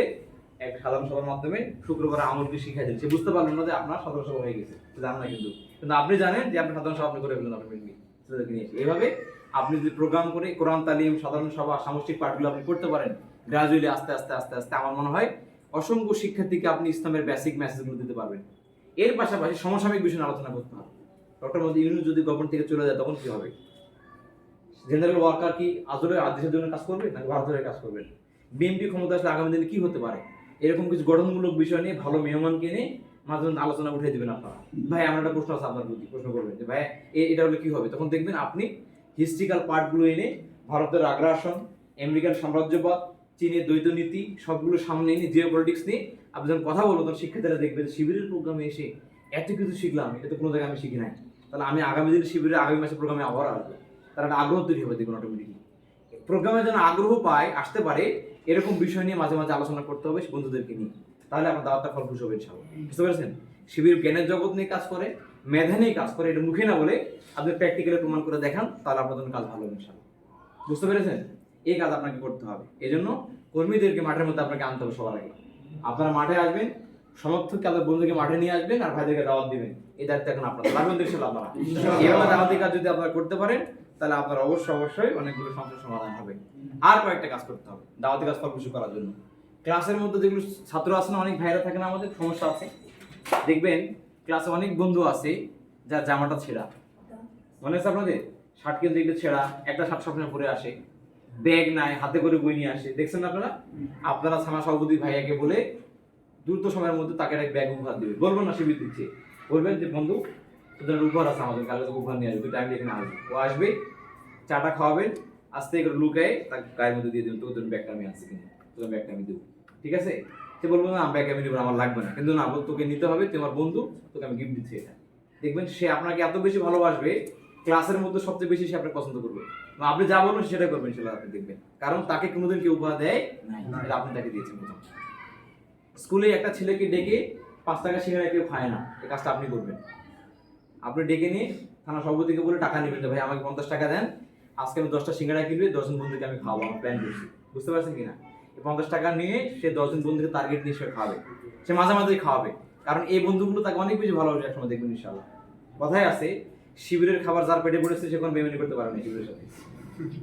একটা সাধারণ সভার মাধ্যমে শুক্রবার আমলকে শিখিয়ে দিন। সে বুঝতে পারলেন না যে আপনার সাধারণ সভা হয়ে গেছে, জানেন না, কিন্তু কিন্তু আপনি জানেন যে আপনি সাধারণ সভা আপনি করে ফেলেন অটোমেটিকলি ছেলেদেরকে নিয়ে। এইভাবে আপনি যদি প্রোগ্রাম করে কোরআন তালিম, সাধারণ সভা, সামষ্টিক পাঠগুলো আপনি করতে পারেন গ্রাজুয়ালি, আস্তে আস্তে আস্তে আস্তে, আমার মনে হয় অসংখ্য শিক্ষার্থীকে আপনি ইসলামের বেসিক মেসেজগুলো দিতে পারবেন। এর পাশাপাশি সমসাময়িক বিষয় আলোচনা করতে হবে। ডক্টর মোহাম্মদ ইউনূস যদি গভর্নমেন্ট থেকে চলে যায় তখন কি হবে? জেনারেল ওয়ার্কার কি আসলে দেশের জন্য কাজ করবে নাকি ভারতের কাজ করবে? বিএনপি ক্ষমতা আসলে আগামী দিনে কি হতে পারে? এরকম কিছু গঠনমূলক বিষয় নিয়ে ভালো মেহমানকে নিয়ে মাঝে মাঝে আলোচনা উঠে দিবেন আপনারা। ভাই আমার একটা প্রশ্ন আছে আপনার প্রতি, প্রশ্ন করবেন যে ভাই এটা হলে কি হবে? তখন দেখবেন আপনি হিস্ট্রিক্যাল পার্টগুলো এনে ভারতের আগ্রাসন, আমেরিকান সাম্রাজ্যবাদ, চীনের দ্বৈত নীতি সবগুলো সামনে এনে জিও পলিটিক্স নিয়ে আপনি যখন কথা বলবো তখন শিক্ষার্থীরা দেখবেন শিবিরের প্রোগ্রামে এসে এত কিছু শিখলাম, এটা তো কোনো জায়গায় আমি শিখি নাই। তাহলে আমি আগামী দিনে শিবিরের আগামী মাসে প্রোগ্রামে আবার আসবো। তার একটা আগ্রহ তৈরি হবে দেখুন অটোমেটিকলি। প্রোগ্রামে যেন আগ্রহ পায়, আসতে পারে, এরকম বিষয় নিয়ে মাঝে মাঝে আলোচনা করতে হবে বন্ধুদেরকে নিয়ে। তাহলে আপনার দাওয়াতটা ফলপ্রসূ হবে ইনশাআল্লাহ। বুঝতে পেরেছেন? শিবির জ্ঞানের জগৎ নিয়ে কাজ করে, মেধা নিয়ে কাজ করে, এটা মুখে না বলে আপনি প্র্যাকটিক্যালি প্রমাণ করে দেখান, তাহলে আপনার জন্য কাজ ভালো হবে ইনশাআল্লাহ। বুঝতে পেরেছেন? এই কাজ আপনাকে করতে হবে। এই জন্য কর্মীদেরকে মাঠের মধ্যে আপনাকে আনতে হবে সবার আগে। আপনারা মাঠে আসবেন, সমর্থক আপনার বন্ধুকে মাঠে নিয়ে আসবেন, আর ভাইদেরকে দাওয়াত দিবেন। এই দায়িত্ব এখন আপনাদের লাগবে ইনশাআল্লাহ। আপনারা এইভাবে দাওয়াতি কাজ যদি আপনারা করতে পারেন তাহলে আপনার অবশ্যই অনেকগুলো সমস্যার সমাধান হবে। আর কয়েকটা কাজ করতে হবে দাওয়াতি কাজ ফলপ্রসূ করার জন্য। ক্লাসের মধ্যে যেগুলো ছাত্র আছে না, অনেক ভাইরা থাকে না, আমাদের সমস্যা আছে। দেখবেন ক্লাসে অনেক বন্ধু আছে যার জামাটা ছেঁড়া, মনে আছে আপনাদের? শার্ট কিন্তু একটু ছেঁড়া, একটা শার্ট সবসময় পরে আসে, ব্যাগ নাই, হাতে করে বই নিয়ে আসে। দেখছেন আপনারা? আপনারা থানা সভাপতি ভাইয়াকে বলে দ্রুত সময়ের মধ্যে তাকে একটা ব্যাগ উপহার দিবে। বলবেন না শিবির দিচ্ছে, বলবেন যে বন্ধু তোদের উপহার আছে আমাদের, কালকে তো উপহার নিয়ে আসবে, তুই টাইম এখানে আসবে। ও আসবে, চাটা খাওয়াবেন, আস্তে করে লুকায় তার গায়ের মধ্যে দিয়ে দেবেন, তোর ব্যাগটা আমি আনছি কিনা, তোর ব্যাগটা আমি দেবো, ঠিক আছে? সে বলবো না ব্যাগ আমি নেবো, আমার লাগবে না, কিন্তু না, তোকে নিতে হবে, তুই আমার বন্ধু, তোকে আমি গিফট দিচ্ছি এটা। দেখবেন সে আপনাকে এত বেশি ভালোবাসবে, ক্লাসের মধ্যে সবচেয়ে বেশি সে আপনাকে পছন্দ করবে। আপনি যা বলবেন সেটা করবেন সেটা আপনি দেখবেন, কারণ তাকে কোনোদিন কেউ উপহার দেয় না, আপনি তাকে দিয়েছেন প্রথম। স্কুলে একটা ছেলেকে ডেকে 5 টাকা সিঙ্গারা কেউ খায় না, এই কাজটা আপনি করবেন। আপনি ডেকে নিয়ে থানা সভাপতিকে বলে টাকা নেবেন যে ভাই আমাকে 50 টাকা দেন, আজকে আমি 10টা সিঙ্গারা কিনবে, 10 জন বন্ধুকে আমি খাওয়াবো, আমার প্ল্যান করছি। বুঝতে পারছেন কিনা? এই 50 টাকা নিয়ে সে 10 জন বন্ধুকে টার্গেট নিয়ে সে খাওয়াবে, সে মাঝে মাঝেই খাওয়াবে, কারণ এই বন্ধুগুলো তাকে অনেক বেশি ভালোবাসে। একসময় দেখবেন ইনশাআল্লাহ। কথায় আছে শিবিরের খাবার যার পেটে পড়েছে সে কোনো বেমানি করতে পারে না শিবিরের সাথে।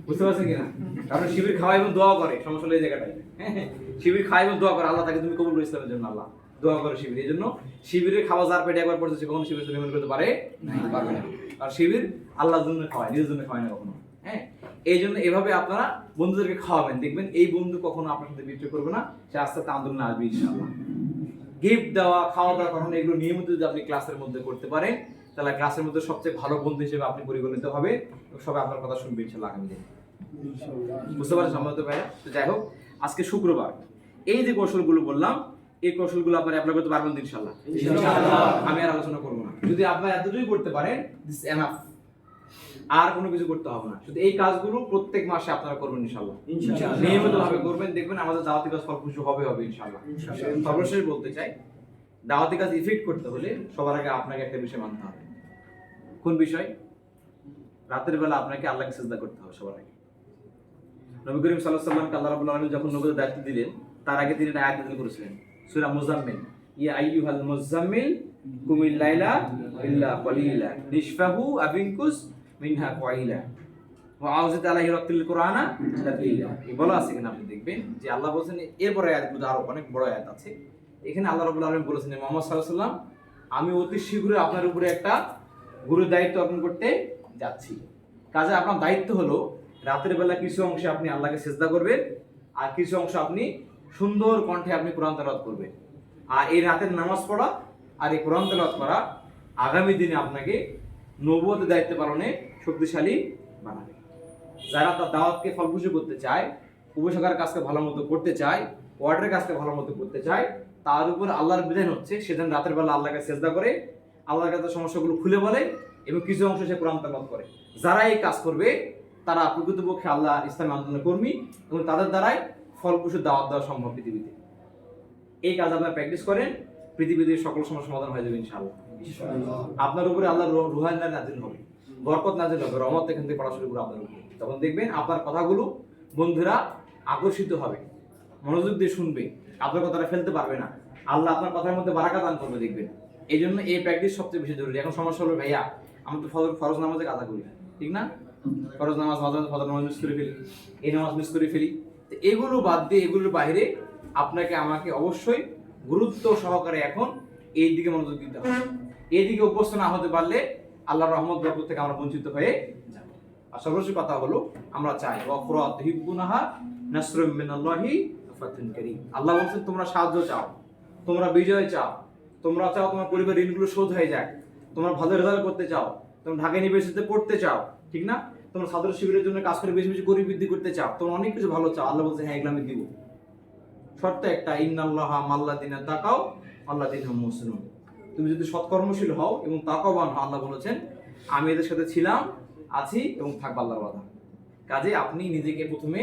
বুঝতে পারছেন কিনা? কারণ শিবির খাওয়া এবং দোয়া করে, সমস্যা হলো এই জায়গাটায়। শিবির খাওয়া এবং দোয়া করে, আল্লাহ তাকে তুমি কবুল করে ইসলামের জন্য আল্লাহ দোয়া করে শিবির। এই জন্য শিবিরের খাওয়া যার পেটে একবার পড়ছে সে কখনো শিবির সাথে বেমানি করতে পারে না। আর শিবির আল্লাহর জন্য খাওয়ায়, নিজের জন্য খাওয়ায় না কখনো। হ্যাঁ, এই জন্য এভাবে আপনারা বন্ধুদেরকে খাওয়াবেন, দেখবেন এই বন্ধু কখনো আপনার সাথে বিদ্রোহ করবে না, সে আস্তে আস্তে আন্দোলনে আসবে ইনশাআল্লাহ। গিফট দেওয়া, খাওয়া দাওয়া কখনো এগুলো নিয়মিত যদি আপনি ক্লাসের মধ্যে করতে পারেন তাহলে ক্লাসের মধ্যে সবচেয়ে ভালো বন্ধু হিসেবে আপনি পরিগণিত হবে, সবাই আপনার কথা শুনবে ইনশাআল্লাহ আগামী দিনে। বুঝতে পারছেন সম্ভবত ভাইয়া? তো যাই হোক, আজকে শুক্রবার, এই যে কৌশলগুলো বললাম এই কৌশলগুলো আপনারা অ্যাপ্লাই করতে পারবেন ইনশাআল্লাহ। আমি আর আলোচনা করবো না। যদি আপনারা এতটুকুই করতে পারেন, দিস এনাফ। আর কোনো কিছু করতে হবে না, শুধু এই কাজগুলো প্রত্যেক মাসে আপনারা করবেন ইনশাআল্লাহ। নিয়মিত ভাবে করবেন, দেখবেন আমাদের দাওয়াতি কাজ ফলপ্রসূ হবে ইনশাআল্লাহ। সর্বশেষ বলতে চাই, দাওয়াতি কাজ ইফেক্ট করতে হলে সবার আগে আপনাকে একটা বিষয় মানতে হবে। কোন বিষয়? রাতের বেলা আপনাকে আল্লাহকে সিজদা করতে হবে সবার আগে। নবী করিম সাল্লাল্লাহু আলাইহি ওয়াসাল্লামকে আল্লাহ রাব্বুল আলামিন যখন নবুয়তের দায়িত্ব দিলেন, তার আগে তিনি একটা আয়াত নাযিল করেছিলেন, সূরা মুজাম্মিল, ইয়া আইয়ুহাল মুজাম্মিল কুমিল লাইলা ইল্লা কলিলা নিসফাহু আবিনকুস মিনহা কয়লা ওয়া আউযিত আলাইহি রাত্তিল কুরআনা তারতিলা। এই বলা আছে কিনা আপনি দেখবেন যে আল্লাহ বলেছেন, এরপরে আয়াতগুলো আরো অনেক বড় আয়াত আছে। এখানে আল্লাহ রাব্বুল আলামিন বলেছেন, মুহাম্মদ সাল্লাল্লাহু আলাইহি ওয়াসাল্লাম, আমি অতি শীঘ্রই আপনার উপরে একটা গুরুর দায়িত্ব অর্পণ করতে যাচ্ছি। কাজে আপনার দায়িত্ব হলো রাতের বেলা কিছু অংশে আপনি আল্লাহকে সিজদা করবেন, আর কিছু অংশ আপনি সুন্দর কণ্ঠে আপনি কোরআন তেলাওয়াত করবেন। আর এই রাতের নামাজ পড়া আর এই কোরআন তেলাওয়াত করা আগামী দিনে আপনাকে নবুয়তের দায়িত্ব পালনে শক্তিশালী বানাবে। যারা তার দাওয়াতকে ফলপ্রসূ করতে চায়, উপসাগরের কাজকে ভালো মতো করতে চায়, ওয়ার্ডের কাজকে ভালো মতো করতে চায়, তার উপর আল্লাহর বিধান হচ্ছে সে যেন রাতের বেলা আল্লাহকে সিজদা করে, আল্লাহর কাছে সমস্যাগুলো খুলে বলে এবং কিছু অংশ সে কোরআন তেলাওয়াত করে। যারা এই কাজ করবে তারা প্রকৃতপক্ষে আল্লাহ ইসলামী আন্দোলনের কর্মী এবং তাদের দ্বারাই ফলপ্রসূ দাওয়াত দেওয়া সম্ভব পৃথিবীতে। এই কাজ আপনারা প্র্যাকটিস করেন, পৃথিবীতে সকল সমস্যার সমাধান হয়ে যাবে ইনশাআল্লাহ। আপনার উপরে আল্লাহর রুহানি নাযিল হবে, বরকত নাযিল হবে, রহমত এখান থেকে পড়া শুরু করে আপনার উপরে। তখন দেখবেন আপনার কথাগুলো বন্ধুরা আকর্ষিত হবে, মনোযোগ দিয়ে শুনবে, আপনার কথাটা ফেলতে পারবে না। আল্লাহ আপনার কথার মধ্যে বারাকা দান করবে দেখবেন। এই জন্য এই প্র্যাকটিস সবচেয়ে বেশি জরুরি। এখন সমস্যা হলো, ভাইয়া আমরা তো ফরজ নামাজে কাজা করি, ঠিক না? ফরজ নামাজ মাঝে মাঝে ফজর নামাজ মিস করে ফেলি, এই নামাজ মিস করে ফেলি। তো এগুলো বাদ দিয়ে এগুলোর বাইরে আপনাকে আমাকে অবশ্যই গুরুত্ব সহকারে এখন এই দিকে মনোযোগ দিতে হবে। এই দিকে অভ্যস্ত না হতে পারলে আল্লাহর রহমত বরকত থেকে আমরা বঞ্চিত হয়ে যাব। আর সর্বশেষ কথা হলো, আমরা চাই ওয়াকুরা তুহিব্বুনাহা নাসরুম মিনাল্লাহি ওয়া ফাতহুন কারীম। আল্লাহ বলেন তোমরা সাহায্য চাও, তোমরা বিজয় চাও, তোমরা চাও তোমার পরিবারের ঋণগুলো শোধ হয়ে যায়, তোমরা ভালো রেজাল্ট করতে চাও, তোমরা ঢাকা ইউনিভার্সিটিতে পড়তে চাও, ঠিক না? তোমরা ছাত্র শিবিরের জন্য কাজ করে বেশি বেশি গরিব বৃদ্ধি করতে চাও, তোমরা অনেক কিছু ভালো চাও। আল্লাহ বলছে হ্যাঁ, এগুলো আমি দিব, শর্ত একটা, ইন্নাল্লাহা মাল্লাযিনা তাকাও আল্লাযিনা হুম মুহসিনুন। তুমি যদি সৎকর্মশীল হও এবং তাকওয়াবান হও, আল্লাহ বলেছেন আমি এদের সাথে ছিলাম, আছি এবং থাকবো, আল্লাহর ওয়াদা। কাজে আপনি নিজেকে প্রথমে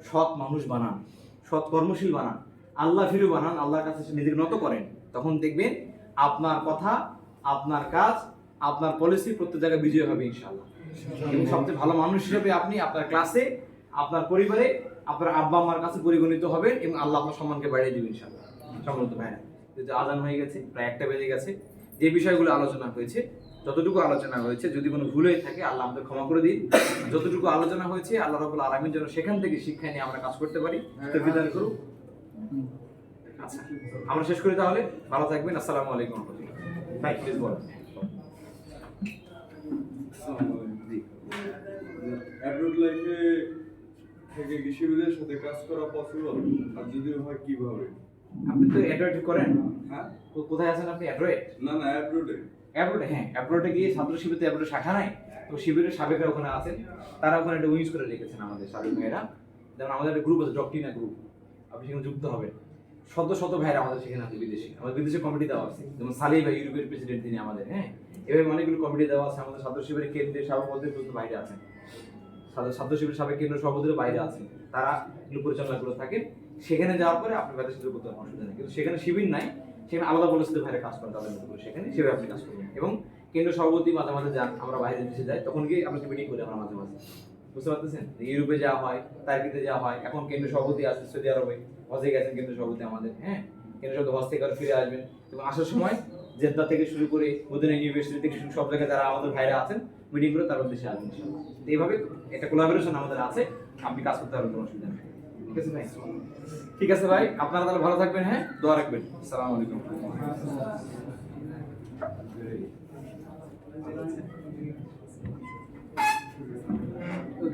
সৎ মানুষ বানান, সৎ কর্মশীল বানান, আল্লাহ ফিরু বানান, আল্লাহর কাছে নিজেকে নত করেন। তখন দেখবেন আপনার কথা, আপনার কাজ, আপনার পলিসি প্রত্যেক জায়গায় বিজয় হবে ইনশাআল্লাহ। এবং সবচেয়ে ভালো মানুষ হিসেবে আপনি আপনার ক্লাসে, আপনার পরিবারে, আপনার আব্বা আম্মার কাছে পরিগণিত হবেন এবং আল্লাহ আপনার সম্মানকে বাড়িয়ে দেবেন ইনশাআল্লাহ। সম্মানিত ভাইরা, যেহেতু আজান হয়ে গেছে, প্রায় 1টা বেজে গেছে, যে বিষয়গুলো আলোচনা হয়েছে, যতটুকু আলোচনা হয়েছে, যদি কোনো ভুল হয়ে থাকে আল্লাহ আমাদের ক্ষমা করে দিন। যতটুকু আলোচনা হয়েছে আল্লাহ রাব্বুল আলামিন যেন সেখান থেকে শিক্ষা নিয়ে আমরা কাজ করতে পারি, তৌফিক দান করুন। আচ্ছা, আমরা শেষ করি তাহলে। ভালো থাকবেন। আসসালামু আলাইকুম ওয়া রাহমাতুল্লাহ। ভাই প্লিজ বলেন। অ্যাড্রয়েড লাইফে থেকে কি শিবিরের সাথে কাজ করা পসিবল? আর যদি হয় কিভাবে? আপনি তো অ্যাড্রয়েড করেন? হ্যাঁ। কোথায় আছেন আপনি? অ্যাড্রয়েড? না না, অ্যাড্রয়েডে। অ্যাড্রয়েডে, হ্যাঁ, অ্যাড্রয়েডে গিয়ে ছাত্র শিবিরে অ্যাড্রয়েড শাখা নাই তো, শিবিরের সাবেকরা ওখানে আছেন, তারা ওখানে একটা উইংস করে রেখেছেন আমাদের সাবেক ভাইয়েরা। যেমন আমাদের একটা গ্রুপ আছে, ডক্টিনা গ্রুপ, আপনি সেখানে যুক্ত হবেন। শত শত ভাইরা আমাদের সেখানে আছে বিদেশি, আমাদের বিদেশে কমিটি দেওয়া আছে, যেমন সালি ভাই ইউরোপের প্রেসিডেন্ট তিনি আমাদের, হ্যাঁ, এভাবে অনেকগুলো কমিটি দেওয়া আছে। আমাদের ছাত্র শিবিরের কেন্দ্রের সভাপতি পর্যন্ত বাইরে আছেন, ছাত্র শিবিরের সাবেক কেন্দ্র সভাপতির বাইরে আছেন, তারা এগুলো পরিচালনা করে থাকেন। সেখানে যাওয়ার পরে আপনি ভাইদের সাথে করতে অসুবিধা নেই, কিন্তু সেখানে শিবির নাই, সেখানে আলাদা পরিস্থিতি ভাইরা কাজ করেন তাদের মতো করে, সেখানে সেভাবে আপনি কাজ করবেন। এবং কেন্দ্র সভাপতি মাঝে মাঝে যান, আমরা বাইরে দেশে যাই, তখন গিয়ে আমরা মিটিং করি আমরা মাঝে মাঝে, বুঝতে পারতেছেন? ইউরোপে যাওয়া হয়, তার্কিতে যাওয়া হয়, এখন কেন্দ্র সভাপতি আছে সৌদি আরবে, হজে গেছেন কেন্দ্র সভাপতি আমাদের, হ্যাঁ, কেন্দ্র সভাপতি হজ থেকে আর ফিরে আসবেন। এবং আসার সময় জেদ্দা থেকে শুরু করে মদিনা ইউনিভার্সিটি থেকে সব জায়গায় যারা আমাদের ভাইরা আছেন মিটিং করে তার উদ্দেশ্যে আসবেন ইনশাআল্লাহ। এইভাবে একটা কোলাবোরেশন আমাদের আছে, আপনি কাজ করতে পারবেন, কোনো অসুবিধা নেই। ঠিক আছে ভাই? ঠিক আছে ভাই, আপনারা তাহলে ভালো থাকবেন, হ্যাঁ, দোয়া রাখবেন। আসসালামু আলাইকুম।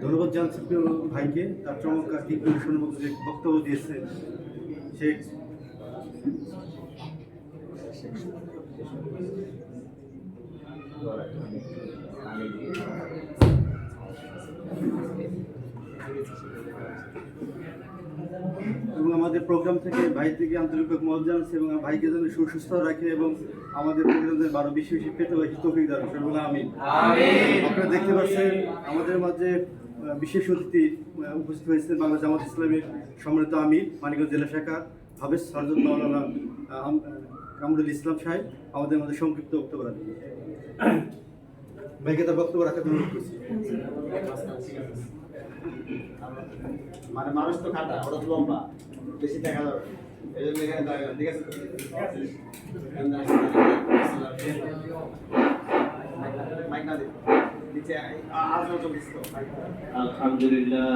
ধন্যবাদ জানাচ্ছি প্রিয় ভাইকে, তার চমৎকার দিক নির্দেশনের মধ্যে যে বক্তব্য দিয়েছে সে এবং আমাদের আমাদের প্রোগ্রাম থেকে ভাই থেকে আন্তরিক মত জানাচ্ছি এবং ভাইকে যেন সুস্থ রাখে এবং আমাদের প্রোগ্রামে আরো বেশি বেশি পেতে হয় তৌফিক দান করুন। আমিন। আপনারা দেখতে পাচ্ছেন আমাদের মাঝে বিশেষ অতিথি উপস্থিত হয়েছেন বাংলা জামাত ইসলামের সম্মানিত আমির মানিকগঞ্জ জেলা শাখার হাফেজ সরজত মাওলানা কামরুল ইসলাম সাহেব আমাদের মধ্যে সংক্ষিপ্ত বক্তব্য রাখবেন। ভাইকে তার বক্তব্য রাখার অনুরোধ করছি। মানে মানুষ তো খাটা, ওটা তো লম্বা, বেশি দেখা যাবে, এই জন্য এখানে দাঁড়ালাম, ঠিক আছে? মাইক না দিন, নিচে আলোচনা চলছে তো। আলহামদুলিল্লাহ।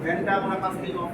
ফ্যানটা মনে হয় 5 মিনিট অফ